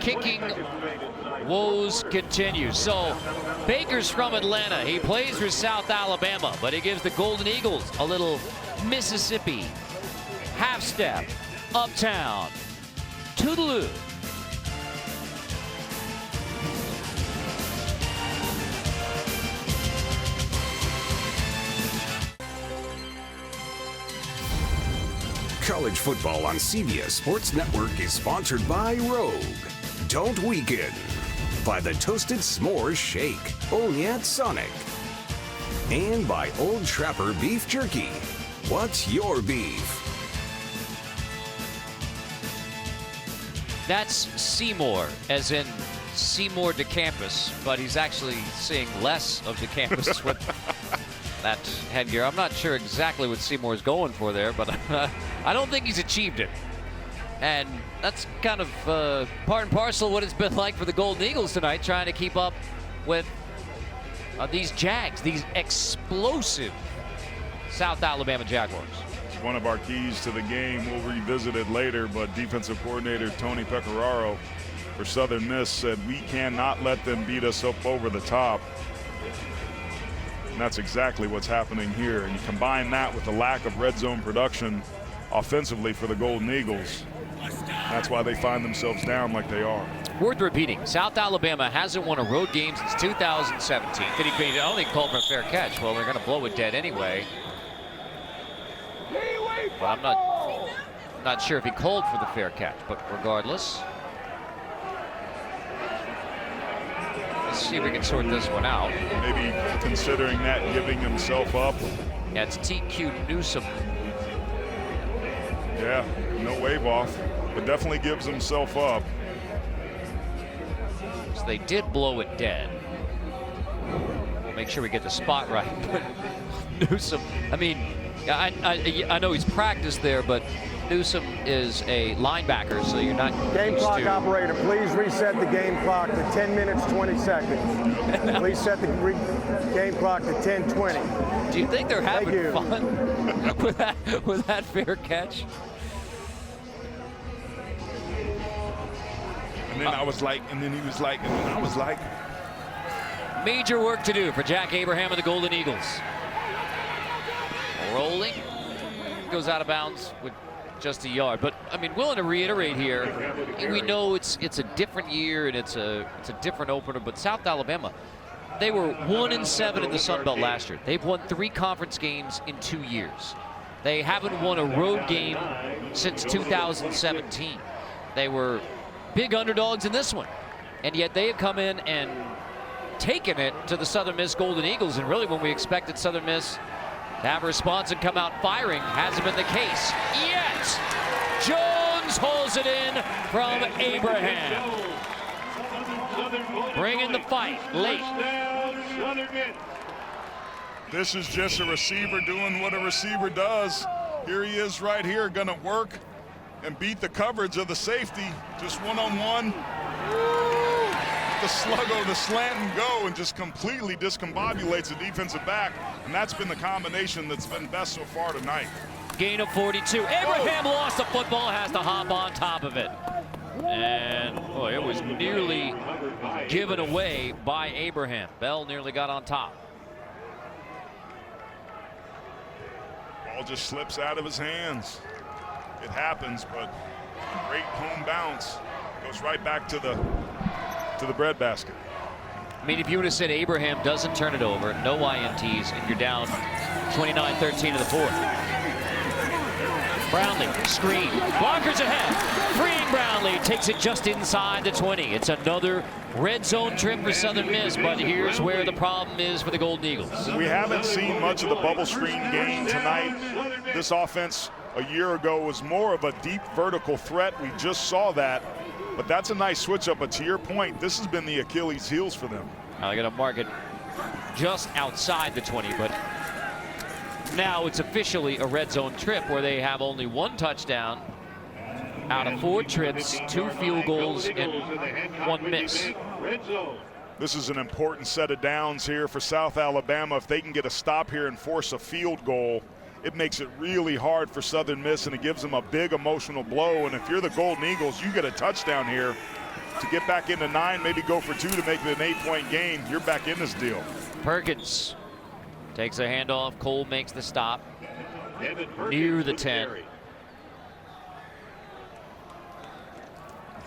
Kicking woes continue. So Baker's from Atlanta. He plays for South Alabama, but he gives the Golden Eagles a little Mississippi half step uptown. Toodaloo. College football on CBS Sports Network is sponsored by Rogue. Don't weaken. By the Toasted S'mores Shake, only at Sonic. And by Old Trapper Beef Jerky. What's your beef? That's Seymour, as in Seymour DeCampus, but he's actually seeing less of DeCampus with that headgear. I'm not sure exactly what Seymour's going for there, but I don't think he's achieved it. And that's kind of part and parcel what it's been like for the Golden Eagles tonight, trying to keep up with these Jags, these explosive South Alabama Jaguars. It's one of our keys to the game. We'll revisit it later, but defensive coordinator Tony Pecoraro for Southern Miss said we cannot let them beat us up over the top. And that's exactly what's happening here. And you combine that with the lack of red zone production offensively for the Golden Eagles. That's why they find themselves down like they are. Worth repeating, South Alabama hasn't won a road game since 2017. Did he only called for a fair catch? Well, they're going to blow it dead anyway. But I'm not sure if he called for the fair catch, but regardless. Let's see if we can sort this one out. Maybe considering that, giving himself up. Yeah, it's TQ Newsome. Yeah, no wave off, but definitely gives himself up. So they did blow it dead. Make sure we get the spot right. But Newsome, I mean, I know he's practiced there, but Newsome is a linebacker, so you're not Game used clock to. operator, please reset the game clock to 10 minutes, 20 seconds. Please set the game clock to 10:20. Do you think they're having Thank you. fun with that fair catch? And then I was like, and then he was like, and then I was like. Major work to do for Jack Abraham and the Golden Eagles. Rolling, goes out of bounds with just a yard. But I mean, willing to reiterate here, we know it's a different year and it's a different opener. But South Alabama, they were 1-7 in the Sun Belt last year. They've won 3 conference games in 2 years. They haven't won a road game since 2017. They were big underdogs in this one, and yet they have come in and taken it to the Southern Miss Golden Eagles. And really, when we expected Southern Miss to have a response and come out firing, hasn't been the case yet. Jones holds it in from Abraham. Bringing the fight late. This is just a receiver doing what a receiver does. Here he is right here, gonna work and beat the coverage of the safety. Just one-on-one. the sluggo, the slant and go, and just completely discombobulates the defensive back. And that's been the combination that's been best so far tonight. Gain of 42. Abraham lost the football, has to hop on top of it. And boy, it was nearly given away by Abraham. Bell nearly got on top. Ball just slips out of his hands. It happens, but great home bounce. Goes right back to the breadbasket. I mean, if you would have said Abraham doesn't turn it over, no INTs, and you're down 29-13 in the fourth. Brownlee, screen, blockers ahead, freeing Brownlee, takes it just inside the 20. It's another red zone trip for Southern Miss, but here's where the problem is for the Golden Eagles. We haven't seen much of the bubble screen game tonight. This offense a year ago was more of a deep vertical threat. We just saw that, but that's a nice switch up. But to your point, this has been the Achilles heels for them. Now they're going to mark it just outside the 20, but now it's officially a red zone trip where they have only one touchdown out of 4 trips, 2 field goals, and 1 miss. This is an important set of downs here for South Alabama. If they can get a stop here and force a field goal, it makes it really hard for Southern Miss, and it gives them a big emotional blow. And if you're the Golden Eagles, you get a touchdown here to get back into 9, maybe go for 2 to make it an 8-point game. You're back in this deal. Perkins takes a handoff. Cole makes the stop near the 10.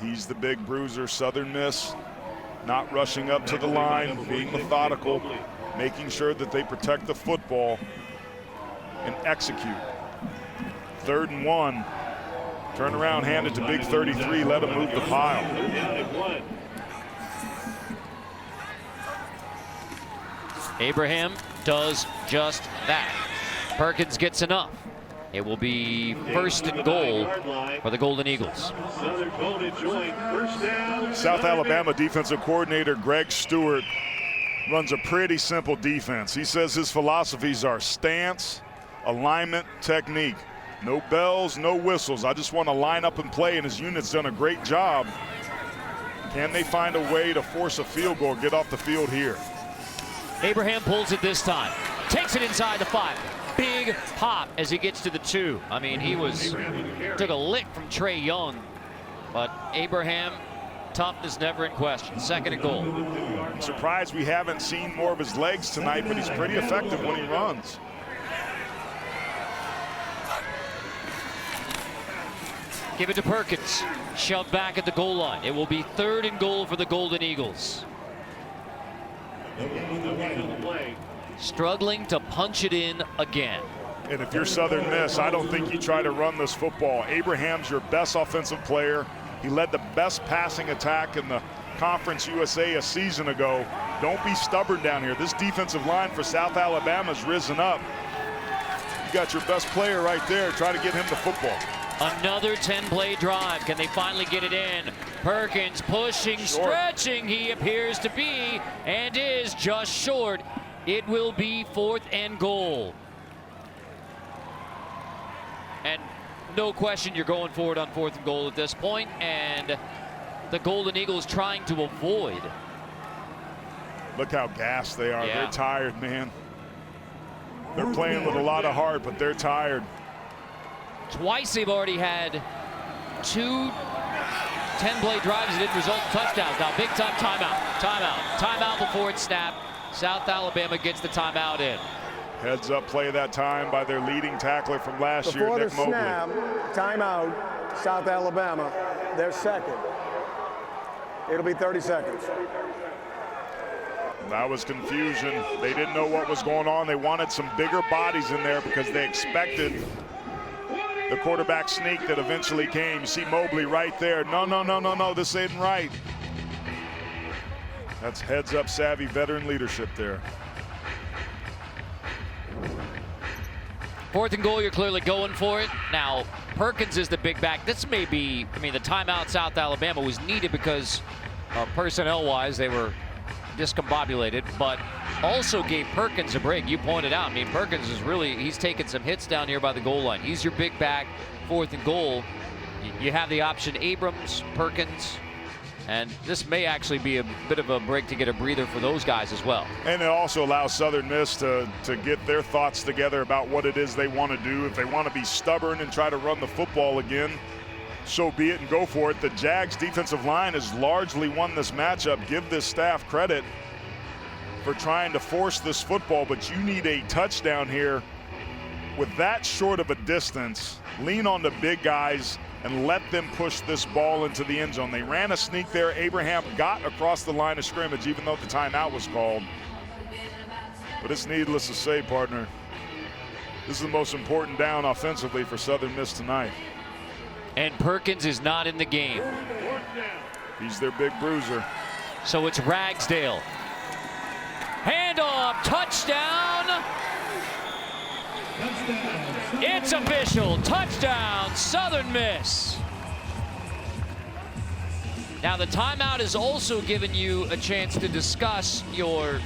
He's the big bruiser. Southern Miss not rushing up to the line, being methodical, making sure that they protect the football and execute. 3rd and 1. Turn around, hand it to Big 33, let him move the pile. Abraham does just that. Perkins gets enough. It will be 1st and goal for the Golden Eagles. South Alabama defensive coordinator Greg Stewart runs a pretty simple defense. He says his philosophies are stance, alignment, technique. No bells, no whistles. I just want to line up and play, and his unit's done a great job. Can they find a way to force a field goal, get off the field here? Abraham pulls it this time. Takes it inside the 5. Big pop as he gets to the 2. I mean, took a lick from Trey Young, but Abraham, toughness never in question. 2nd and goal. I'm surprised we haven't seen more of his legs tonight, but he's pretty effective when he runs. Give it to Perkins. Shoved back at the goal line. It will be 3rd and goal for the Golden Eagles. Struggling to punch it in again. And if you're Southern Miss, I don't think you try to run this football. Abraham's your best offensive player. He led the best passing attack in the Conference USA a season ago. Don't be stubborn down here. This defensive line for South Alabama's risen up. You got your best player right there. Try to get him the football. Another 10-play drive. Can they finally get it in? Perkins pushing, stretching. He appears to be and is just short. It will be 4th and goal. And no question you're going for it on 4th and goal at this point, and the Golden Eagles trying to avoid. Look how gassed they are. Yeah. They're tired, man. They're playing with a lot of heart, but they're tired. Twice they've already had 2 10-play drives that didn't result in touchdowns. Now big time timeout before it's snapped. South Alabama gets the timeout in. Heads up play that time by their leading tackler from last year, Before Nick the Mobley. snap, timeout, South Alabama, they're 2nd. It'll be 30 seconds. That was confusion. They didn't know what was going on. They wanted some bigger bodies in there because they expected the quarterback sneak that eventually came. You see Mobley right there. No, this isn't right. That's heads up savvy veteran leadership there. 4th and goal, you're clearly going for it. Now, Perkins is the big back. This may be, I mean, the timeout South Alabama was needed because personnel-wise they were discombobulated, but also gave Perkins a break. You pointed out, I mean, Perkins is really, he's taken some hits down here by the goal line. He's your big back. 4th and goal. You have the option Abrams, Perkins, And this may actually be a bit of a break to get a breather for those guys as well. And it also allows Southern Miss to get their thoughts together about what it is they want to do. If they want to be stubborn and try to run the football again, so be it and go for it. The Jags defensive line has largely won this matchup. Give this staff credit for trying to force this football, but you need a touchdown here. With that short of a distance, lean on the big guys and let them push this ball into the end zone. They ran a sneak there. Abraham got across the line of scrimmage, even though the timeout was called. But it's needless to say, partner, this is the most important down offensively for Southern Miss tonight. And Perkins is not in the game. He's their big bruiser. So it's Ragsdale. Handoff, touchdown. It's official, touchdown, Southern Miss. Now the timeout has also given you a chance to discuss your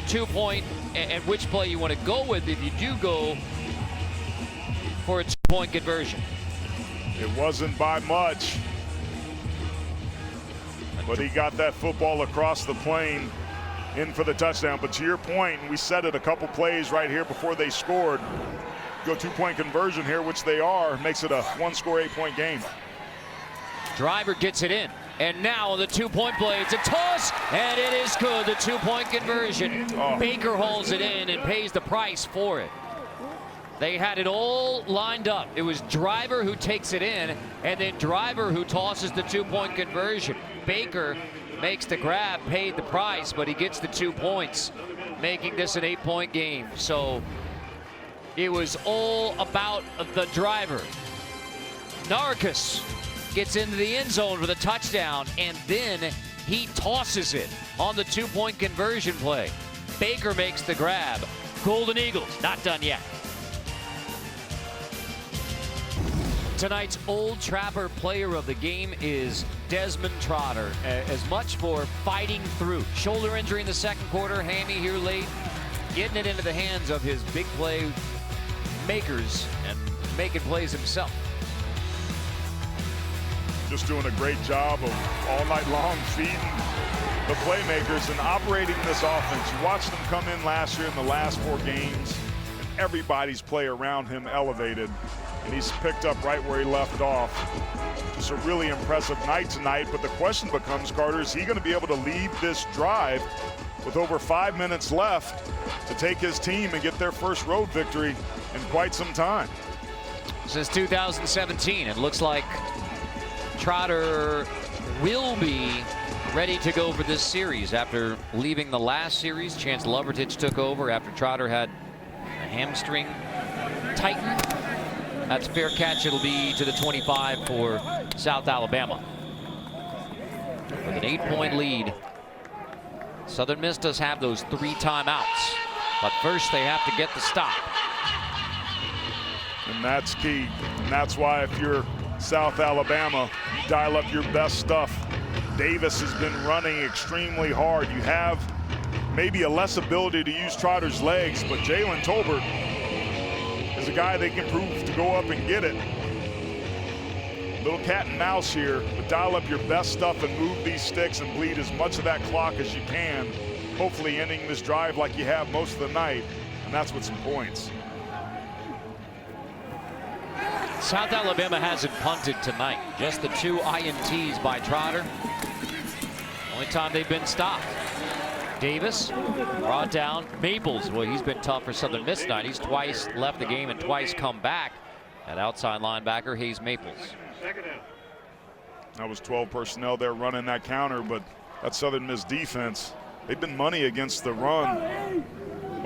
2-point and which play you want to go with if you do go for a 2-point conversion. It wasn't by much, but he got that football across the plane in for the touchdown. But to your point, we said it a couple plays right here before they scored. Go 2-point conversion here, which they are, makes it a 1-score 8-point game. Driver gets it in. And now on the 2-point play, it's a toss, and it is good. The 2-point conversion. Baker hauls it in and pays the price for it. They had it all lined up. It was Driver who takes it in, and then Driver who tosses the 2-point conversion. Baker makes the grab, paid the price, but he gets the 2 points, making this an 8-point game. So it was all about the Driver. Narcus gets into the end zone for the touchdown, and then he tosses it on the 2-point conversion play. Baker makes the grab. Golden Eagles not done yet. Tonight's Old Trapper player of the game is Desmond Trotter, as much for fighting through. Shoulder injury in the second quarter, hammy here late, getting it into the hands of his big play makers and making plays himself. Just doing a great job of all night long feeding the playmakers and operating this offense. You watched them come in last year in the last 4 games, and everybody's play around him elevated, and he's picked up right where he left off. Just a really impressive night tonight, but the question becomes, Carter, is he going to be able to lead this drive with over 5 minutes left to take his team and get their first road victory in quite some time? Since 2017, it looks like Trotter will be ready to go for this series after leaving the last series. Chance Lovertich took over after Trotter had a hamstring tighten. That's fair catch. It'll be to the 25 for South Alabama. With an 8-point lead, Southern Miss does have those 3 timeouts, but first they have to get the stop. And that's key. And that's why if you're South Alabama, you dial up your best stuff. Davis has been running extremely hard. You have maybe a less ability to use Trotter's legs, but Jalen Tolbert is a guy they can prove to go up and get it. Little cat and mouse here, but dial up your best stuff and move these sticks and bleed as much of that clock as you can, hopefully ending this drive like you have most of the night, and that's with some points. South Alabama hasn't punted tonight. Just the 2 INTs by Trotter. Only time they've been stopped. Davis brought down. Maples, well, he's been tough for Southern Miss tonight. He's twice left the game and twice come back. That outside linebacker, Hayes Maples. That was 12 personnel there running that counter, but that Southern Miss defense, they've been money against the run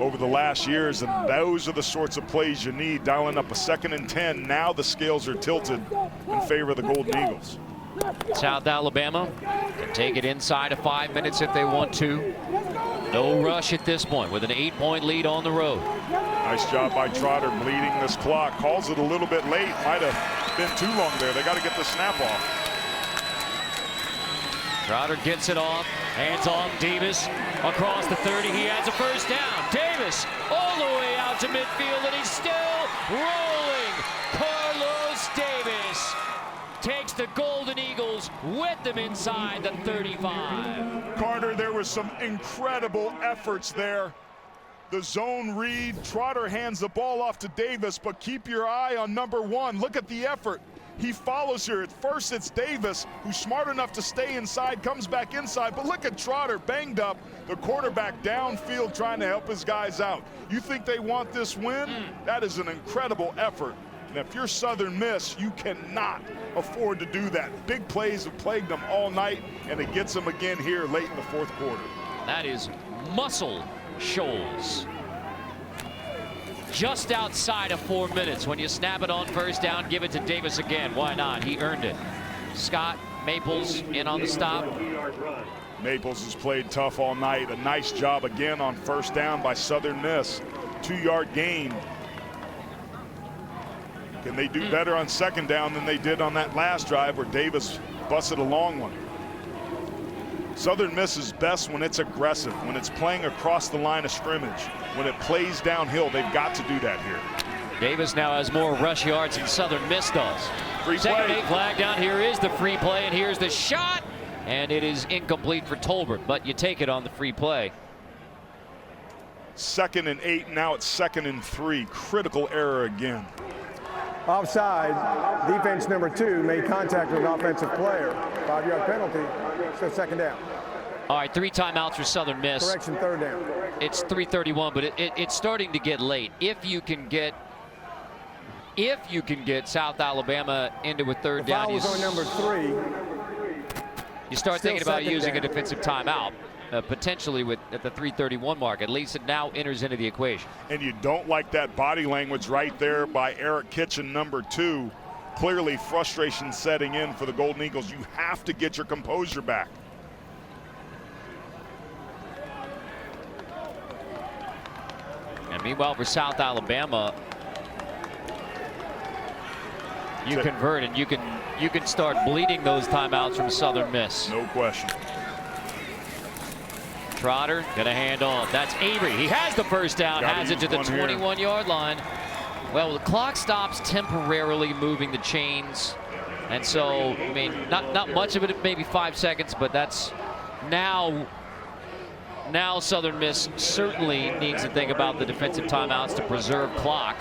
over the last years, and those are the sorts of plays you need. Dialing up a 2nd and 10. Now the scales are tilted in favor of the Golden Eagles. South Alabama can take it inside of 5 minutes if they want to. No rush at this point with an 8-point lead on the road. Nice job by Trotter bleeding this clock. Calls it a little bit late. Might have been too long there. They got to get the snap off. Trotter gets it off. Hands off. Davis across the 30. He has a first down. Davis all the way out to midfield, and he's still rolling. Carlos Davis takes the Golden Eagles with them inside the 35. Carter, there were some incredible efforts there. The zone read, Trotter hands the ball off to Davis, but keep your eye on number 1. Look at the effort. He follows here. At first it's Davis, who's smart enough to stay inside, comes back inside, but look at Trotter banged up, the quarterback downfield trying to help his guys out. You think they want this win? That is an incredible effort. And if you're Southern Miss, you cannot afford to do that. Big plays have plagued them all night, and it gets them again here late in the 4th quarter. That is Muscle Shoals. Just outside of 4 minutes. When you snap it on first down, give it to Davis again. Why not? He earned it. Scott Maples in on the stop. Maples has played tough all night. A nice job again on first down by Southern Miss. 2-yard gain. Can they do better on second down than they did on that last drive where Davis busted a long one? Southern Miss is best when it's aggressive, when it's playing across the line of scrimmage. When it plays downhill, they've got to do that here. Davis now has more rush yards than Southern Miss does. Free Second play. 8 flag down. Here is the free play, and here's the shot. And it is incomplete for Tolbert, but you take it on the free play. 2nd and 8, now it's 2nd and 3. Critical error again. Offside, defense number 2 made contact with an offensive player. 5-yard penalty, so second down. All right, 3 timeouts for Southern Miss. Correction, third down. It's 3:31, but it's starting to get late. If you can get South Alabama into a third down, Foul was on number 3. you start Still thinking about second using down. a defensive timeout, potentially at the 3:31 mark. At least it now enters into the equation. And you don't like that body language right there by Eric Kitchen, number 2. Clearly frustration setting in for the Golden Eagles. You have to get your composure back. And meanwhile, for South Alabama, you convert and you can start bleeding those timeouts from Southern Miss. No question. Trotter gonna hand off. That's Avery. He has the first down, Gotta has it to the use one here. 21-yard line. Well, the clock stops temporarily moving the chains. And so, I mean, not much of it, maybe 5 seconds, but that's now Southern Miss certainly needs to think about the defensive timeouts to preserve clock.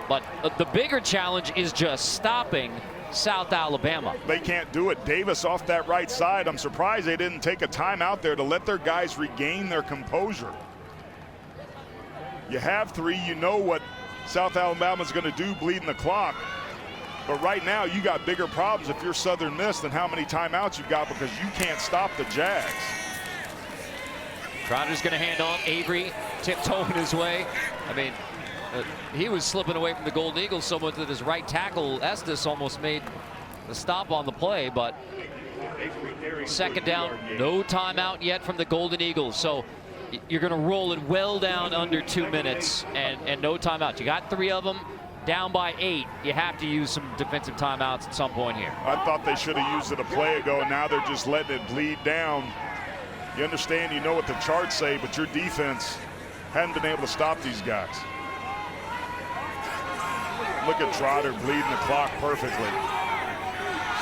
But the bigger challenge is just stopping South Alabama. They can't do it. Davis off that right side. I'm surprised they didn't take a timeout there to let their guys regain their composure. You have 3. You know what South Alabama's going to do, bleeding the clock. But right now, you got bigger problems if you're Southern Miss than how many timeouts you've got, because you can't stop the Jags. Trotter's going to hand off. Avery tiptoeing his way. I mean, he was slipping away from the Golden Eagles so much that his right tackle, Estes, almost made the stop on the play. But second down, no timeout yet from the Golden Eagles. So you're going to roll it well down under 2 minutes and no timeout. You got 3 of them. Down by 8. You have to use some defensive timeouts at some point here. I thought they should have used it a play ago, and now they're just letting it bleed down. You understand, you know what the charts say, but your defense hadn't been able to stop these guys. Look at Trotter bleeding the clock perfectly.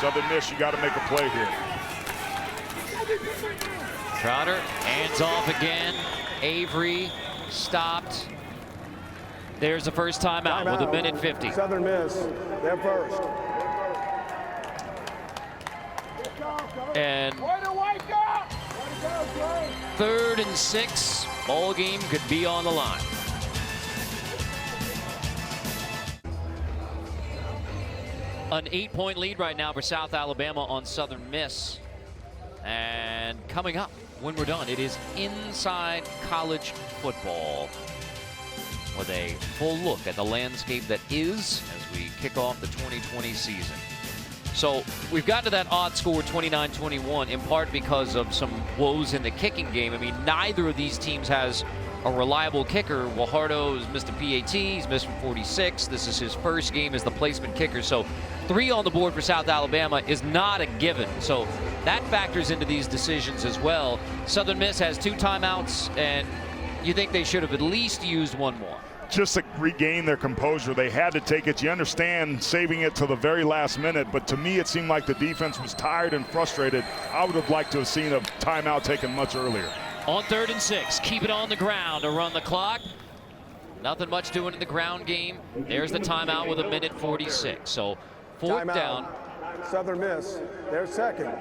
Southern Miss, you got to make a play here. Trotter hands off again. Avery stopped. There's the first timeout with 1:50. Southern Miss, they're first. And 3rd and 6. Ball game could be on the line. An 8-point lead right now for South Alabama on Southern Miss. And coming up when we're done, it is Inside College Football, with a full look at the landscape that is as we kick off the 2020 season. So we've gotten to that odd score, 29-21, in part because of some woes in the kicking game. I mean, neither of these teams has a reliable kicker. Guajardo has missed a PAT. He's missed from 46. This is his first game as the placement kicker. So 3 on the board for South Alabama is not a given. So that factors into these decisions as well. Southern Miss has 2 timeouts, and you think they should have at least used 1 more. just to regain their composure. They had to take it. You understand saving it to the very last minute, but to me it seemed like the defense was tired and frustrated. I would have liked to have seen a timeout taken much earlier. On 3rd and 6, keep it on the ground to run the clock. Nothing much doing in the ground game. There's the timeout with 1:46. So 4th down. Southern Miss, they're second.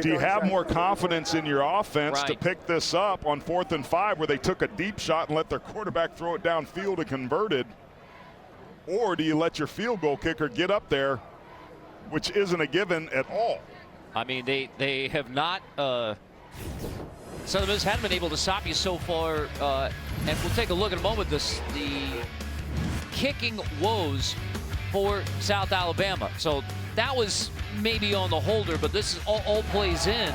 Do you have more confidence in your offense to Right. pick this up on 4th and 5 where they took a deep shot and let their quarterback throw it downfield and converted? Or do you let your field goal kicker get up there, which isn't a given at all? I mean, they have not. Southern Miss hadn't been able to stop you so far, and we'll take a look in a moment. The kicking woes for South Alabama. So that was maybe on the holder, but this is all plays in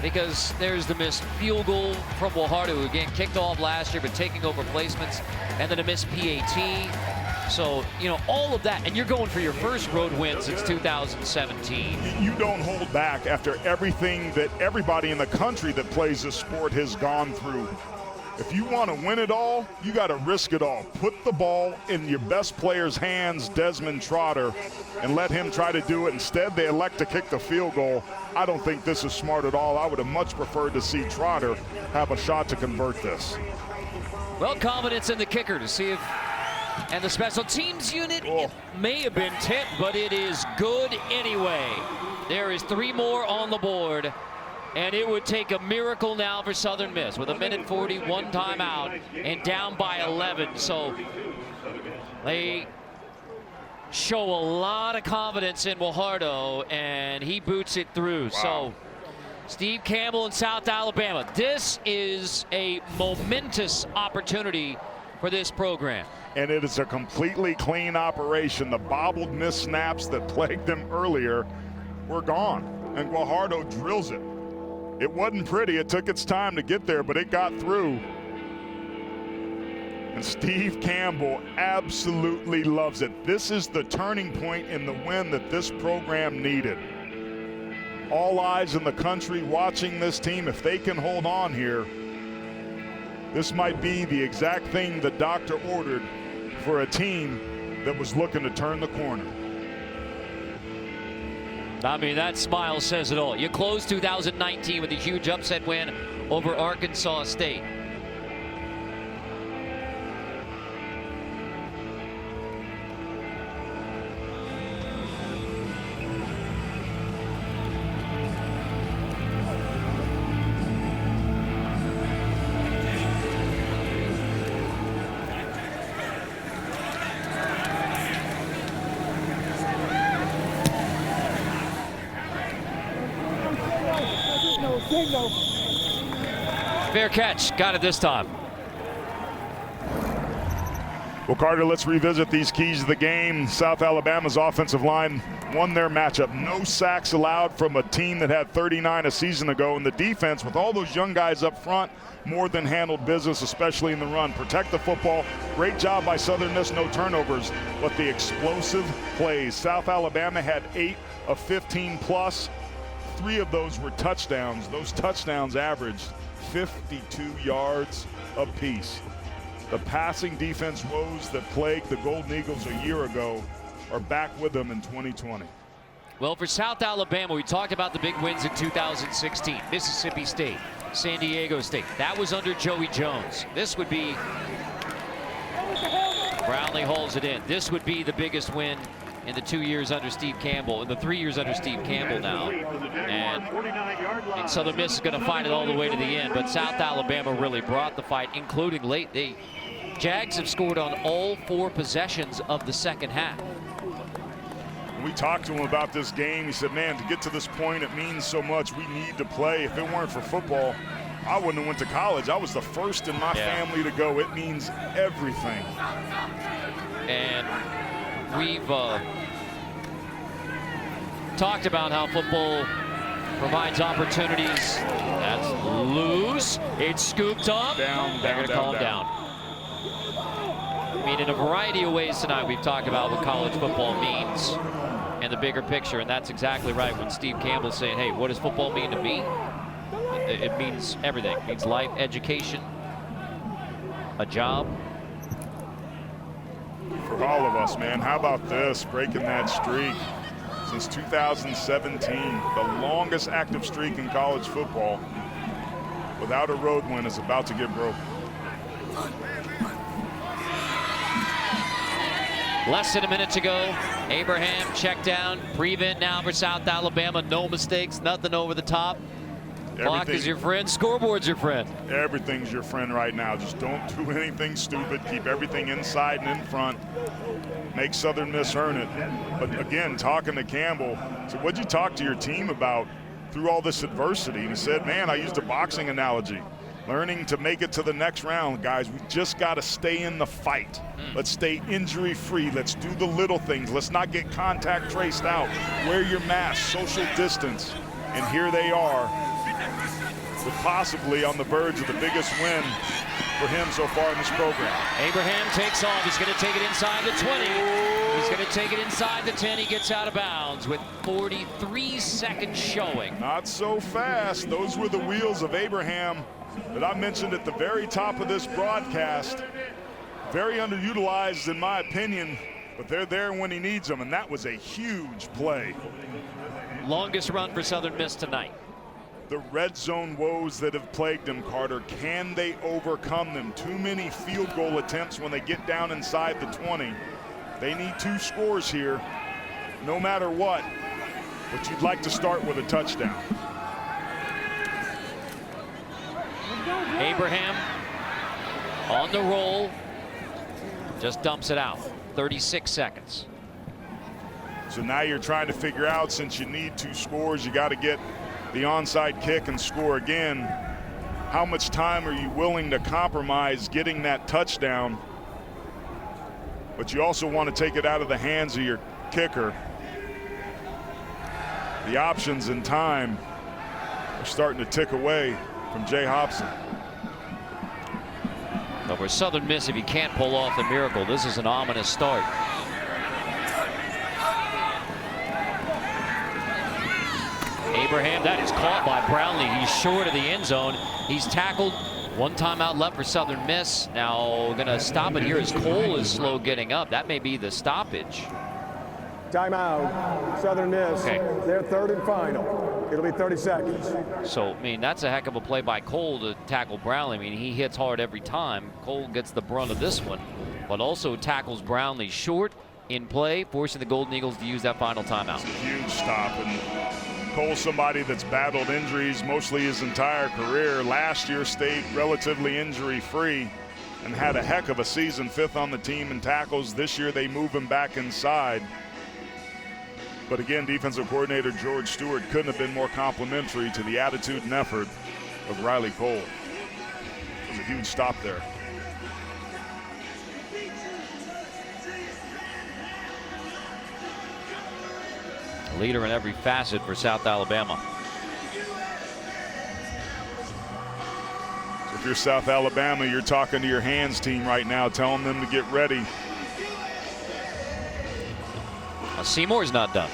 because there's the missed field goal from Guajardo, who again kicked off last year, but taking over placements, and then a missed PAT. So, you know, all of that, and you're going for your first road win since 2017. You don't hold back after everything that everybody in the country that plays this sport has gone through. If you want to win it all, you got to risk it all. Put the ball in your best player's hands, Desmond Trotter, and let him try to do it. Instead, they elect to kick the field goal. I don't think this is smart at all. I would have much preferred to see Trotter have a shot to convert this. Well, confidence in the kicker to see if, and the special teams unit, it may have been tipped, but it is good anyway. There is 3 more on the board. And it would take a miracle now for Southern Miss with 1:40, 1 timeout, and down by 11. So they show a lot of confidence in Guajardo, and he boots it through. Wow. So Steve Campbell in South Alabama. This is a momentous opportunity for this program. And it is a completely clean operation. The bobbled missed snaps that plagued them earlier were gone, and Guajardo drills it. It wasn't pretty. It took its time to get there, but it got through. And Steve Campbell absolutely loves it. This is the turning point in the win that this program needed. All eyes in the country watching this team. If they can hold on here, this might be the exact thing the doctor ordered for a team that was looking to turn the corner. I mean, that smile says it all. You closed 2019 with a huge upset win over Arkansas State. Fair catch. Got it this time. Well, Carter, let's revisit these keys of the game. South Alabama's offensive line won their matchup. No sacks allowed from a team that had 39 a season ago. And the defense, with all those young guys up front, more than handled business, especially in the run. Protect the football. Great job by Southern Miss, no turnovers. But the explosive plays. South Alabama had 8 of 15 plus. 3 of those were touchdowns. Those touchdowns averaged 52 yards apiece. The passing defense woes that plagued the Golden Eagles a year ago are back with them in 2020. Well, for South Alabama, we talked about the big wins in 2016. Mississippi State, San Diego State. That was under Joey Jones. This would be, Brownlee hauls it in. This would be the biggest win in the 2 years under Steve Campbell, in the 3 years under Steve Campbell now. And Southern Miss is going to fight it all the way to the end, but South Alabama really brought the fight, including late. The Jags have scored on all 4 possessions of the second half. We talked to him about this game. He said, man, to get to this point, it means so much. We need to play. If it weren't for football, I wouldn't have went to college. I was the first in my family to go. It means everything. And we've talked about how football provides opportunities. That's loose. It's scooped up. Down. I mean, in a variety of ways tonight, we've talked about what college football means and the bigger picture, and that's exactly right. When Steve Campbell's saying, hey, what does football mean to me? It means everything. It means life, education, a job. for all of us, man. How about this, breaking that streak since 2017, the longest active streak in college football without a road win is about to get broken. Less than a minute to go. Abraham checked down. Prevent now for South Alabama. No mistakes, nothing over the top. Clock is your friend, scoreboard's your friend. Everything's your friend right now. Just don't do anything stupid. Keep everything inside and in front. Make Southern Miss earn it. But again, talking to Campbell, so what'd you talk to your team about through all this adversity? And he said, man, I used a boxing analogy. Learning to make it to the next round, guys. We just got to stay in the fight. Let's stay injury-free. Let's do the little things. Let's not get contact traced out. Wear your mask, social distance. And here they are, with possibly on the verge of the biggest win for him so far in this program. Abraham takes off. He's going to take it inside the 20. He's going to take it inside the 10. He gets out of bounds with 43 seconds showing. Not so fast. Those were the wheels of Abraham that I mentioned at the very top of this broadcast. Very underutilized in my opinion, but they're there when he needs them, and that was a huge play. Longest run for Southern Miss tonight. The red zone woes that have plagued him, Carter, can they overcome them? Too many field goal attempts when they get down inside the 20. They need 2 scores here, no matter what, but you'd like to start with a touchdown. Abraham on the roll, just dumps it out. 36 seconds. So now you're trying to figure out, since you need 2 scores, you got to get the onside kick and score again. How much time are you willing to compromise getting that touchdown? But you also want to take it out of the hands of your kicker. The options and time are starting to tick away from Jay Hobson. But for Southern Miss, if you can't pull off the miracle, this is an ominous start. Abraham, that is caught by Brownlee. He's short of the end zone. He's tackled. 1 timeout left for Southern Miss. Now going to stop it here as Cole is slow getting up. That may be the stoppage. Timeout, Southern Miss. Okay. They're 3rd and final. It'll be 30 seconds. So, I mean, that's a heck of a play by Cole to tackle Brownlee. I mean, he hits hard every time. Cole gets the brunt of this one, but also tackles Brownlee short in play, forcing the Golden Eagles to use that final timeout. It's a huge stop. And Cole's somebody that's battled injuries mostly his entire career. Last year stayed relatively injury-free and had a heck of a season, 5th on the team in tackles. This year they move him back inside. But again, defensive coordinator George Stewart couldn't have been more complimentary to the attitude and effort of Riley Cole. It was a huge stop there. Leader in every facet for South Alabama. So if you're South Alabama, you're talking to your hands team right now, telling them to get ready. Seymour's not done.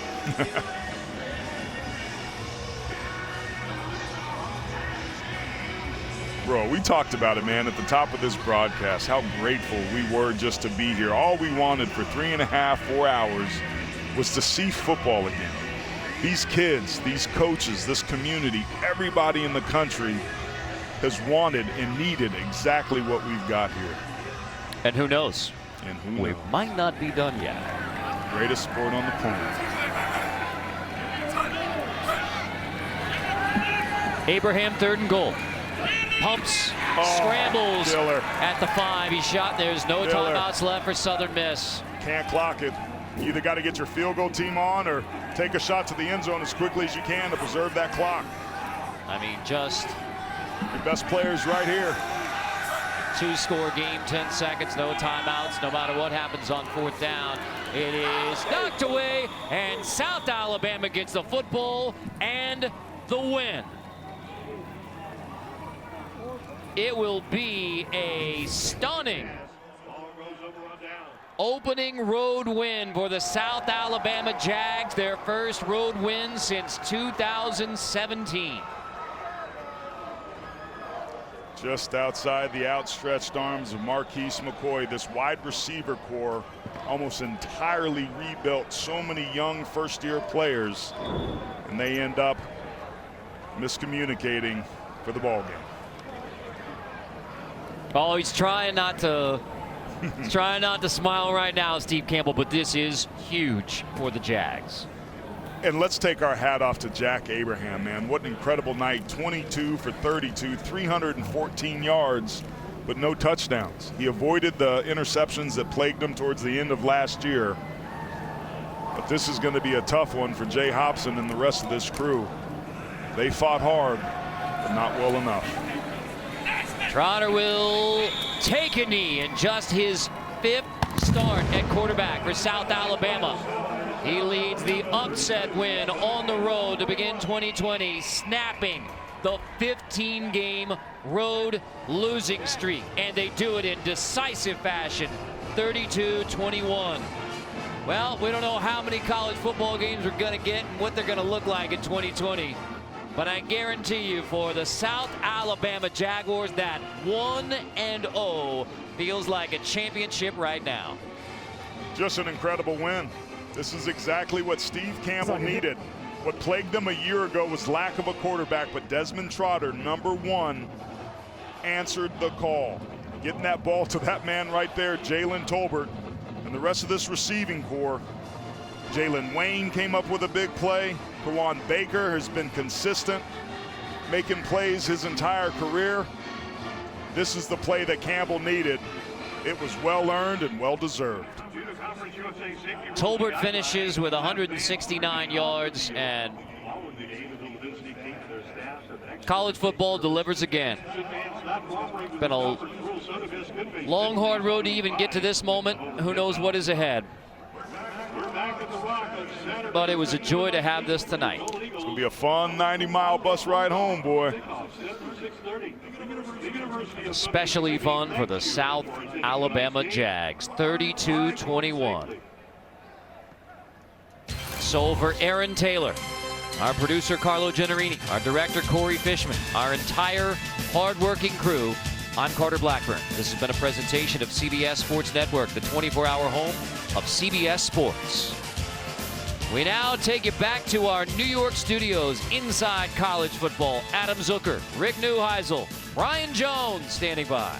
Bro, we talked about it, man, at the top of this broadcast, how grateful we were just to be here. All we wanted for 3.5, 4 hours was to see football again. These kids, these coaches, this community, everybody in the country has wanted and needed exactly what we've got here. And who knows? And who knows? We might not be done yet. Greatest sport on the planet. Abraham 3rd and goal. Pumps, scrambles Diller. at the 5. He's shot. There's no Diller. timeouts left for Southern Miss. Can't clock it. You either got to get your field goal team on or take a shot to the end zone as quickly as you can to preserve that clock. I mean, just Your best players right here. 2-score game, 10 seconds, no timeouts, no matter what happens on 4th down. It is knocked away, and South Alabama gets the football and the win. It will be a stunning opening road win for the South Alabama Jags, their first road win since 2017. Just outside the outstretched arms of Marquise McCoy, this wide receiver core almost entirely rebuilt. So many young first-year players, and they end up miscommunicating for the ball game. Oh, he's trying not to smile right now, Steve Campbell, but this is huge for the Jags. And let's take our hat off to Jack Abraham, man. What an incredible night. 22 for 32, 314 yards, but no touchdowns. He avoided the interceptions that plagued him towards the end of last year. But this is going to be a tough one for Jay Hobson and the rest of this crew. They fought hard, but not well enough. Trotter will take a knee in just his 5th start at quarterback for South Alabama. He leads the upset win on the road to begin 2020, snapping the 15-game road losing streak. And they do it in decisive fashion, 32-21. Well, we don't know how many college football games we're going to get and what they're going to look like in 2020. But I guarantee you, for the South Alabama Jaguars, that 1-0 feels like a championship right now. Just an incredible win. This is exactly what Steve Campbell needed. What plagued them a year ago was lack of a quarterback, but Desmond Trotter, number 1, answered the call. Getting that ball to that man right there, Jalen Tolbert, and the rest of this receiving core. Jalen Wayne came up with a big play. Kawan Baker has been consistent, making plays his entire career. This is the play that Campbell needed. It was well earned and well deserved. Tolbert finishes with 169 yards, and college football delivers again. Been a long, hard road to even get to this moment. Who knows what is ahead? But it was a joy to have this tonight. It's going to be a fun 90-mile bus ride home, boy. Especially fun for the South Alabama Jags, 32-21. So for Aaron Taylor, our producer Carlo Generini, our director Corey Fishman, our entire hard-working crew, I'm Carter Blackburn. This has been a presentation of CBS Sports Network, the 24-hour home of CBS Sports. We now take you back to our New York studios inside college football. Adam Zucker, Rick Neuheisel, Brian Jones standing by.